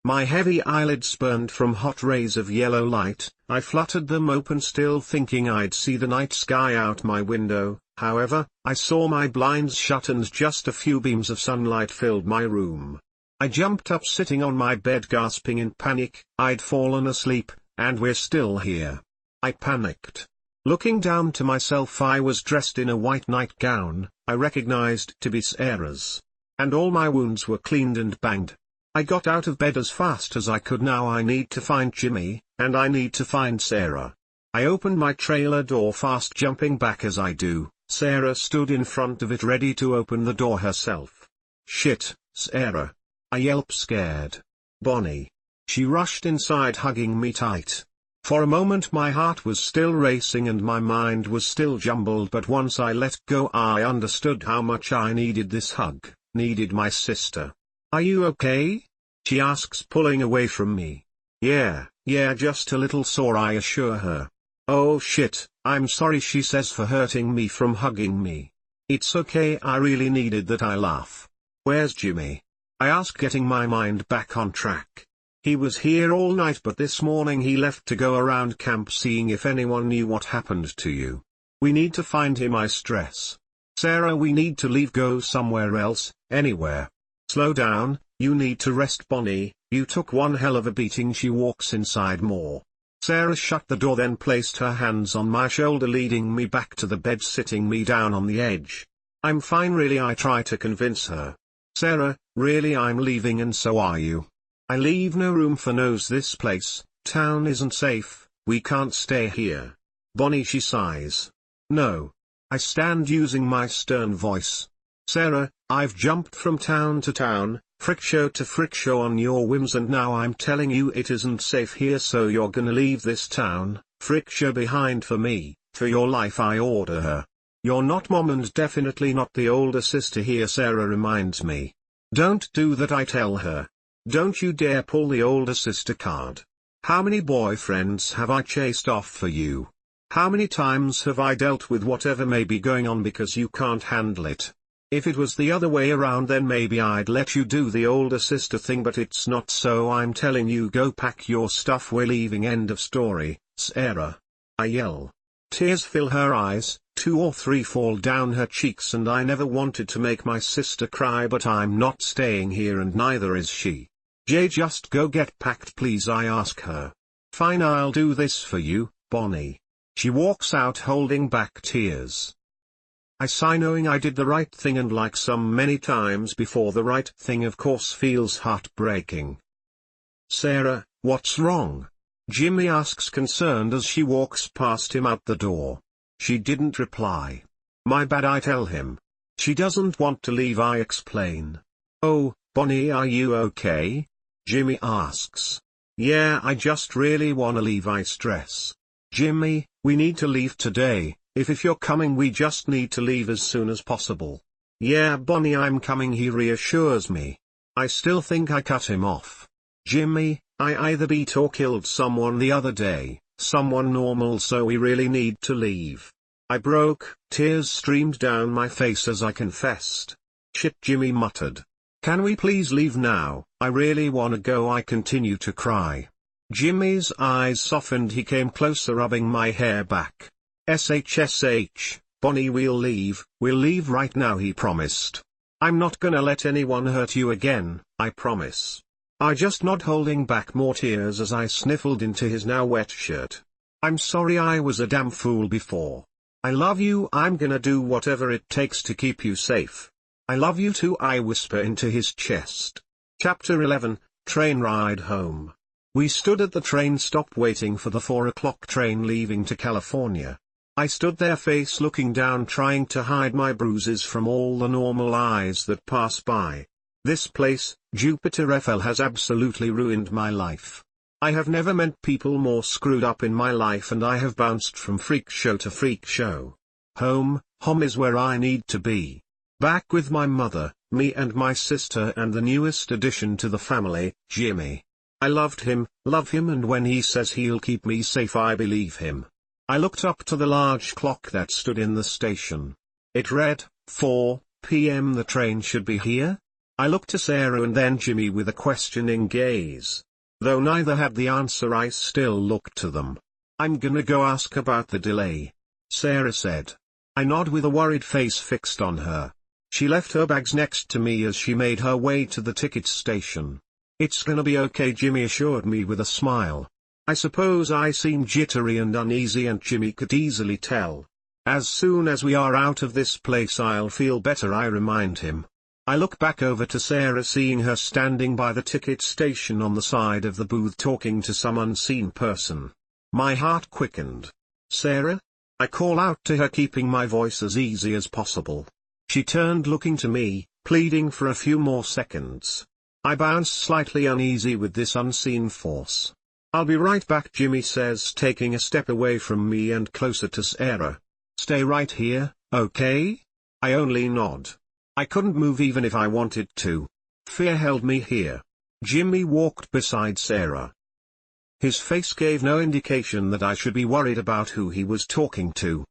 My heavy eyelids burned from hot rays of yellow light. I fluttered them open, still thinking I'd see the night sky out my window. However, I saw my blinds shut and just a few beams of sunlight filled my room. I jumped up, sitting on my bed gasping in panic. I'd fallen asleep, and we're still here. I panicked. Looking down to myself, I was dressed in a white nightgown I recognized to be Sarah's. And all my wounds were cleaned and banged. I got out of bed as fast as I could. Now I need to find Jimmy, and I need to find Sarah. I opened my trailer door fast, jumping back as I do. Sarah stood in front of it, ready to open the door herself. "Shit, Sarah!" I yelped, scared. "Bonnie!" She rushed inside, hugging me tight. For a moment my heart was still racing and my mind was still jumbled, but once I let go I understood how much I needed this hug, needed my sister. "Are you okay?" she asks, pulling away from me. Yeah, just a little sore," I assure her. "Oh shit, I'm sorry," she says, "for hurting me from hugging me." "It's okay, I really needed that," I laugh. "Where's Jimmy?" I ask, getting my mind back on track. "He was here all night, but this morning he left to go around camp seeing if anyone knew what happened to you. We need to find him," I stress. "Sarah, we need to leave, go somewhere else, anywhere." "Slow down, you need to rest, Bonnie, you took one hell of a beating." She walks inside more. Sarah shut the door, then placed her hands on my shoulder, leading me back to the bed, sitting me down on the edge. "I'm fine, really," I try to convince her. "Sarah, really, I'm leaving, and so are you. I leave no room for no's. This place, town, isn't safe, we can't stay here." "Bonnie," she sighs. "No." I stand, using my stern voice. "Sarah, I've jumped from town to town, freakshow to freakshow on your whims, and now I'm telling you it isn't safe here, so you're gonna leave this town, freakshow, behind for me, for your life," I order her. "You're not mom, and definitely not the older sister here," Sarah reminds me. "Don't do that," I tell her. "Don't you dare pull the older sister card. How many boyfriends have I chased off for you? How many times have I dealt with whatever may be going on because you can't handle it? If it was the other way around, then maybe I'd let you do the older sister thing, but it's not so. I'm telling you, go pack your stuff, we're leaving, end of story, Sarah." I yell. Tears fill her eyes, 2 or 3 fall down her cheeks, and I never wanted to make my sister cry, but I'm not staying here, and neither is she. "Jay, just go get packed, please," I ask her. "Fine, I'll do this for you, Bonnie." She walks out, holding back tears. I sigh, knowing I did the right thing, and like so many times before, the right thing of course feels heartbreaking. "Sarah, what's wrong?" Jimmy asks, concerned, as she walks past him out the door. She didn't reply. "My bad," I tell him. "She doesn't want to leave," I explain. "Oh, Bonnie, are you okay?" Jimmy asks. "Yeah, I just really wanna leave," I stress. "Jimmy, we need to leave today. If you're coming, we just need to leave as soon as possible." "Yeah, Bonnie, I'm coming," he reassures me. I still think I cut him off. "Jimmy, I either beat or killed someone the other day, someone normal, so we really need to leave." I broke, tears streamed down my face as I confessed. "Shit," Jimmy muttered. "Can we please leave now? I really wanna go," I continue to cry. Jimmy's eyes softened, he came closer, rubbing my hair back. "SHSH, Bonnie, we'll leave right now," he promised. "I'm not gonna let anyone hurt you again, I promise." I just nod, holding back more tears as I sniffled into his now wet shirt. "I'm sorry, I was a damn fool before. I love you, I'm gonna do whatever it takes to keep you safe." I love you too, I whisper into his chest. Chapter 11, Train Ride Home. We stood at the train stop waiting for the 4 o'clock train leaving to California. I stood there face looking down trying to hide my bruises from all the normal eyes that pass by. This place, Jupiter FL, has absolutely ruined my life. I have never met people more screwed up in my life, and I have bounced from freak show to freak show. Home is where I need to be. Back with my mother, me and my sister, and the newest addition to the family, Jimmy. I love him, and when he says he'll keep me safe I believe him. I looked up to the large clock that stood in the station. It read, 4 p.m. The train should be here? I looked to Sarah and then Jimmy with a questioning gaze. Though neither had the answer, I still looked to them. I'm gonna go ask about the delay, Sarah said. I nod with a worried face fixed on her. She left her bags next to me as she made her way to the ticket station. It's gonna be okay, Jimmy assured me with a smile. I suppose I seemed jittery and uneasy, and Jimmy could easily tell. As soon as we are out of this place I'll feel better, I remind him. I look back over to Sarah, seeing her standing by the ticket station on the side of the booth talking to some unseen person. My heart quickened. Sarah? I call out to her, keeping my voice as easy as possible. She turned looking to me, pleading for a few more seconds. I bounce slightly uneasy with this unseen force. I'll be right back, Jimmy says, taking a step away from me and closer to Sarah. Stay right here, okay? I only nod. I couldn't move even if I wanted to. Fear held me here. Jimmy walked beside Sarah. His face gave no indication that I should be worried about who he was talking to.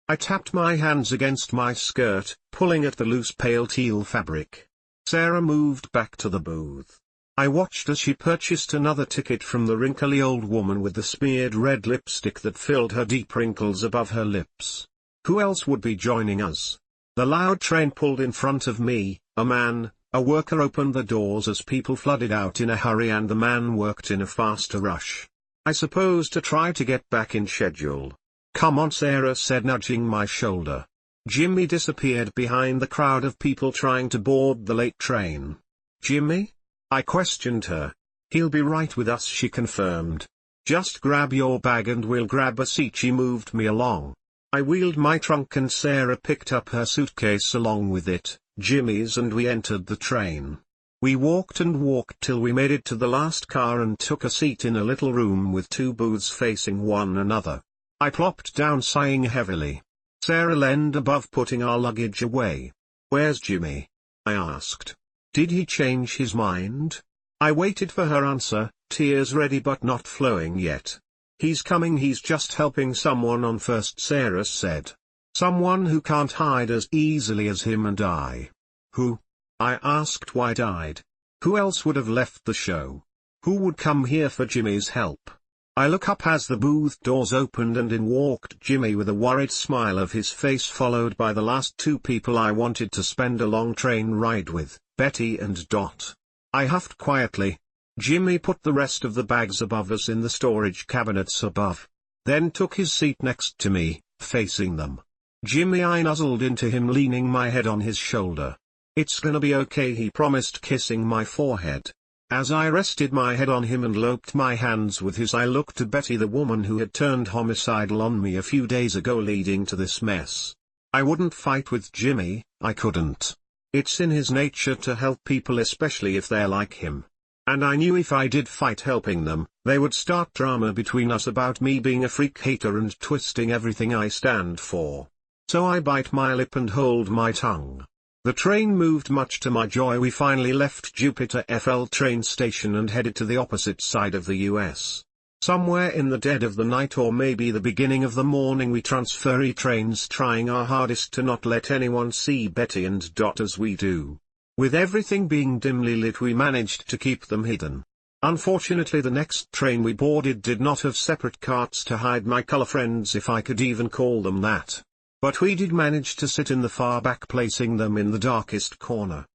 I tapped my hands against my skirt, pulling at the loose pale teal fabric. Sarah moved back to the booth. I watched as she purchased another ticket from the wrinkly old woman with the smeared red lipstick that filled her deep wrinkles above her lips. Who else would be joining us? The loud train pulled in front of me. A worker opened the doors as people flooded out in a hurry, and the man worked in a faster rush. I suppose to try to get back in schedule. Come on, Sarah said, nudging my shoulder. Jimmy disappeared behind the crowd of people trying to board the late train. Jimmy? I questioned her. He'll be right with us, she confirmed. Just grab your bag and we'll grab a seat. She moved me along. I wheeled my trunk and Sarah picked up her suitcase along with it, Jimmy's, and we entered the train. We walked and walked till we made it to the last car and took a seat in a little room with 2 booths facing one another. I plopped down sighing heavily. Sarah leaned above, putting our luggage away. Where's Jimmy? I asked. Did he change his mind? I waited for her answer, tears ready but not flowing yet. He's coming, he's just helping someone on first, Sarah said. Someone who can't hide as easily as him and I. Who? I asked wide-eyed. Who else would have left the show? Who would come here for Jimmy's help? I look up as the booth doors opened and in walked Jimmy with a worried smile of his face, followed by the last 2 people I wanted to spend a long train ride with, Betty and Dot. I huffed quietly. Jimmy put the rest of the bags above us in the storage cabinets above. Then took his seat next to me, facing them. Jimmy, I nuzzled into him, leaning my head on his shoulder. It's gonna be okay, he promised, kissing my forehead. As I rested my head on him and locked my hands with his, I looked to Betty, the woman who had turned homicidal on me a few days ago, leading to this mess. I wouldn't fight with Jimmy, I couldn't. It's in his nature to help people, especially if they're like him. And I knew if I did fight helping them, they would start drama between us about me being a freak hater and twisting everything I stand for. So I bite my lip and hold my tongue. The train moved. Much to my joy, we finally left Jupiter FL train station and headed to the opposite side of the US. Somewhere in the dead of the night, or maybe the beginning of the morning, we transfer trains, trying our hardest to not let anyone see Betty and Dot as we do. With everything being dimly lit, we managed to keep them hidden. Unfortunately, the next train we boarded did not have separate carts to hide my color friends, if I could even call them that. But we did manage to sit in the far back, placing them in the darkest corner.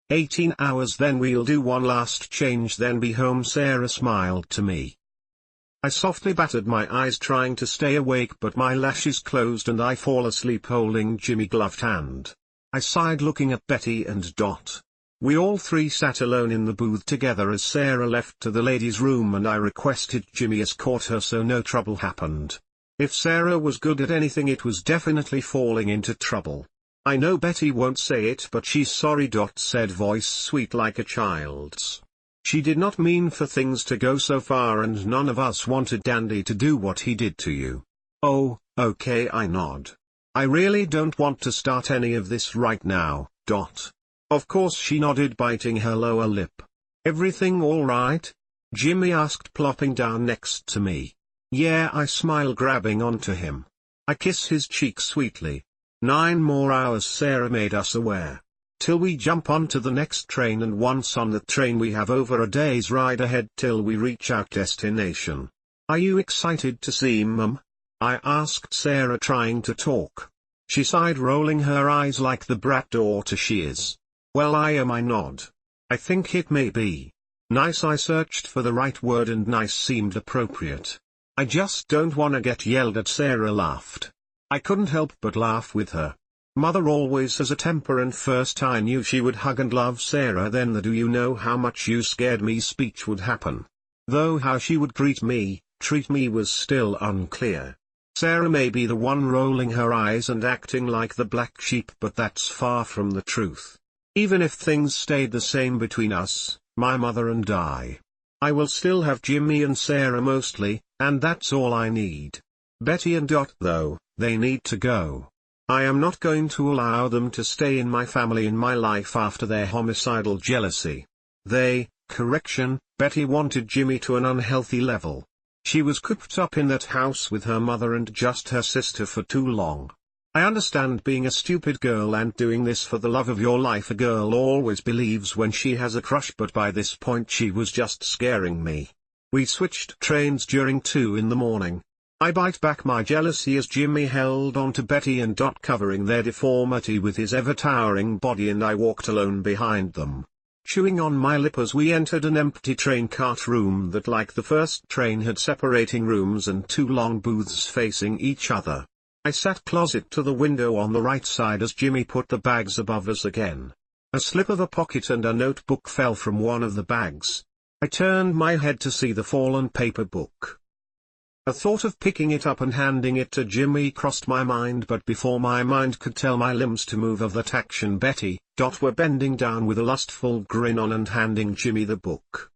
18 hours, then we'll do one last change, then be home, Sarah smiled to me. I softly battered my eyes, trying to stay awake, but my lashes closed and I fall asleep holding Jimmy's gloved hand. I sighed looking at Betty and Dot. We all three sat alone in the booth together as Sarah left to the ladies' room and I requested Jimmy escort her so no trouble happened. If Sarah was good at anything it was definitely falling into trouble. I know Betty won't say it but she's sorry, Dot said, voice sweet like a child's. She did not mean for things to go so far and none of us wanted Dandy to do what he did to you. Oh, okay, I nod. I really don't want to start any of this right now, Dot. Of course she nodded, biting her lower lip. Everything all right? Jimmy asked, plopping down next to me. Yeah, I smile, grabbing onto him. I kiss his cheek sweetly. 9 more hours Sarah made us aware. Till we jump onto the next train, and once on the train we have over a day's ride ahead till we reach our destination. Are you excited to see Mum? I asked Sarah, trying to talk. She sighed, rolling her eyes like the brat daughter she is. Well, I am, I nod. I think it may be nice. I searched for the right word and nice seemed appropriate. I just don't wanna get yelled at. Sarah laughed. I couldn't help but laugh with her. Mother always has a temper and first I knew she would hug and love Sarah then the "do you know how much you scared me" speech would happen. Though how she would treat me was still unclear. Sarah may be the one rolling her eyes and acting like the black sheep, but that's far from the truth. Even if things stayed the same between us, my mother and I will still have Jimmy and Sarah mostly, and that's all I need. Betty and Dot though, they need to go. I am not going to allow them to stay in my family, in my life, after their homicidal jealousy. Betty wanted Jimmy to an unhealthy level. She was cooped up in that house with her mother and just her sister for too long. I understand being a stupid girl and doing this for the love of your life. A girl always believes when she has a crush, but by this point she was just scaring me. We switched trains during 2 in the morning. I bite back my jealousy as Jimmy held on to Betty and Dot, covering their deformity with his ever-towering body, and I walked alone behind them, chewing on my lip as we entered an empty train cart room that, like the first train, had separating rooms and 2 long booths facing each other. I sat closet to the window on the right side as Jimmy put the bags above us again. A slip of a pocket and a notebook fell from one of the bags. I turned my head to see the fallen paper book. A thought of picking it up and handing it to Jimmy crossed my mind, but before my mind could tell my limbs to move of that action, Betty, Dot were bending down with a lustful grin on and handing Jimmy the book.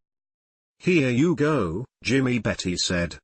"Here you go, Jimmy," Betty said.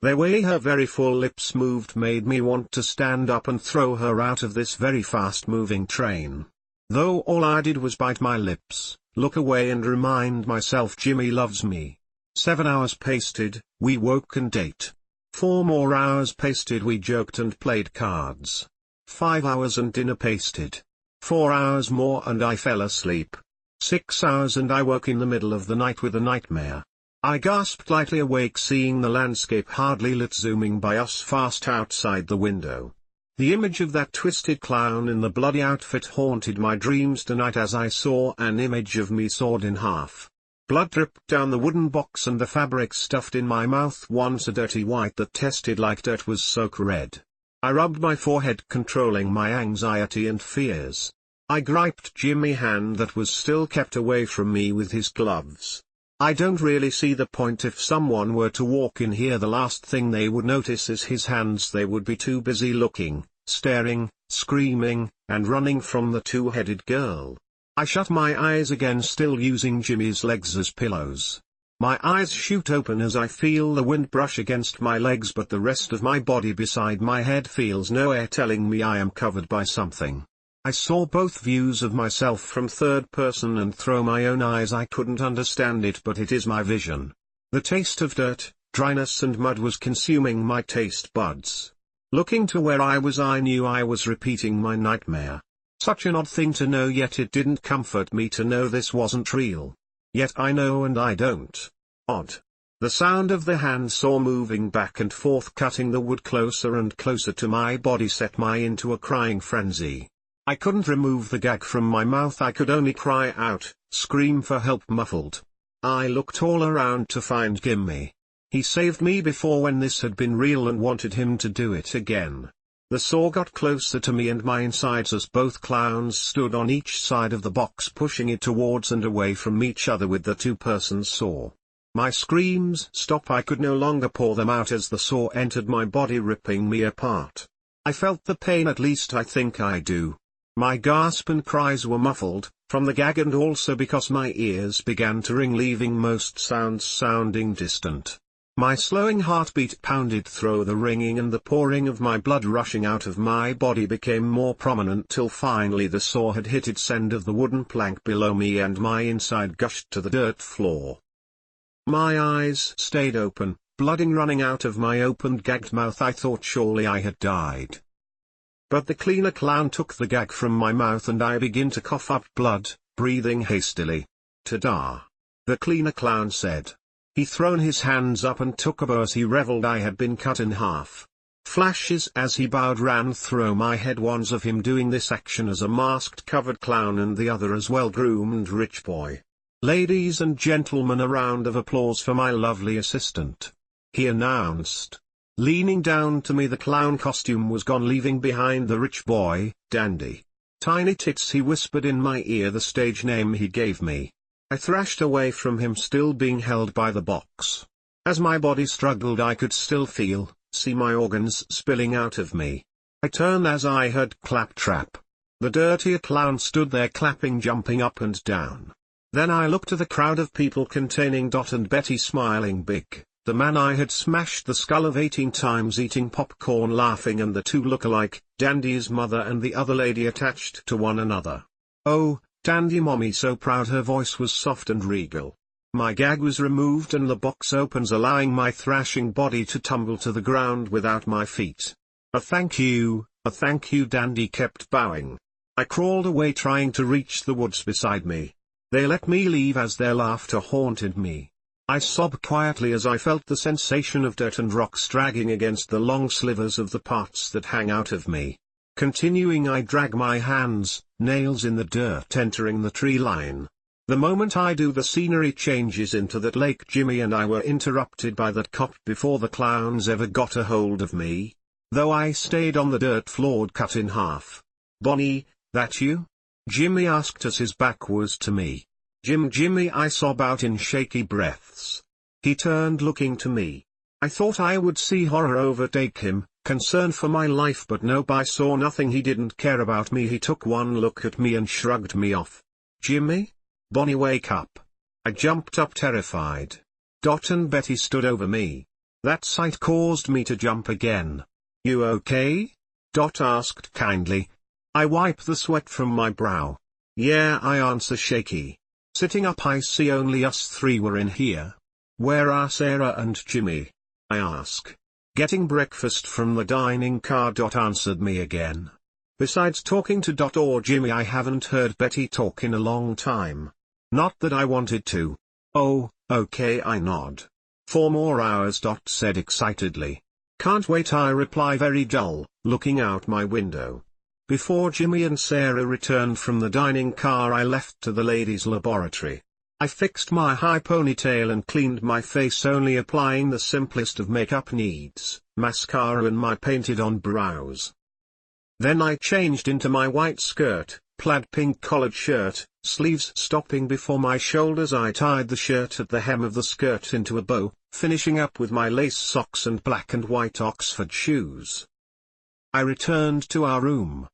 The way her very full lips moved made me want to stand up and throw her out of this very fast-moving train. Though all I did was bite my lips, look away and remind myself Jimmy loves me. 7 hours pasted, we woke and ate. 4 more hours pasted, we joked and played cards. 5 hours and dinner pasted. 4 hours more and I fell asleep. 6 hours and I woke in the middle of the night with a nightmare. I gasped, lightly awake, seeing the landscape hardly lit zooming by us fast outside the window. The image of that twisted clown in the bloody outfit haunted my dreams tonight as I saw an image of me sawed in half. Blood dripped down the wooden box and the fabric stuffed in my mouth, once a dirty white that tasted like dirt, was soak red. I rubbed my forehead, controlling my anxiety and fears. I griped Jimmy's hand that was still kept away from me with his gloves. I don't really see the point. If someone were to walk in here, the last thing they would notice is his hands. They would be too busy looking, staring, screaming, and running from the 2-headed girl. I shut my eyes again, still using Jimmy's legs as pillows. My eyes shoot open as I feel the wind brush against my legs, but the rest of my body beside my head feels no air, telling me I am covered by something. I saw both views of myself from third person, and through my own eyes I couldn't understand it, but it is my vision. The taste of dirt, dryness and mud was consuming my taste buds. Looking to where I was, I knew I was repeating my nightmare. Such an odd thing to know, yet it didn't comfort me to know this wasn't real. Yet I know and I don't. Odd. The sound of the handsaw moving back and forth, cutting the wood closer and closer to my body, set me into a crying frenzy. I couldn't remove the gag from my mouth. I could only cry out, scream for help, muffled. I looked all around to find Jimmy. He saved me before when this had been real, and wanted him to do it again. The saw got closer to me and my insides as both clowns stood on each side of the box pushing it towards and away from each other with the two-person saw. My screams stopped. I could no longer pour them out as the saw entered my body, ripping me apart. I felt the pain, at least I think I do. My gasp and cries were muffled, from the gag and also because my ears began to ring, leaving most sounds sounding distant. My slowing heartbeat pounded through the ringing, and the pouring of my blood rushing out of my body became more prominent till finally the saw had hit its end of the wooden plank below me and my inside gushed to the dirt floor. My eyes stayed open, blooding running out of my opened gagged mouth. I thought surely I had died. But the cleaner clown took the gag from my mouth and I began to cough up blood, breathing hastily. "Ta-da!" the cleaner clown said. He thrown his hands up and took a bow as he reveled I had been cut in half. Flashes as he bowed ran through my head, one's of him doing this action as a masked covered clown and the other as well-groomed rich boy. "Ladies and gentlemen, a round of applause for my lovely assistant," he announced. Leaning down to me, the clown costume was gone, leaving behind the rich boy, Dandy. "Tiny Tits," he whispered in my ear, the stage name he gave me. I thrashed away from him, still being held by the box. As my body struggled I could still see my organs spilling out of me. I turned as I heard claptrap. The dirtier clown stood there clapping, jumping up and down. Then I looked at the crowd of people containing Dot and Betty, smiling big, the man I had smashed the skull of 18 times eating popcorn laughing, and the two look-alike, Dandy's mother and the other lady attached to one another. "Oh, Dandy mommy, so proud." Her voice was soft and regal. My gag was removed and the box opens, allowing my thrashing body to tumble to the ground without my feet. A thank you," Dandy kept bowing. I crawled away, trying to reach the woods beside me. They let me leave as their laughter haunted me. I sobbed quietly as I felt the sensation of dirt and rocks dragging against the long slivers of the parts that hang out of me. Continuing, I drag my hands, nails in the dirt, entering the tree line. The moment I do, the scenery changes into that lake. Jimmy and I were interrupted by that cop before the clowns ever got a hold of me. Though I stayed on the dirt floor cut in half. "Bonnie, that you?" Jimmy asked as his back was to me. Jimmy," I sob out in shaky breaths. He turned, looking to me. I thought I would see horror overtake him, concern for my life, but nope, I saw nothing. He didn't care about me. He took one look at me and shrugged me off. "Jimmy? Bonnie, wake up." I jumped up terrified. Dot and Betty stood over me. That sight caused me to jump again. "You okay?" Dot asked kindly. I wipe the sweat from my brow. "Yeah," I answer, shaky. Sitting up, I see only us three were in here. "Where are Sarah and Jimmy?" I ask. "Getting breakfast from the dining car," Dot answered me again. Besides talking to Dot or Jimmy, I haven't heard Betty talk in a long time. Not that I wanted to. "Oh, okay," I nod. "4 more hours," Dot said excitedly. "Can't wait," I reply, very dull, looking out my window. Before Jimmy and Sarah returned from the dining car, I left to the ladies' laboratory. I fixed my high ponytail and cleaned my face, only applying the simplest of makeup needs, mascara and my painted-on brows. Then I changed into my white skirt, plaid pink collared shirt, sleeves stopping before my shoulders. I tied the shirt at the hem of the skirt into a bow, finishing up with my lace socks and black and white Oxford shoes. I returned to our room.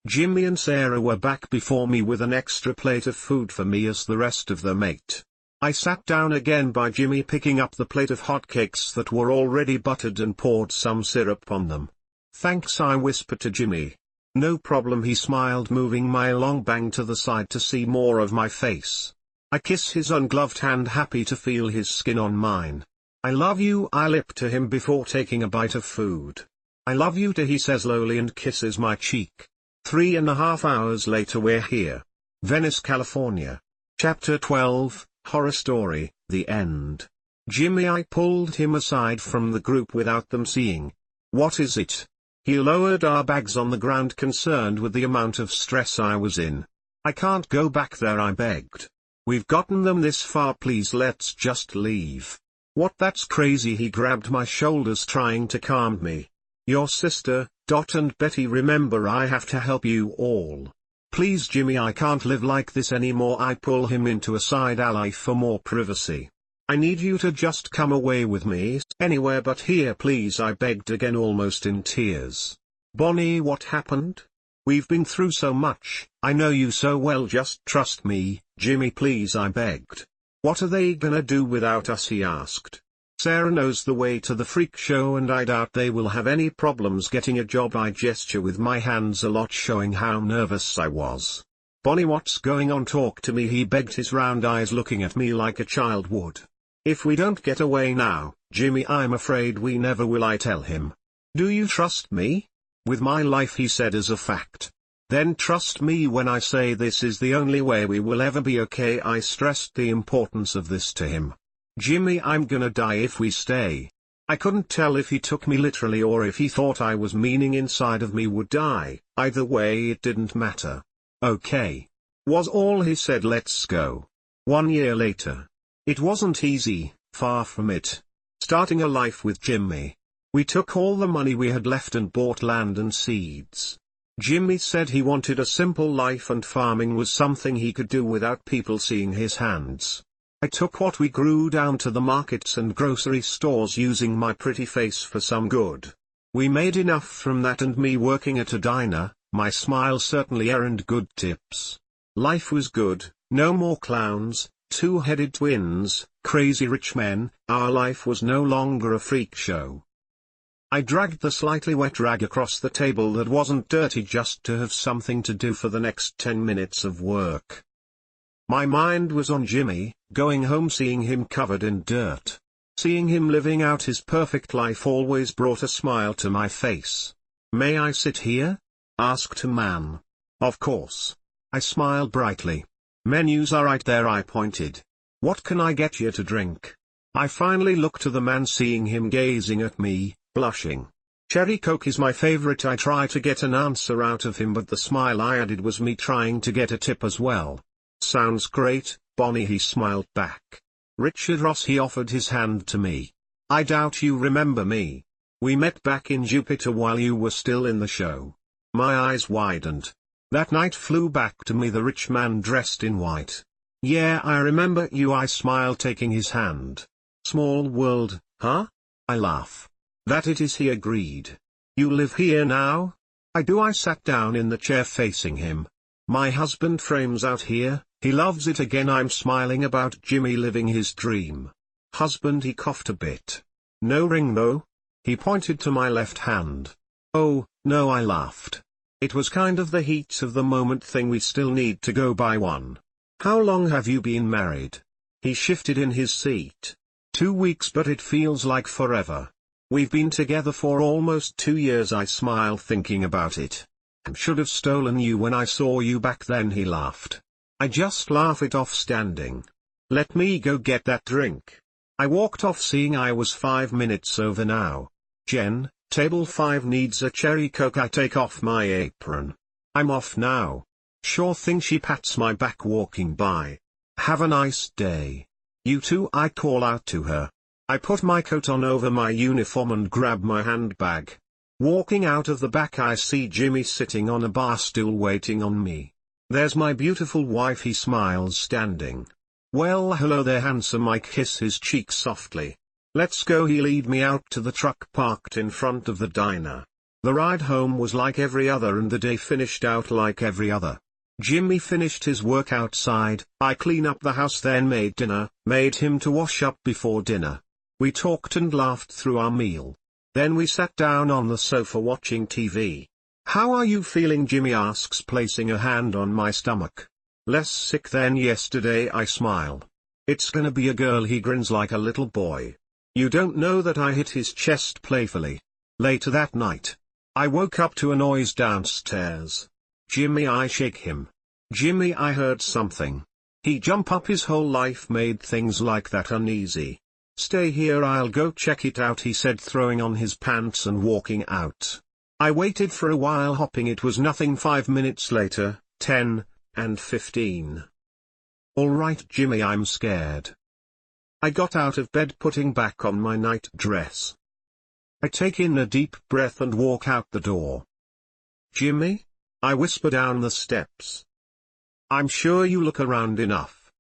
Jimmy and Sarah were back before me with an extra plate of food for me as the rest of them ate. I sat down again by Jimmy, picking up the plate of hotcakes that were already buttered, and poured some syrup on them. "Thanks," I whispered to Jimmy. "No problem," he smiled, moving my long bang to the side to see more of my face. I kiss his ungloved hand, happy to feel his skin on mine. "I love you," I lip to him before taking a bite of food. "I love you too," he says slowly and kisses my cheek. 3.5 hours later, we're here. Venice, California. Chapter 12, Horror Story, The End. Jimmy, I pulled him aside from the group without them seeing. "What is it?" He lowered our bags on the ground, concerned with the amount of stress I was in. "I can't go back there," I begged. "We've gotten them this far, please let's just leave." "What, that's crazy." He grabbed my shoulders, trying to calm me. "Your sister, And Betty, remember, I have to help you all. Please Jimmy, I can't live like this anymore. I pull him into a side alley for more privacy. I need you to just come away with me, anywhere but here please, I begged again, almost in tears. Bonnie, what happened? We've been through so much, I know you so well, just trust me, Jimmy please, I begged. What are they gonna do without us, he asked. Sarah knows the way to the freak show and I doubt they will have any problems getting a job. I gesture with my hands a lot, showing how nervous I was. Bonnie, what's going on? Talk to me, he begged, his round eyes looking at me like a child would. If we don't get away now, Jimmy, I'm afraid we never will, I tell him. Do you trust me? With my life, he said, as a fact. Then trust me when I say this is the only way we will ever be okay. I stressed the importance of this to him. Jimmy, I'm gonna die if we stay. I couldn't tell if he took me literally or if he thought I was meaning inside of me would die. Either way it didn't matter. Okay, was all he said. Let's go. 1 year later. It wasn't easy, far from it. Starting a life with Jimmy. We took all the money we had left and bought land and seeds. Jimmy said he wanted a simple life and farming was something he could do without people seeing his hands. I took what we grew down to the markets and grocery stores using my pretty face for some good. We made enough from that, and me working at a diner, my smile certainly earned good tips. Life was good, no more clowns, two-headed twins, crazy rich men. Our life was no longer a freak show. I dragged the slightly wet rag across the table that wasn't dirty just to have something to do for the next 10 minutes of work. My mind was on Jimmy, going home, seeing him covered in dirt. Seeing him living out his perfect life always brought a smile to my face. May I sit here? Asked a man. Of course. I smiled brightly. Menus are right there, I pointed. What can I get you to drink? I finally looked to the man, seeing him gazing at me, blushing. Cherry Coke is my favorite. I try to get an answer out of him, but the smile I added was me trying to get a tip as well. Sounds great, Bonnie, he smiled back. Richard Ross, he offered his hand to me. I doubt you remember me. We met back in Jupiter while you were still in the show. My eyes widened. That night flew back to me, the rich man dressed in white. Yeah, I remember you, I smiled, taking his hand. Small world, huh? I laugh. That it is, he agreed. You live here now? I do. I sat down in the chair facing him. My husband frames out here, he loves it again. I'm smiling about Jimmy living his dream. Husband, he coughed a bit. No ring though? He pointed to my left hand. Oh, no, I laughed. It was kind of the heat of the moment thing, we still need to go buy one. How long have you been married? He shifted in his seat. 2 weeks, but it feels like forever. We've been together for almost 2 years. I smile thinking about it. I should have stolen you when I saw you back then, he laughed. I just laugh it off standing. Let me go get that drink. I walked off, seeing I was 5 minutes over now. Jen, table 5 needs a cherry Coke. I take off my apron. I'm off now. Sure thing, she pats my back walking by. Have a nice day. You too, I call out to her. I put my coat on over my uniform and grab my handbag. Walking out of the back, I see Jimmy sitting on a bar stool waiting on me. There's my beautiful wife, he smiles, standing. Well, hello there, handsome. I kiss his cheek softly. Let's go. He lead me out to the truck parked in front of the diner. The ride home was like every other, and the day finished out like every other. Jimmy finished his work outside. I clean up the house, then made dinner, made him to wash up before dinner. We talked and laughed through our meal. Then we sat down on the sofa watching TV. How are you feeling? Jimmy asks, placing a hand on my stomach. Less sick than yesterday, I smile. It's gonna be a girl, he grins like a little boy. You don't know that, I hit his chest playfully. Later that night, I woke up to a noise downstairs. Jimmy, I shake him. Jimmy, I heard something. He jump up, his whole life made things like that uneasy. Stay here, I'll go check it out, he said, throwing on his pants and walking out. I waited for a while, hopping. It was nothing. 5 minutes later, 10, and 15. All right, Jimmy, I'm scared. I got out of bed, putting back on my night dress. I take in a deep breath and walk out the door. "Jimmy?" I whisper down the steps. "I'm sure you look around enough."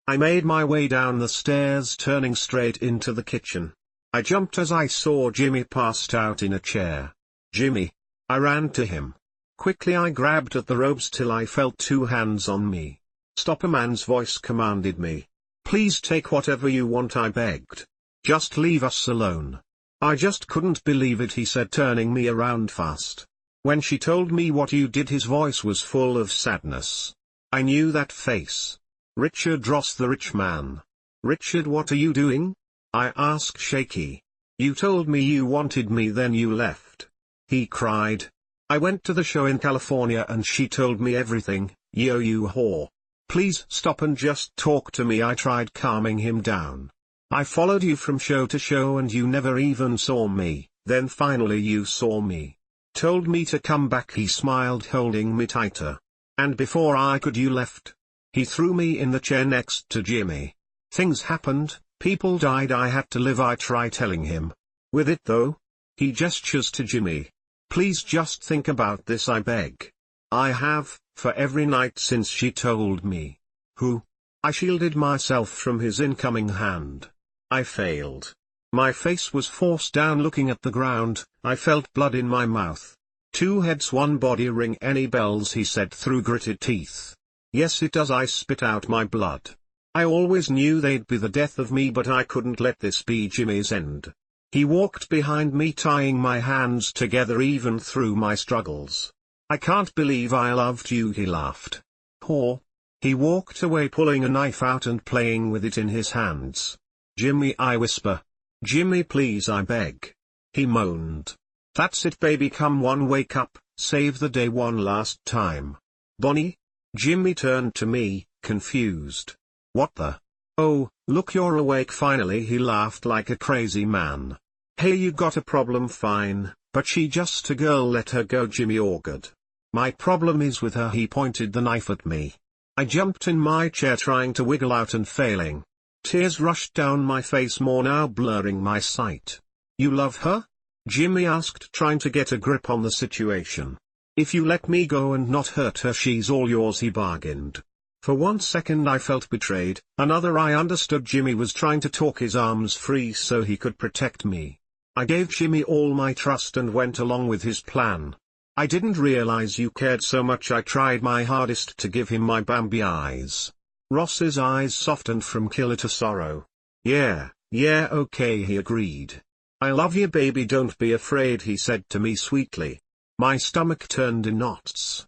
I made my way down the stairs, turning straight into the kitchen. I jumped as I saw Jimmy passed out in a chair. "Jimmy!" I ran to him. Quickly I grabbed at the ropes till I felt two hands on me. "Stop!" A man's voice commanded me. "Please take whatever you want," I begged. "Just leave us alone." "I just couldn't believe it," he said, turning me around fast. "When she told me what you did," his voice was full of sadness. I knew that face. "Richard Ross, the rich man." "Richard, what are you doing?" I asked, shaky. "You told me you wanted me, then you left," he cried. "I went to the show in California and she told me everything." "Yo, you whore. Please stop and just talk to me." I tried calming him down. "I followed you from show to show and you never even saw me, then finally you saw me. Told me to come back." He smiled, holding me tighter. "And before I could, you left." He threw me in the chair next to Jimmy. "Things happened, people died, I had to live," I try telling him. "With it though?" He gestures to Jimmy. "Please just think about this," I beg. "I have, for every night since she told me." "Who?" I shielded myself from his incoming hand. I failed. My face was forced down, looking at the ground. I felt blood in my mouth. "Two heads, one body, ring any bells?" he said through gritted teeth. "Yes it does." I spit out my blood. I always knew they'd be the death of me, but I couldn't let this be Jimmy's end. He walked behind me, tying my hands together even through my struggles. "I can't believe I loved you," he laughed. "Whore." He walked away, pulling a knife out and playing with it in his hands. "Jimmy," I whisper. "Jimmy, please," I beg. He moaned. "That's it, baby, come on, wake up, save the day one last time." "Bonnie?" Jimmy turned to me, confused. "What the? Oh, look, you're awake finally." He laughed like a crazy man. "Hey, you got a problem? Fine, but she just a girl, let her go." Jimmy augured. "My problem is with her." He pointed the knife at me. I jumped in my chair, trying to wiggle out and failing. Tears rushed down my face, more now blurring my sight. "You love her?" Jimmy asked, trying to get a grip on the situation. "If you let me go and not hurt her, she's all yours," he bargained. For one second I felt betrayed, another I understood Jimmy was trying to talk his arms free so he could protect me. I gave Jimmy all my trust and went along with his plan. "I didn't realize you cared so much." I tried my hardest to give him my Bambi eyes. Ross's eyes softened from killer to sorrow. Yeah, okay," he agreed. "I love you, baby, don't be afraid," he said to me sweetly. My stomach turned in knots.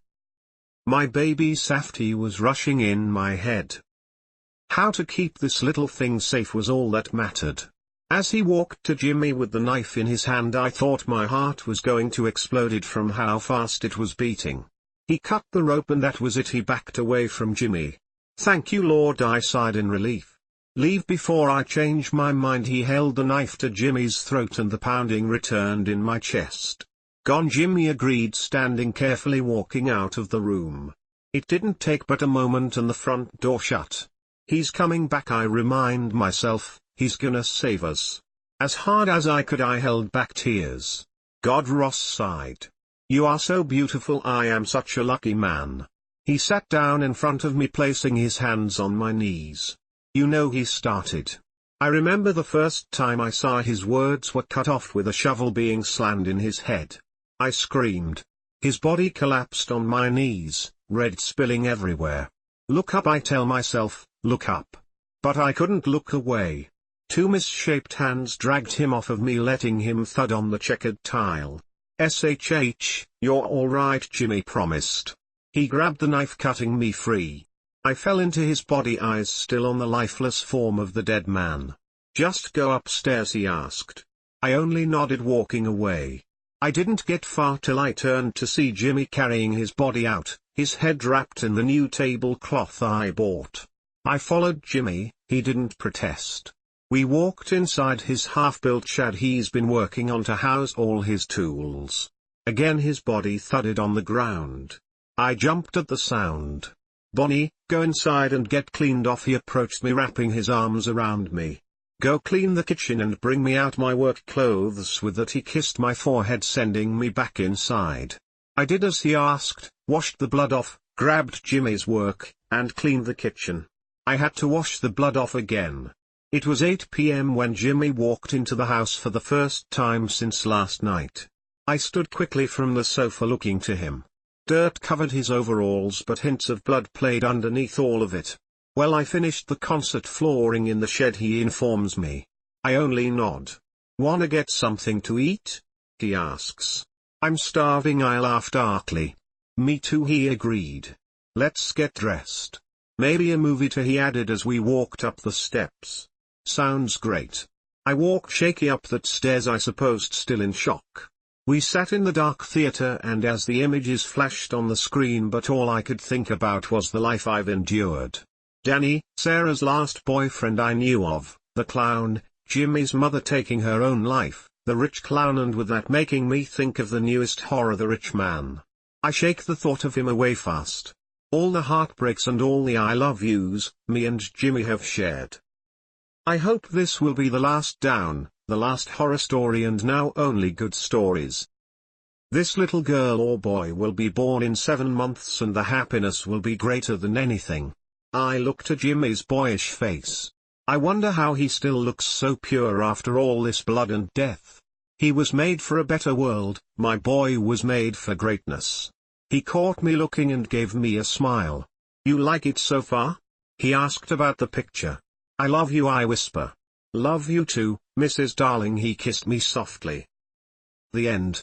My baby safety was rushing in my head. How to keep this little thing safe was all that mattered. As he walked to Jimmy with the knife in his hand, I thought my heart was going to explode from how fast it was beating. He cut the rope and that was it. He backed away from Jimmy. "Thank you, Lord," I sighed in relief. "Leave before I change my mind." He held the knife to Jimmy's throat and the pounding returned in my chest. "Gone," Jimmy agreed, standing carefully, walking out of the room. It didn't take but a moment and the front door shut. "He's coming back," I remind myself, "he's gonna save us." As hard as I could I held back tears. "God," Ross sighed. "You are so beautiful. I am such a lucky man." He sat down in front of me, placing his hands on my knees. "You know," he started. I remember the first time I saw his words were cut off with a shovel being slammed in his head. I screamed. His body collapsed on my knees, red spilling everywhere. "Look up," I tell myself, "look up." But I couldn't look away. Two misshaped hands dragged him off of me, letting him thud on the checkered tile. "SHH, you're all right," Jimmy promised. He grabbed the knife, cutting me free. I fell into his body, eyes still on the lifeless form of the dead man. "Just go upstairs?" he asked. I only nodded, walking away. I didn't get far till I turned to see Jimmy carrying his body out, his head wrapped in the new tablecloth I bought. I followed Jimmy. He didn't protest. We walked inside his half-built shed he's been working on to house all his tools. Again his body thudded on the ground. I jumped at the sound. "Bonnie, go inside and get cleaned off," he approached me, wrapping his arms around me. Go clean the kitchen and bring me out my work clothes. With that he kissed my forehead, sending me back inside. I did as he asked, washed the blood off, grabbed Jimmy's work, and cleaned the kitchen. I had to wash the blood off again. It was 8 p.m. when Jimmy walked into the house for the first time since last night. I stood quickly from the sofa looking to him. Dirt covered his overalls, but hints of blood played underneath all of it. Well, I finished the concert flooring in the shed, he informs me. I only nod. Wanna get something to eat? He asks. I'm starving, I laugh darkly. Me too, he agreed. Let's get dressed. Maybe a movie too, he added as we walked up the steps. Sounds great. I walked shaky up that stairs, I supposed still in shock. We sat in the dark theater, and as the images flashed on the screen, but all I could think about was the life I've endured. Danny, Sarah's last boyfriend I knew of, the clown, Jimmy's mother taking her own life, the rich clown, and with that making me think of the newest horror, The Rich Man. I shake the thought of him away fast. All the heartbreaks and all the I love yous, me and Jimmy have shared. I hope this will be the last down, the last horror story, and now only good stories. This little girl or boy will be born in 7 months, and the happiness will be greater than anything. I looked at Jimmy's boyish face. I wonder how he still looks so pure after all this blood and death. He was made for a better world, my boy was made for greatness. He caught me looking and gave me a smile. You like it so far? He asked about the picture. I love you, I whisper. Love you too, Mrs. Darling, he kissed me softly. The end.